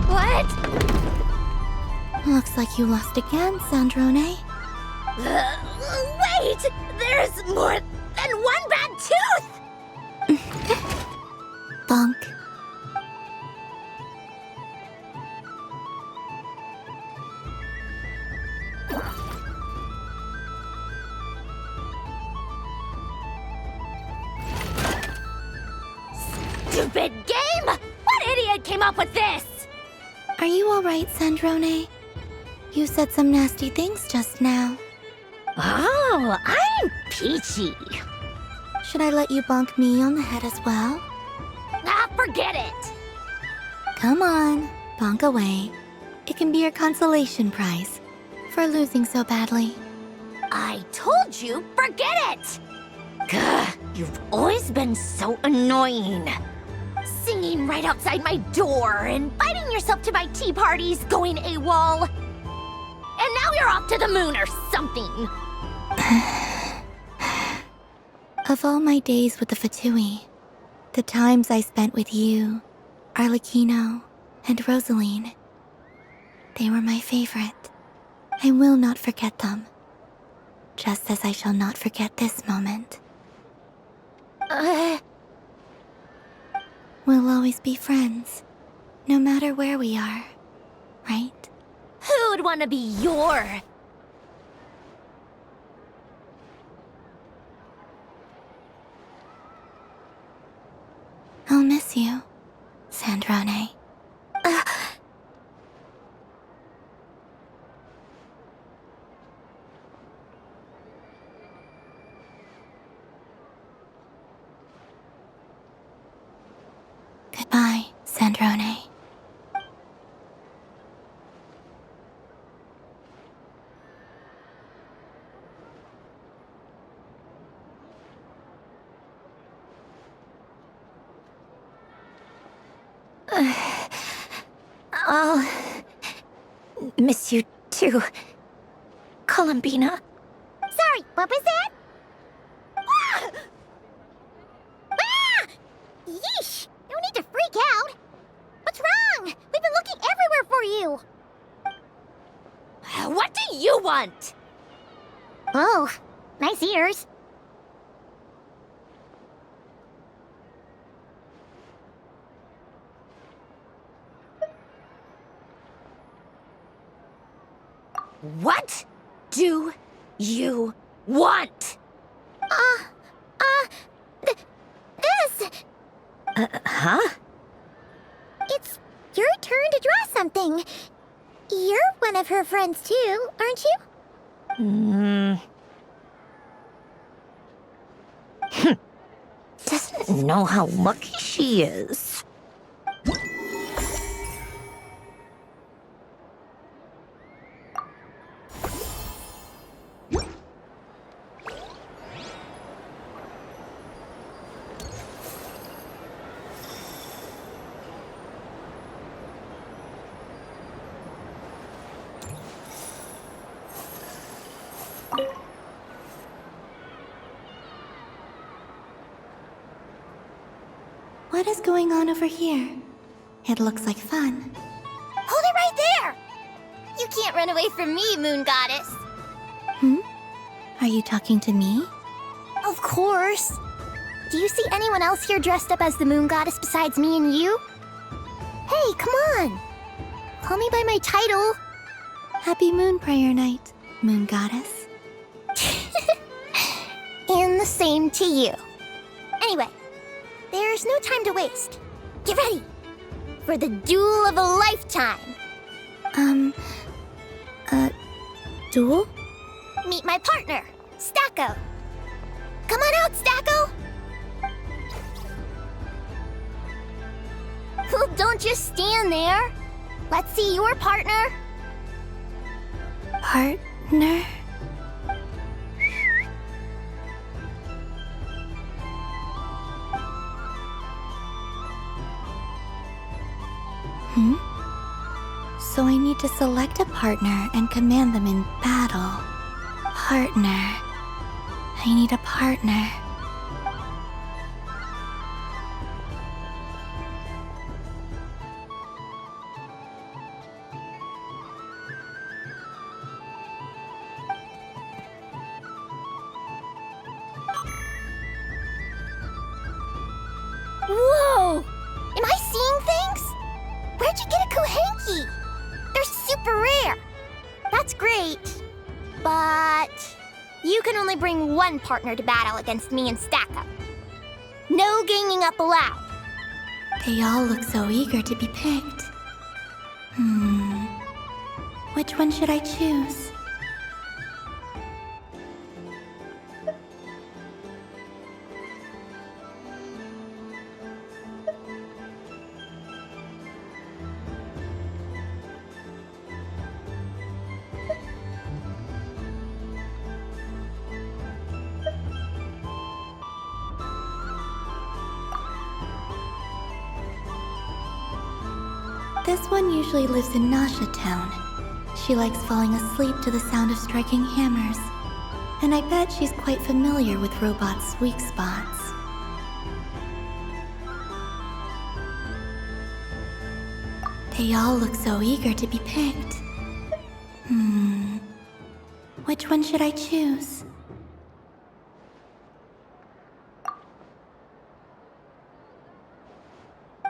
What? Looks like you lost again, Sandrone. Wait! There's more than one bad tooth! Bonk. Stupid game! What idiot came up with this? Are you all right, Sandrone? You said some nasty things just now. Oh, I'm peachy. Should I let you bonk me on the head as well? Ah, forget it! Come on, bonk away. It can be your consolation prize for losing so badly. I told you, forget it! Gah, you've always been so annoying. Singing right outside my door, inviting yourself to my tea parties, going AWOL. And now you're off to the moon or something. Of all my days with the Fatui, the times I spent with you, Arlecchino, and Rosaline, they were my favorite. I will not forget them. Just as I shall not forget this moment. We'll always be friends, no matter where we are, right? Who would want to be your... I'll miss you, Sandrone. Goodbye, Sandrone. I'll miss you too, Columbina. Sorry, what was that? Ah! Ah! Yeesh! No need to freak out. What's wrong? We've been looking everywhere for you. What do you want? Oh, nice ears. What do you want? This! Huh? It's your turn to draw something. You're one of her friends too, aren't you? Doesn't know how lucky she is. What is going on over here? It looks like fun. Hold it right there! You can't run away from me, Moon Goddess. Are you talking to me? Of course. Do you see anyone else here dressed up as the Moon Goddess besides me and you? Hey, come on! Call me by my title. Happy Moon Prayer Night, Moon Goddess. And the same to you. Anyway, there's no time to waste. Get ready for the duel of a lifetime. Duel? Meet my partner, Stacko. Come on out, Stacko. Well, don't just stand there. Let's see your partner. Partner? So I need to select a partner and command them in battle. Partner. I need a partner. Whoa! Am I seeing things? Where'd you get a Kuhenki? They're super rare. That's great. But you can only bring one partner to battle against me and Stacko. No ganging up allowed. They all look so eager to be picked. Which one should I choose? This one usually lives in Nasha Town. She likes falling asleep to the sound of striking hammers. And I bet she's quite familiar with robots' weak spots. They all look so eager to be picked. Which one should I choose?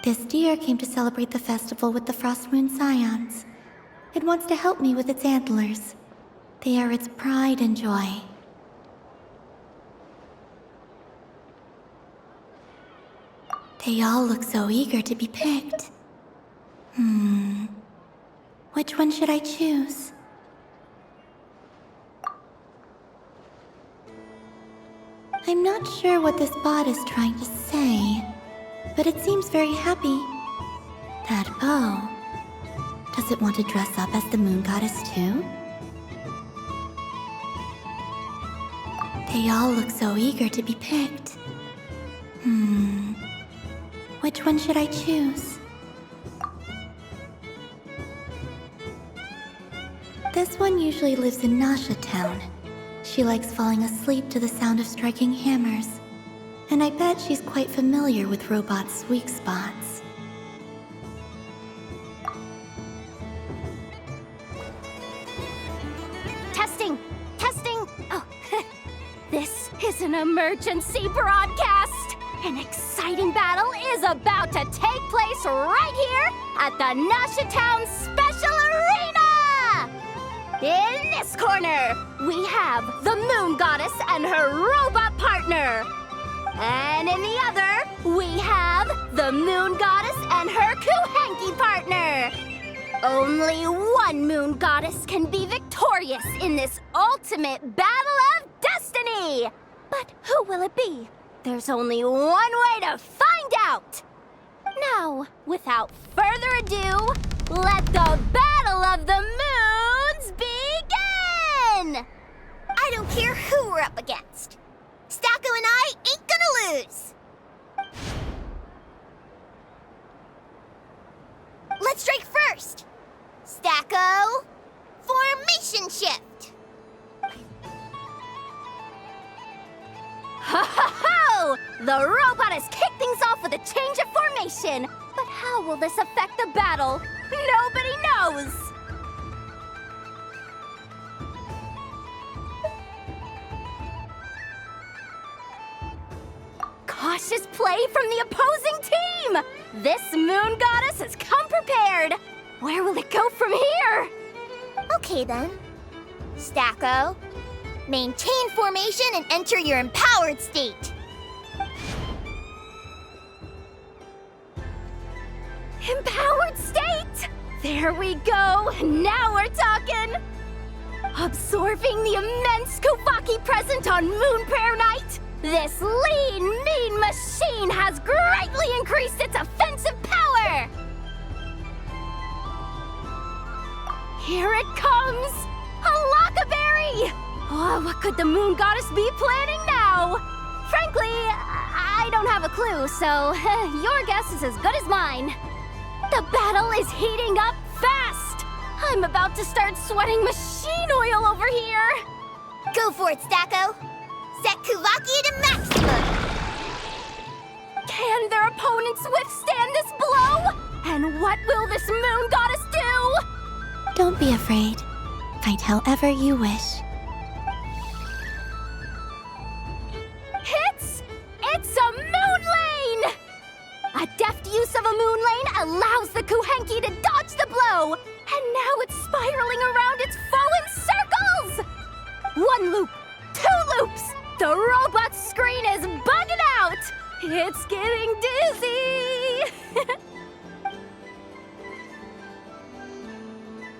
This deer came to celebrate the festival with the Frost Moon Scions. It wants to help me with its antlers. They are its pride and joy. They all look so eager to be picked. Which one should I choose? I'm not sure what this bot is trying to say, but it seems very happy. That bow. Does it want to dress up as the Moon Goddess too? They all look so eager to be picked. Which one should I choose? This one usually lives in Nasha Town. She likes falling asleep to the sound of striking hammers. And I bet she's quite familiar with robots' weak spots. Testing! Testing! Oh, this is an emergency broadcast! An exciting battle is about to take place right here at the Nasha Town Special Arena! In this corner, we have the Moon Goddess and her robot partner. And in the other, we have the Moon Goddess and her Kuhenki partner. Only one Moon Goddess can be victorious in this ultimate battle of destiny. But who will it be? There's only one way to find out! Now, without further ado, let the Battle of the Moons begin! I don't care who we're up against. Stacko and I ain't gonna lose! Let's strike first! Stacko, formation shift! Ho ho ho! The robot has kicked things off with a change of formation! But how will this affect the battle? Nobody knows! Cautious play from the opposing team! This moon goddess has come prepared! Where will it go from here? Okay then. Stacko, maintain formation and enter your empowered state. Empowered state! There we go! Now we're talking! Absorbing the immense Kuvaki present on Moon Prayer Night, this lean, mean machine has greatly increased its offensive power! Here it comes! A Lockaberry! Oh, what could the moon goddess be planning now? Frankly, I don't have a clue, so your guess is as good as mine. The battle is heating up fast! I'm about to start sweating machine oil over here! Go for it, Stacko! Set Kuvaki to maximum! Can their opponents withstand this blow? And what will this moon goddess do? Don't be afraid. Fight however you wish. It's a moon lane! A deft use of a moon lane allows the Kuhenki to dodge the blow! And now it's spiraling around its foe in circles! 1 loop, 2 loops! The robot's screen is bugging out! It's getting dizzy!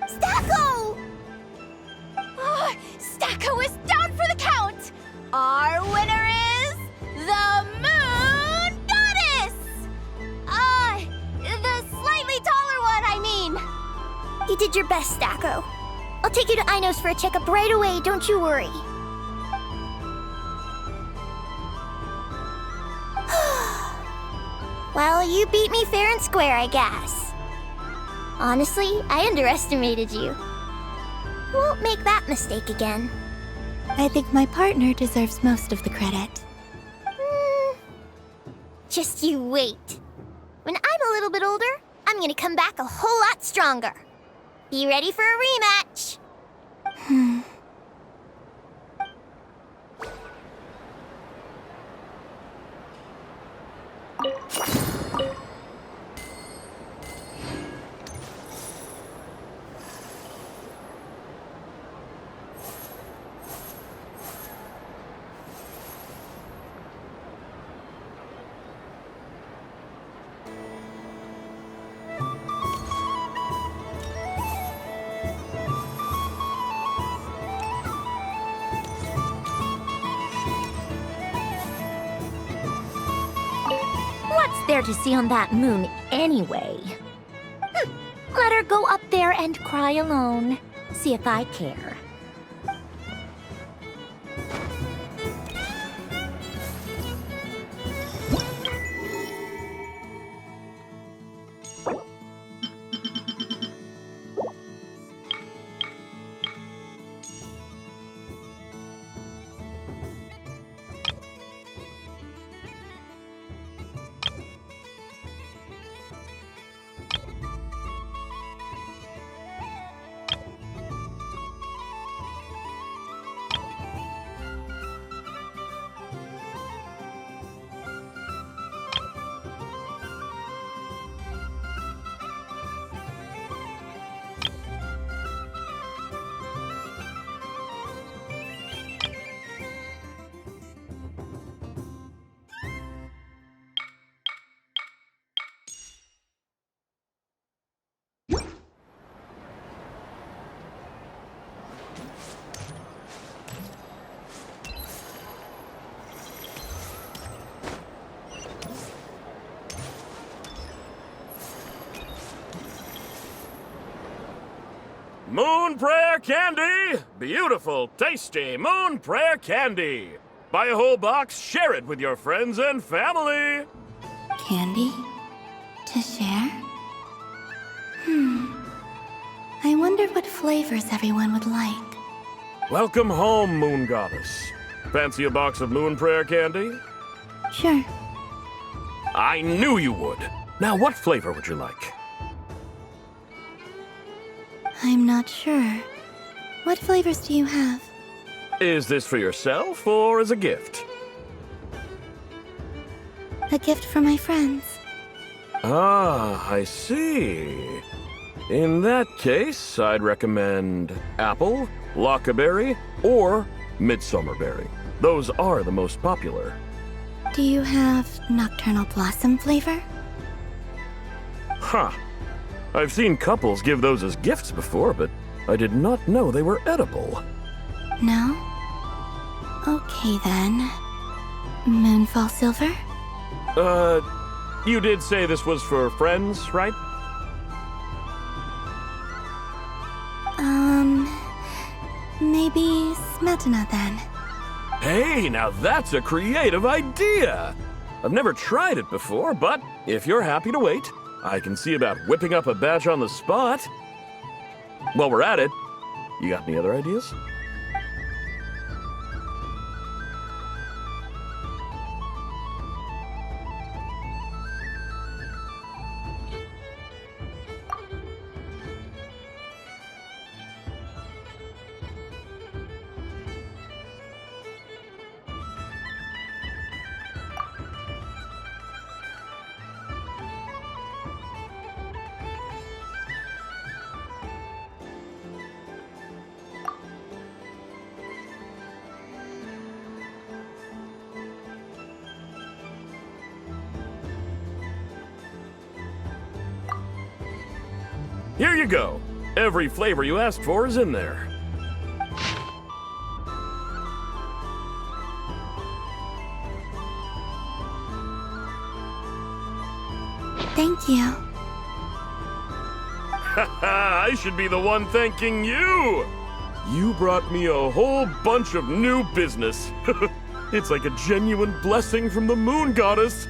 Stacko! Oh, Stacko is down for the count! Our winner is the Moon Goddess! The slightly taller one, I mean. You did your best, Stacko. I'll take you to Ainos for a checkup right away, don't you worry. Well, you beat me fair and square, I guess. Honestly, I underestimated you. Won't make that mistake again. I think my partner deserves most of the credit. Just you wait. When I'm a little bit older, I'm gonna come back a whole lot stronger. Be ready for a rematch. What's there to see on that moon anyway? Let her go up there and cry alone. See if I care. Moon Prayer Candy! Beautiful, tasty Moon Prayer Candy! Buy a whole box, share it with your friends and family! Candy? To share? I wonder what flavors everyone would like. Welcome home, Moon Goddess. Fancy a box of Moon Prayer Candy? Sure. I knew you would. Now, what flavor would you like? I'm not sure. What flavors do you have? Is this for yourself or as a gift? A gift for my friends. Ah, I see. In that case, I'd recommend apple, lockaberry, or midsummerberry. Those are the most popular. Do you have nocturnal blossom flavor? Huh. I've seen couples give those as gifts before, but I did not know they were edible. No? Okay then. Moonfall silver? You did say this was for friends, right? Maybe smetana then. Hey, now that's a creative idea! I've never tried it before, but if you're happy to wait, I can see about whipping up a batch on the spot. While we're at it, you got any other ideas? Here you go. Every flavor you asked for is in there. Thank you. I should be the one thanking you! You brought me a whole bunch of new business. It's like a genuine blessing from the Moon Goddess.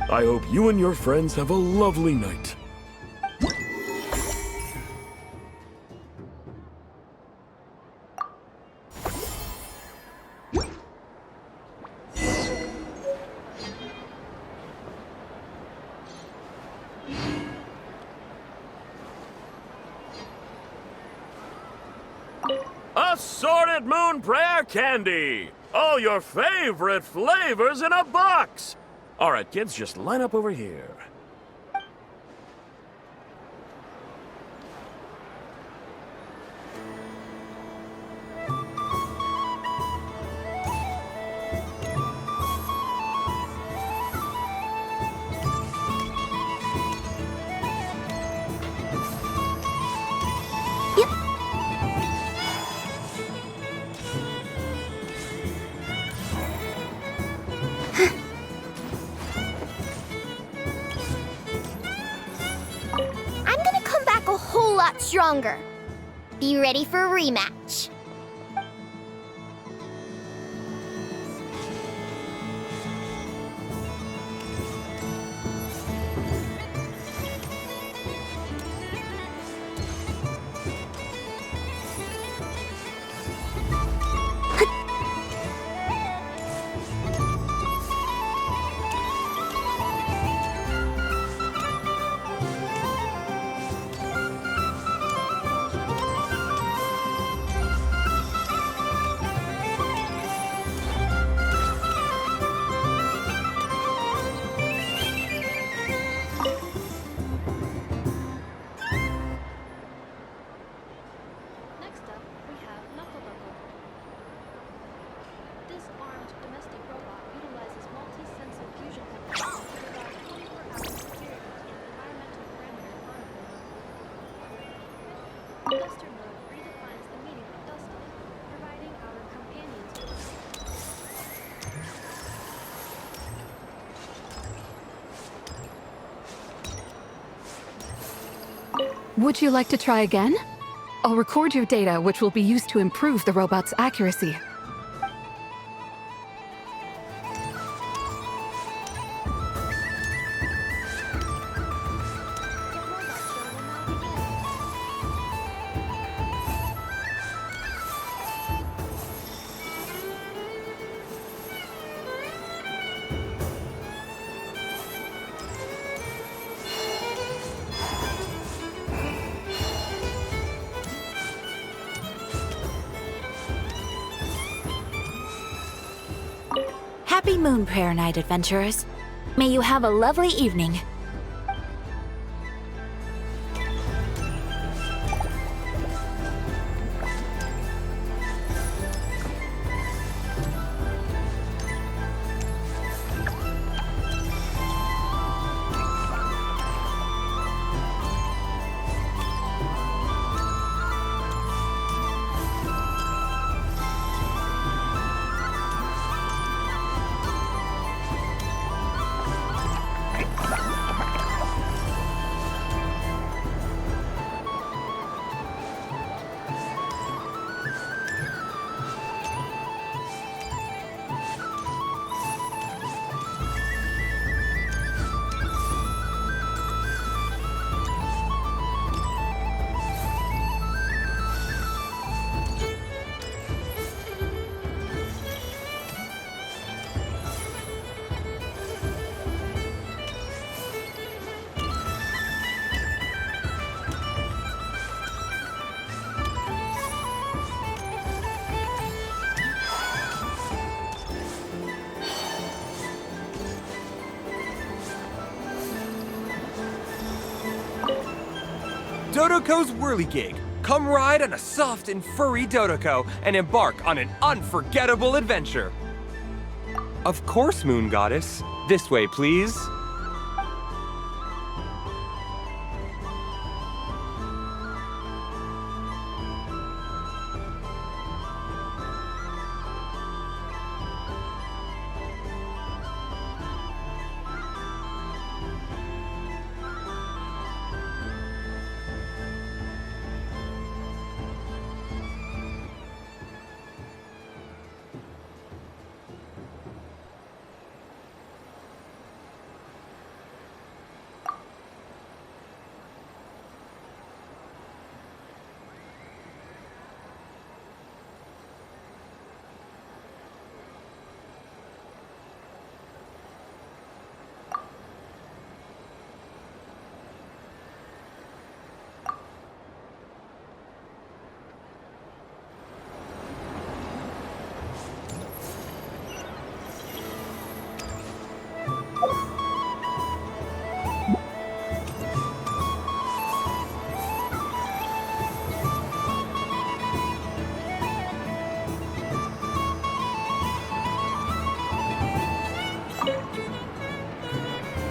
I hope you and your friends have a lovely night. Assorted Moon Prayer Candy! All your favorite flavors in a box! All right, kids, just line up over here. Stronger. Be ready for a rematch. Would you like to try again? I'll record your data, which will be used to improve the robot's accuracy. Happy Moon Prayer Night, adventurers. May you have a lovely evening. Dodoco's Whirligig. Come ride on a soft and furry Dodoco and embark on an unforgettable adventure. Of course, Moon Goddess. This way, please.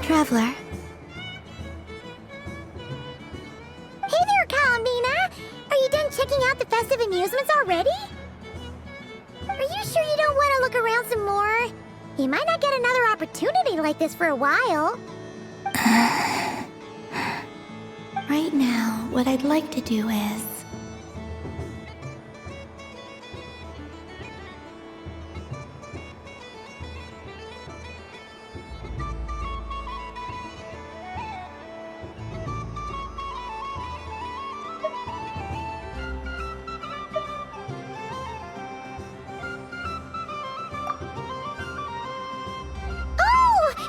Traveler. Hey there, Columbina! Are you done checking out the festive amusements already? Are you sure you don't want to look around some more? You might not get another opportunity like this for a while. Right now, what I'd like to do is...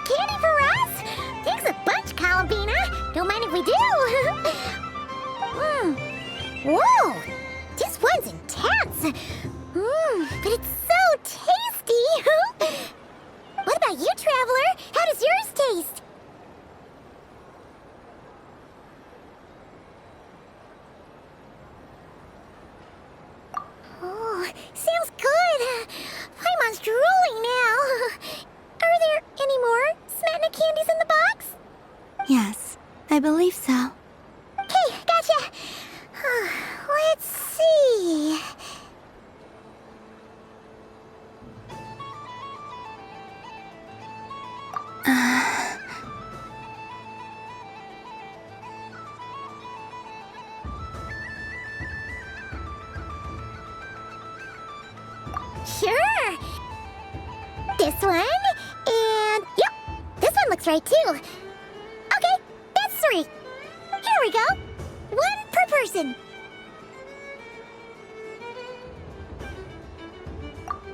Candy for us? Thanks a bunch, Columbina. Don't mind if we do. Whoa, this one's intense. But it's so tasty. What about you, Traveler? How does yours taste? Oh, sounds good. Paimon's drooling now. Are there any more Smatna candies in the box? Yes, I believe so. Okay, gotcha. Let's see. this one. And, yep, this one looks right too. Okay, that's 3. Here we go. 1 per person.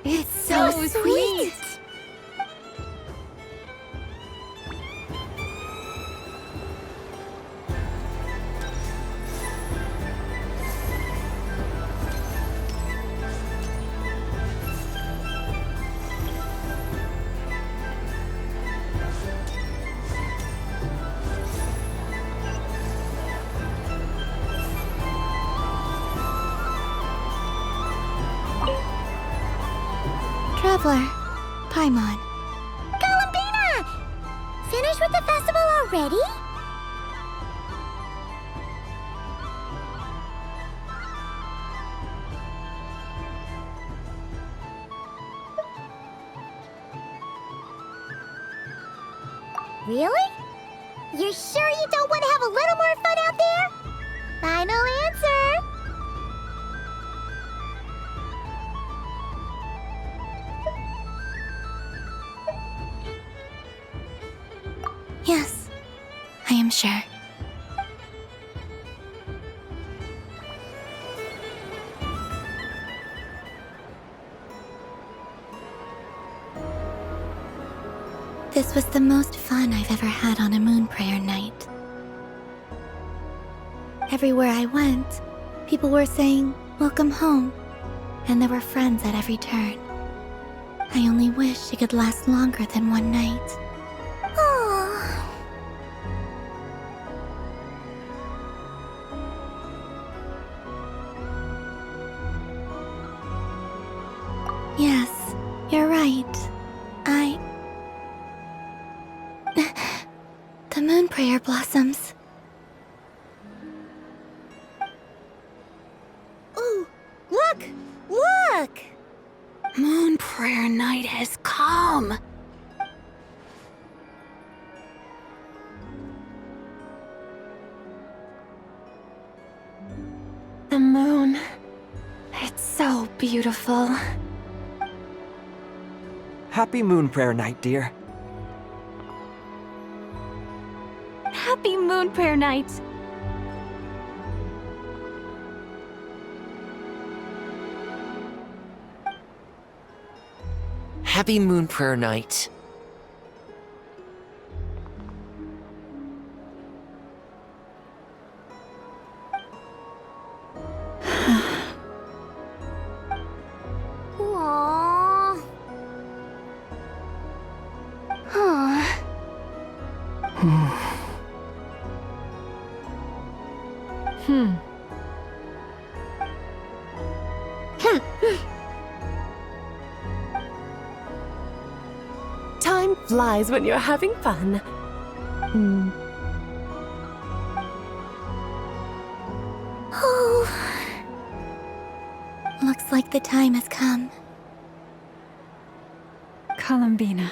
It's so sweet. Traveler, Paimon. Columbina! Finished with the festival already? Really? You're sure you don't want to have a little more fun out there? Final answer. Yes, I am sure. This was the most fun I've ever had on a moon prayer night. Everywhere I went, people were saying, "Welcome home," and there were friends at every turn. I only wish it could last longer than one night. Oh. Yes, you're right. The moon prayer blossoms. Ooh, look! Look! Moon prayer night has come. The moon. It's so beautiful. Happy Moon Prayer Night, dear. Happy Moon Prayer Night. Happy Moon Prayer Night. Aww. Huh. Time flies when you're having fun. Oh. Looks like the time has come. Columbina.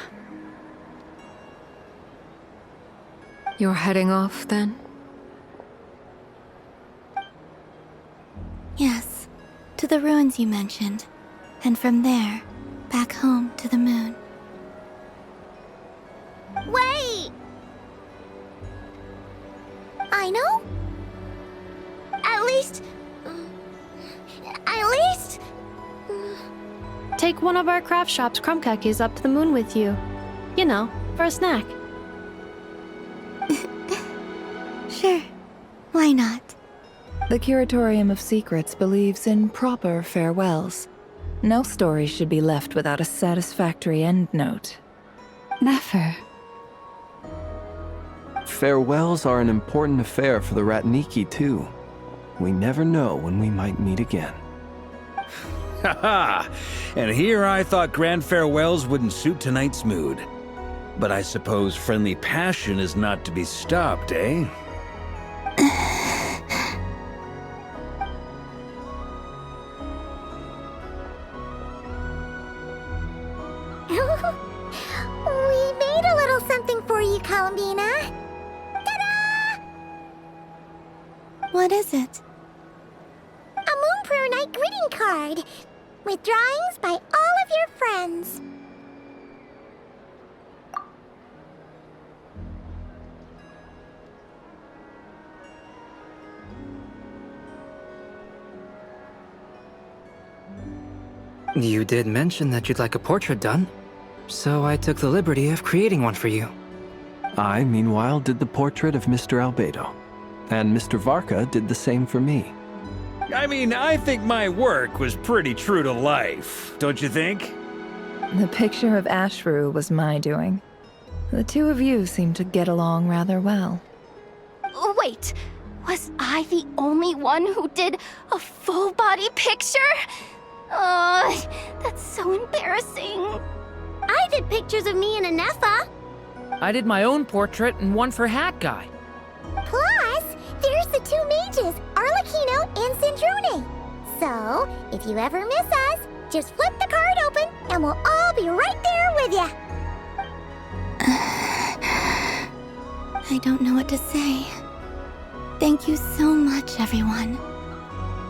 You're heading off then? Yes, to the ruins you mentioned. And from there, back home to the moon. Wait! I know? At least... Take one of our craft shop's crumb cookies up to the moon with you. You know, for a snack. Sure. Why not? The Curatorium of Secrets believes in proper farewells. No story should be left without a satisfactory endnote. Never. Farewells are an important affair for the Ratniki, too. We never know when we might meet again. Haha! And here I thought grand farewells wouldn't suit tonight's mood. But I suppose friendly passion is not to be stopped, eh? We made a little something for you, Columbina. Ta-da! What is it? A Moon Prayer Night greeting card with drawings by all of your friends. You did mention that you'd like a portrait done, so I took the liberty of creating one for you. I, meanwhile, did the portrait of Mr. Albedo, and Mr. Varka did the same for me. I mean, I think my work was pretty true to life, don't you think? The picture of Ashru was my doing. The two of you seem to get along rather well. Wait, was I the only one who did a full body picture? That's so embarrassing. I did pictures of me and Anefa. I did my own portrait and one for Hat Guy. Plus, there's the two mages, Arlecchino and Sandrone. So, if you ever miss us, just flip the card open and we'll all be right there with you. I don't know what to say. Thank you so much, everyone.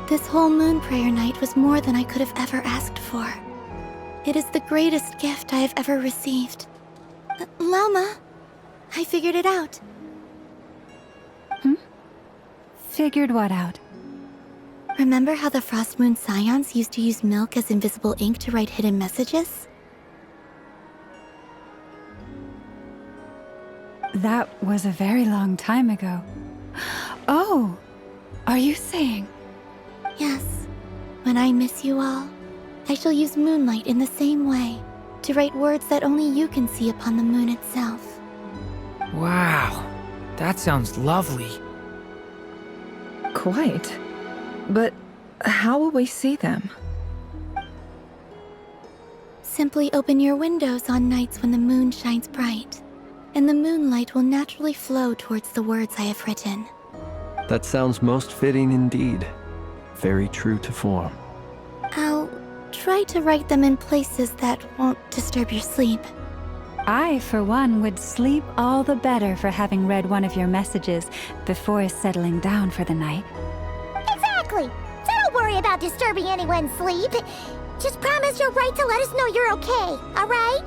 This whole moon prayer night was more than I could have ever asked for. It is the greatest gift I have ever received. Lauma, I figured it out. Figured what out? Remember how the Frost Moon Scions used to use milk as invisible ink to write hidden messages? That was a very long time ago. Oh, are you saying? Yes. When I miss you all, I shall use moonlight in the same way, to write words that only you can see upon the moon itself. Wow, that sounds lovely. Quite. But how will we see them? Simply open your windows on nights when the moon shines bright, and the moonlight will naturally flow towards the words I have written. That sounds most fitting indeed. Very true to form. I'll try to write them in places that won't disturb your sleep. I, for one, would sleep all the better for having read one of your messages before settling down for the night. Exactly. So don't worry about disturbing anyone's sleep. Just promise you'll write to let us know you're okay, all right?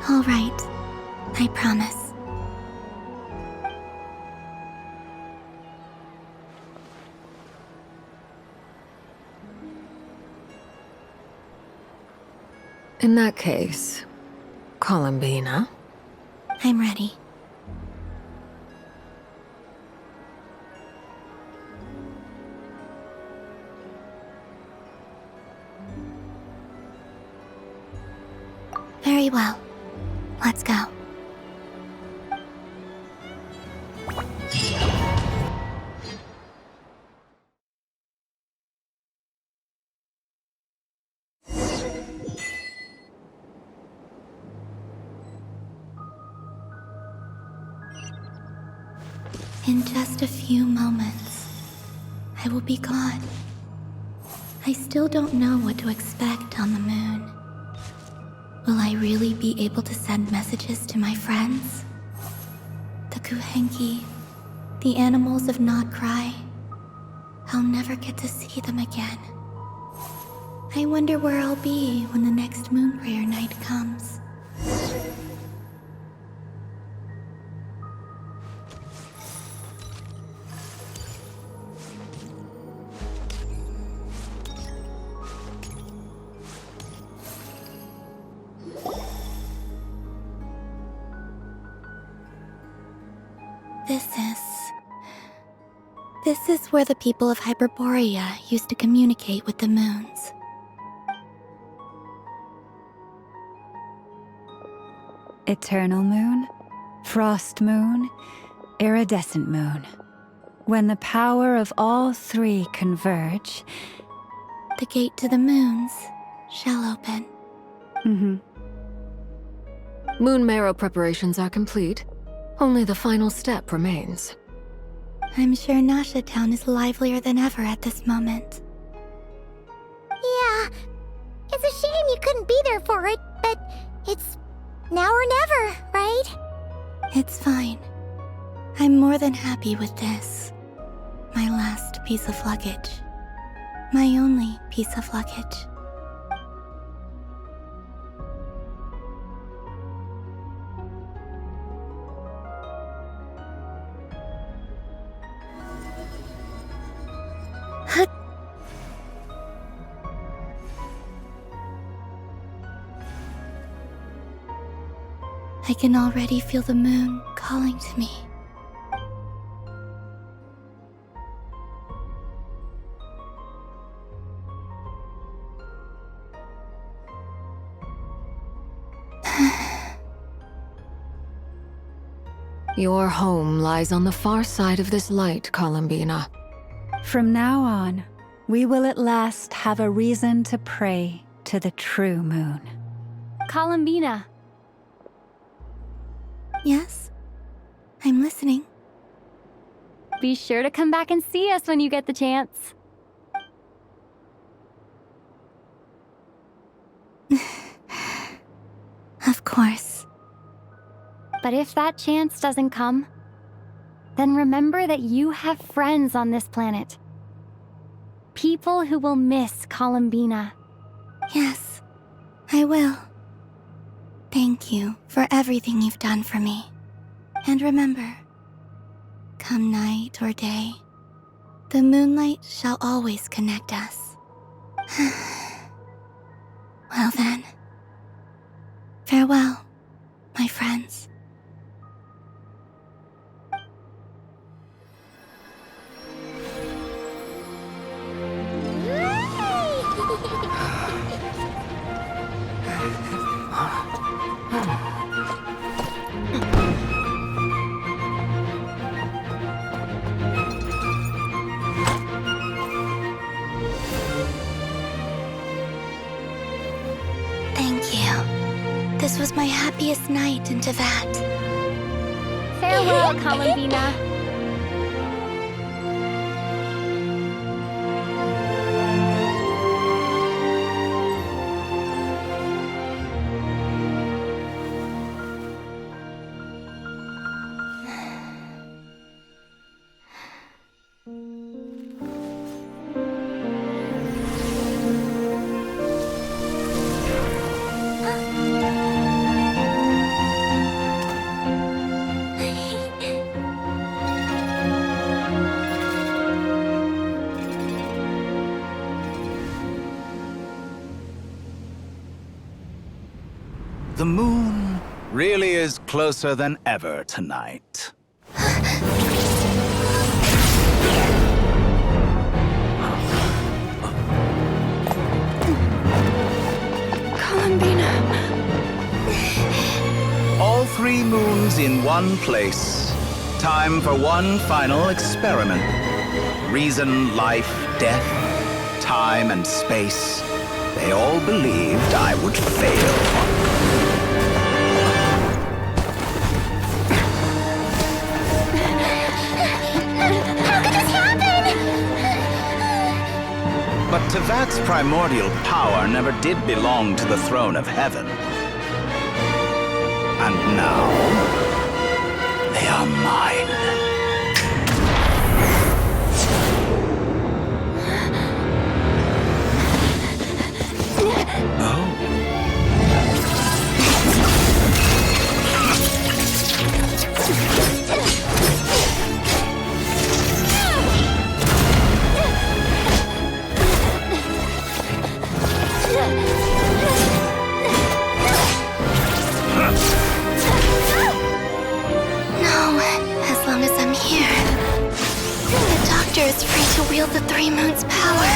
All right. I promise. In that case, Columbina. I'm ready. Very well. Let's go. In just a few moments, I will be gone. I still don't know what to expect on the moon. Will I really be able to send messages to my friends? The Kuhenki, the animals of Nod Cry. I'll never get to see them again. I wonder where I'll be when the next moon prayer night comes. This is where the people of Hyperborea used to communicate with the moons. Eternal moon, frost moon, iridescent moon. When the power of all three converge, the gate to the moons shall open. Moon marrow preparations are complete. Only the final step remains. I'm sure Nasha Town is livelier than ever at this moment. Yeah, it's a shame you couldn't be there for it, but it's now or never, right? It's fine. I'm more than happy with this. My last piece of luggage. My only piece of luggage. I can already feel the moon calling to me. Your home lies on the far side of this light, Columbina. From now on, we will at last have a reason to pray to the true moon. Columbina. Yes? I'm listening. Be sure to come back and see us when you get the chance. Of course. But if that chance doesn't come, then remember that you have friends on this planet. People who will miss Columbina. Yes, I will. Thank you for everything you've done for me. And remember, come night or day, the moonlight shall always connect us. Well then, farewell, my friends. Thank you. This was my happiest night in Tevat. Farewell, Columbina. The moon really is closer than ever tonight. Columbina. All 3 moons in one place. Time for one final experiment. Reason, life, death, time, and space. They all believed I would fail. But Tevat's primordial power never did belong to the throne of heaven. And now, they are mine. Is free to wield the 3 moons' power.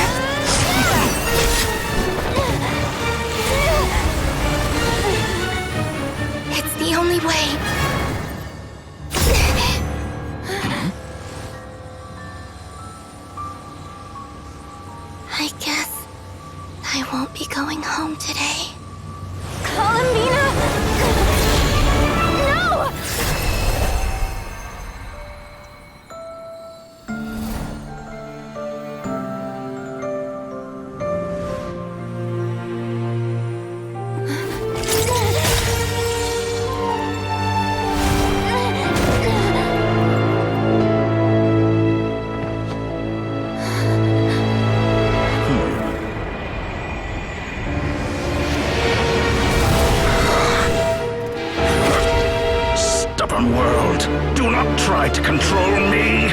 It's the only way. I guess I won't be going home today. Columbina! No! World, do not try to control me!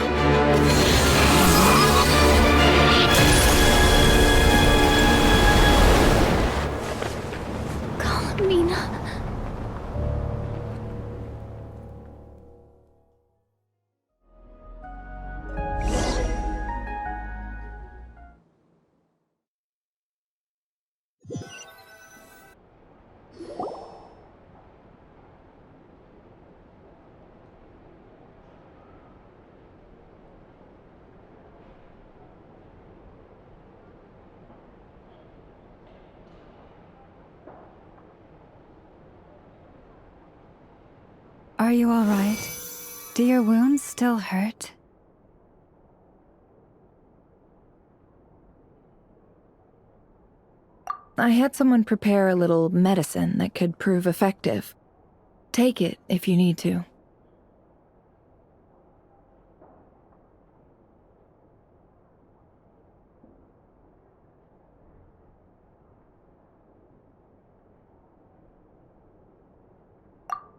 Columbina. you all right? Do your wounds still hurt? I had someone prepare a little medicine that could prove effective. Take it if you need to.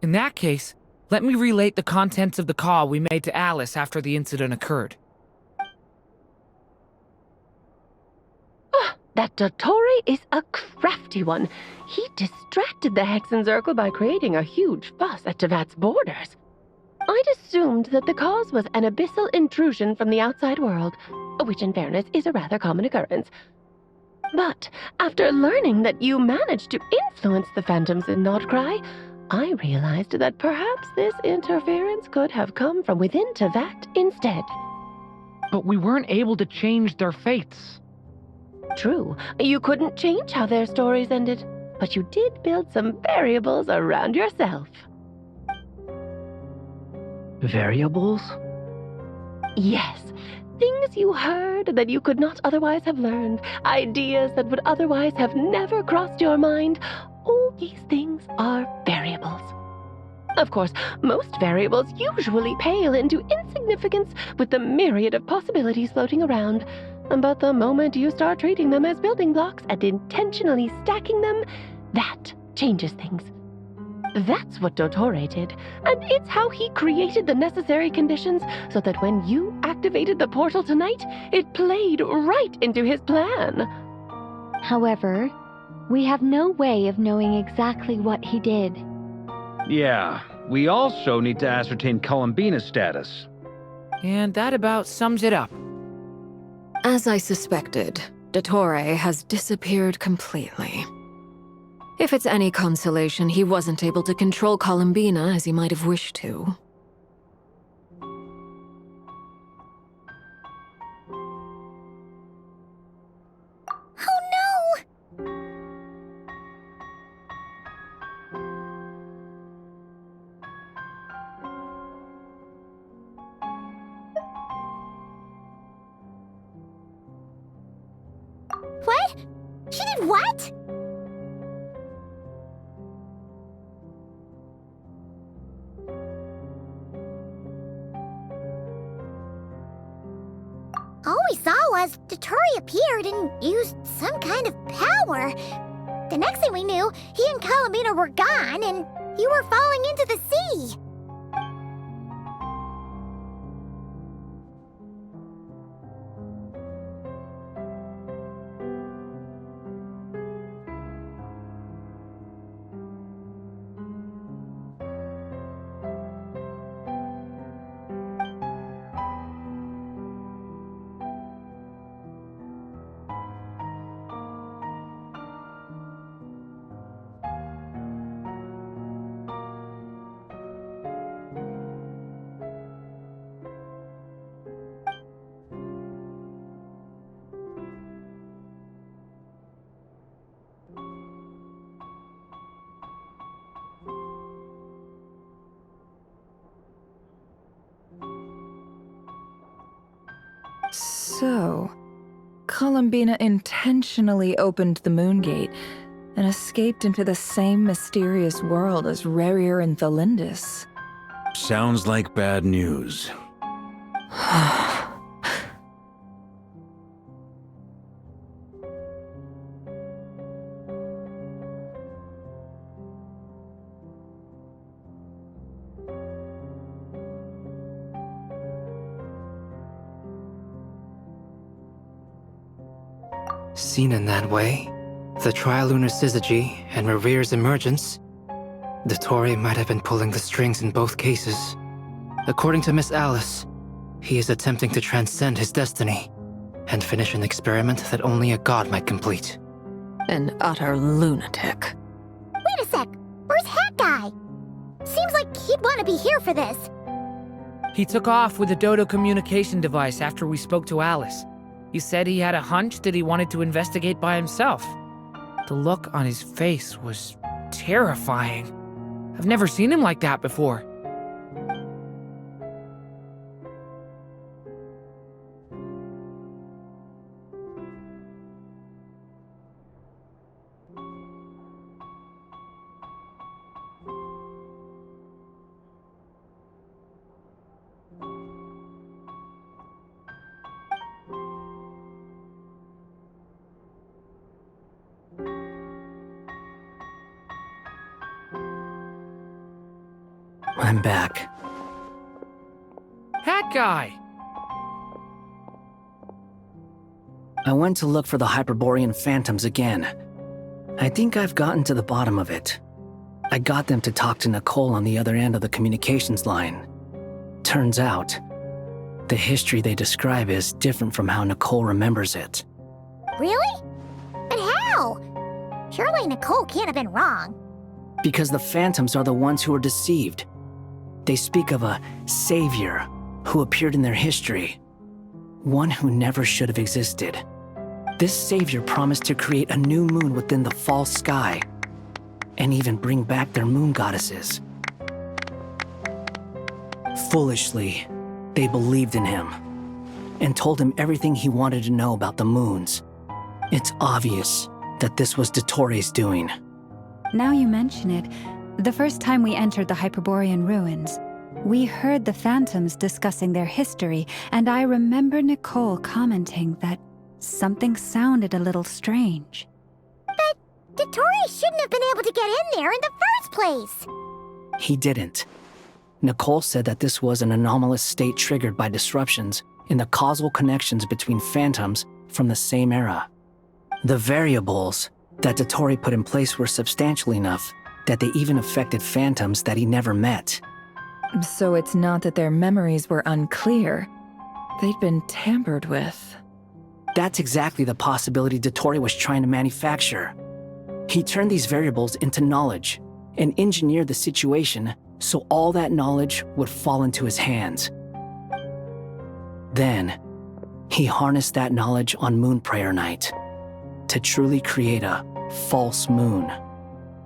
In that case, let me relate the contents of the call we made to Alice after the incident occurred. That Dottore is a crafty one. He distracted the Hexenzirkel by creating a huge fuss at Tevat's borders. I'd assumed that the cause was an abyssal intrusion from the outside world, which in fairness is a rather common occurrence. But after learning that you managed to influence the phantoms in Nodcry, I realized that perhaps this interference could have come from within Tevat instead. But we weren't able to change their fates. True, you couldn't change how their stories ended, but you did build some variables around yourself. Variables? Yes, things you heard that you could not otherwise have learned, ideas that would otherwise have never crossed your mind. All these things are variables. Of course, most variables usually pale into insignificance with the myriad of possibilities floating around. But the moment you start treating them as building blocks and intentionally stacking them, that changes things. That's what Dottore did, and it's how he created the necessary conditions so that when you activated the portal tonight, it played right into his plan. However, we have no way of knowing exactly what he did. Yeah, we also need to ascertain Columbina's status. And that about sums it up. As I suspected, Dottore has disappeared completely. If it's any consolation, he wasn't able to control Columbina as he might have wished to. What? She did what? All we saw was Dottore appeared and used some kind of power. The next thing we knew, he and Columbina were gone and you were falling into the sea. So, Columbina intentionally opened the Moongate and escaped into the same mysterious world as Rerir and Thalindis. Sounds like bad news. Seen in that way, the Trilunar Syzygy and Rerir's emergence, Dottore might have been pulling the strings in both cases. According to Miss Alice, he is attempting to transcend his destiny and finish an experiment that only a god might complete. An utter lunatic. Wait a sec, where's Hat Guy? Seems like he'd want to be here for this. He took off with a Dodo communication device after we spoke to Alice. He said he had a hunch that he wanted to investigate by himself. The look on his face was terrifying. I've never seen him like that before. I'm back. Hat guy! I went to look for the Hyperborean phantoms again. I think I've gotten to the bottom of it. I got them to talk to Nicole on the other end of the communications line. Turns out, the history they describe is different from how Nicole remembers it. Really? But how? Surely Nicole can't have been wrong. Because the phantoms are the ones who were deceived. They speak of a savior who appeared in their history. One who never should have existed. This savior promised to create a new moon within the false sky, and even bring back their moon goddesses. Foolishly, they believed in him, and told him everything he wanted to know about the moons. It's obvious that this was Dottore doing. Now you mention it, the first time we entered the Hyperborean ruins, we heard the phantoms discussing their history, and I remember Nicole commenting that something sounded a little strange. But Dottore shouldn't have been able to get in there in the first place. He didn't. Nicole said that this was an anomalous state triggered by disruptions in the causal connections between phantoms from the same era. The variables that Dottore put in place were substantial enough that they even affected phantoms that he never met. So it's not that their memories were unclear. They'd been tampered with. That's exactly the possibility Dottore was trying to manufacture. He turned these variables into knowledge and engineered the situation so all that knowledge would fall into his hands. Then, he harnessed that knowledge on Moon Prayer Night to truly create a false moon.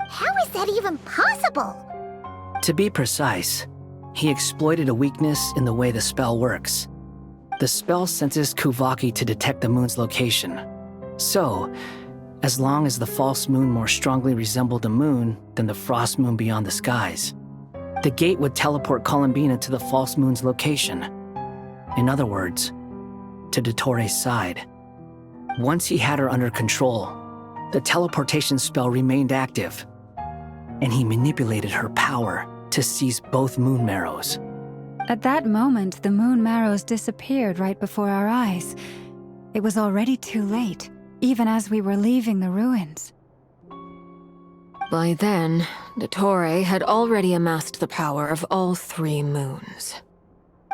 How is that even possible? To be precise, he exploited a weakness in the way the spell works. The spell senses Kuvaki to detect the moon's location. So, as long as the false moon more strongly resembled the moon than the frost moon beyond the skies, the gate would teleport Columbina to the false moon's location. In other words, to Dottore's side. Once he had her under control, the teleportation spell remained active, and he manipulated her power to seize both moon marrows. At that moment, the moon marrows disappeared right before our eyes. It was already too late, even as we were leaving the ruins. By then, Dottore had already amassed the power of all 3 moons.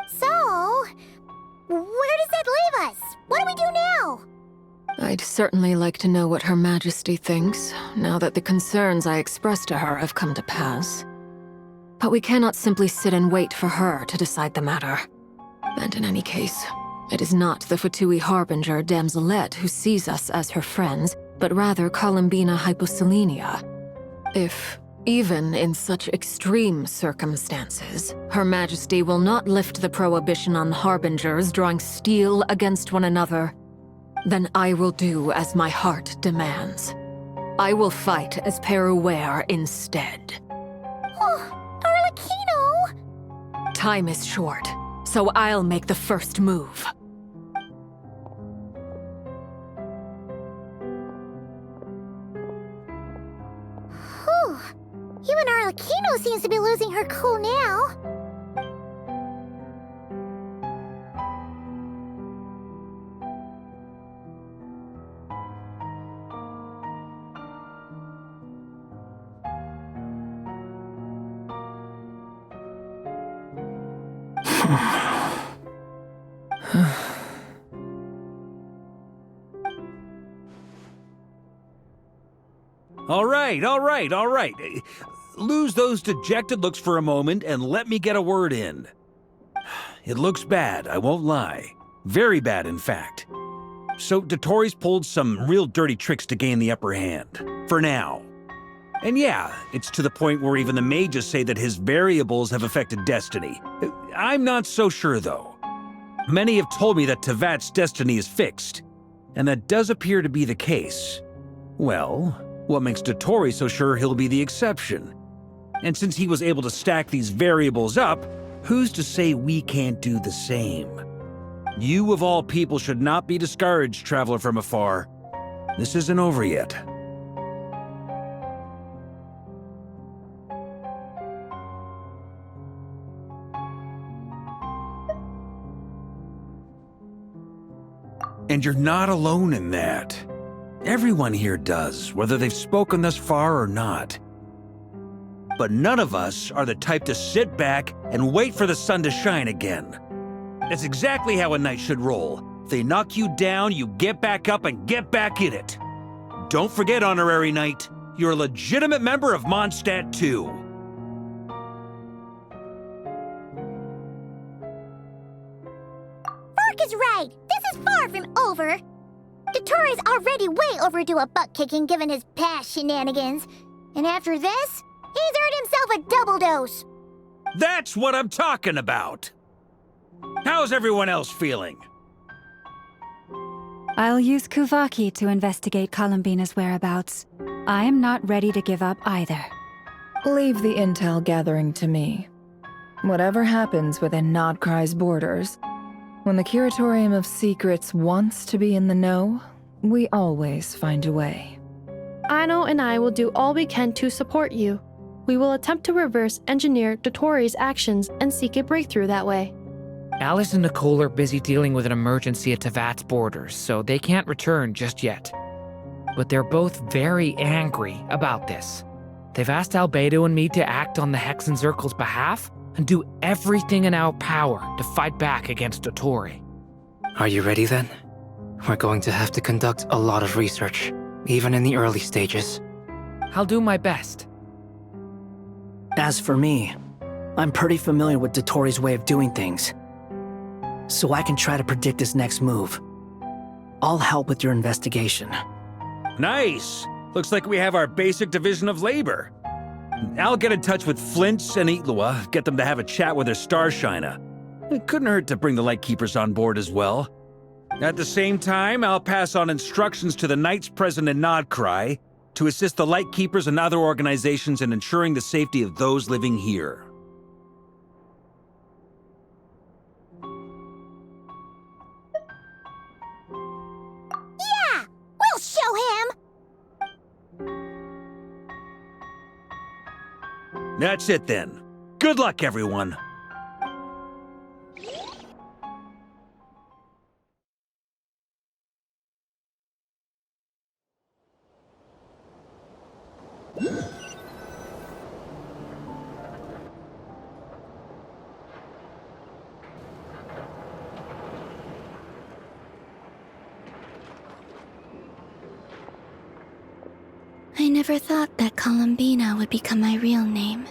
So, where does that leave us? What do we do now? I'd certainly like to know what Her Majesty thinks, now that the concerns I expressed to her have come to pass. But we cannot simply sit and wait for her to decide the matter. And in any case, it is not the Fatui Harbinger Damselette who sees us as her friends, but rather Columbina Hyposelenia. If, even in such extreme circumstances, Her Majesty will not lift the prohibition on Harbingers drawing steel against one another, then I will do as my heart demands. I will fight as Peruware instead. Oh, Arlecchino! Time is short, so I'll make the first move. Whew. Even Arlecchino seems to be losing her cool now. All right. Lose those dejected looks for a moment and let me get a word in. It looks bad, I won't lie. Very bad, in fact. So Dottore's pulled some real dirty tricks to gain the upper hand. For now. And yeah, it's to the point where even the mages say that his variables have affected destiny. I'm not so sure, though. Many have told me that Tevat's destiny is fixed, and that does appear to be the case. Well, what makes Dottore so sure he'll be the exception? And since he was able to stack these variables up, who's to say we can't do the same? You of all people should not be discouraged, traveler from afar. This isn't over yet. And you're not alone in that. Everyone here does, whether they've spoken thus far or not. But none of us are the type to sit back and wait for the sun to shine again. That's exactly how a knight should roll. If they knock you down, you get back up and get back in it. Don't forget, Honorary Knight, you're a legitimate member of Mondstadt too. Fork is right. This is far from over. Dottore already way overdue a butt kicking given his past shenanigans. And after this, he's earned himself a double dose. That's what I'm talking about. How's everyone else feeling? I'll use Kuvaki to investigate Columbina's whereabouts. I am not ready to give up either. Leave the intel gathering to me. Whatever happens within Nodcry's borders, when the Curatorium of Secrets wants to be in the know, we always find a way. Aino and I will do all we can to support you. We will attempt to reverse engineer Dottori's actions and seek a breakthrough that way. Alice and Nicole are busy dealing with an emergency at Tevat's borders, so they can't return just yet. But they're both very angry about this. They've asked Albedo and me to act on the Hexen Circle's behalf and do everything in our power to fight back against Dottore. Are you ready then? We're going to have to conduct a lot of research, even in the early stages. I'll do my best. As for me, I'm pretty familiar with Dottori's way of doing things, so I can try to predict his next move. I'll help with your investigation. Nice! Looks like we have our basic division of labor. I'll get in touch with Flints and Itlua, get them to have a chat with their Starshiner. It couldn't hurt to bring the Lightkeepers on board as well. At the same time, I'll pass on instructions to the Knights present in Nodcry to assist the Lightkeepers and other organizations in ensuring the safety of those living here. Yeah! We'll show him! That's it then. Good luck, everyone. I never thought that Columbina would become my real name.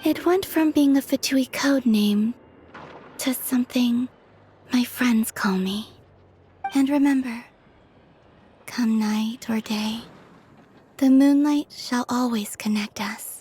It went from being a Fatui code name to something my friends call me. And remember, come night or day, the moonlight shall always connect us.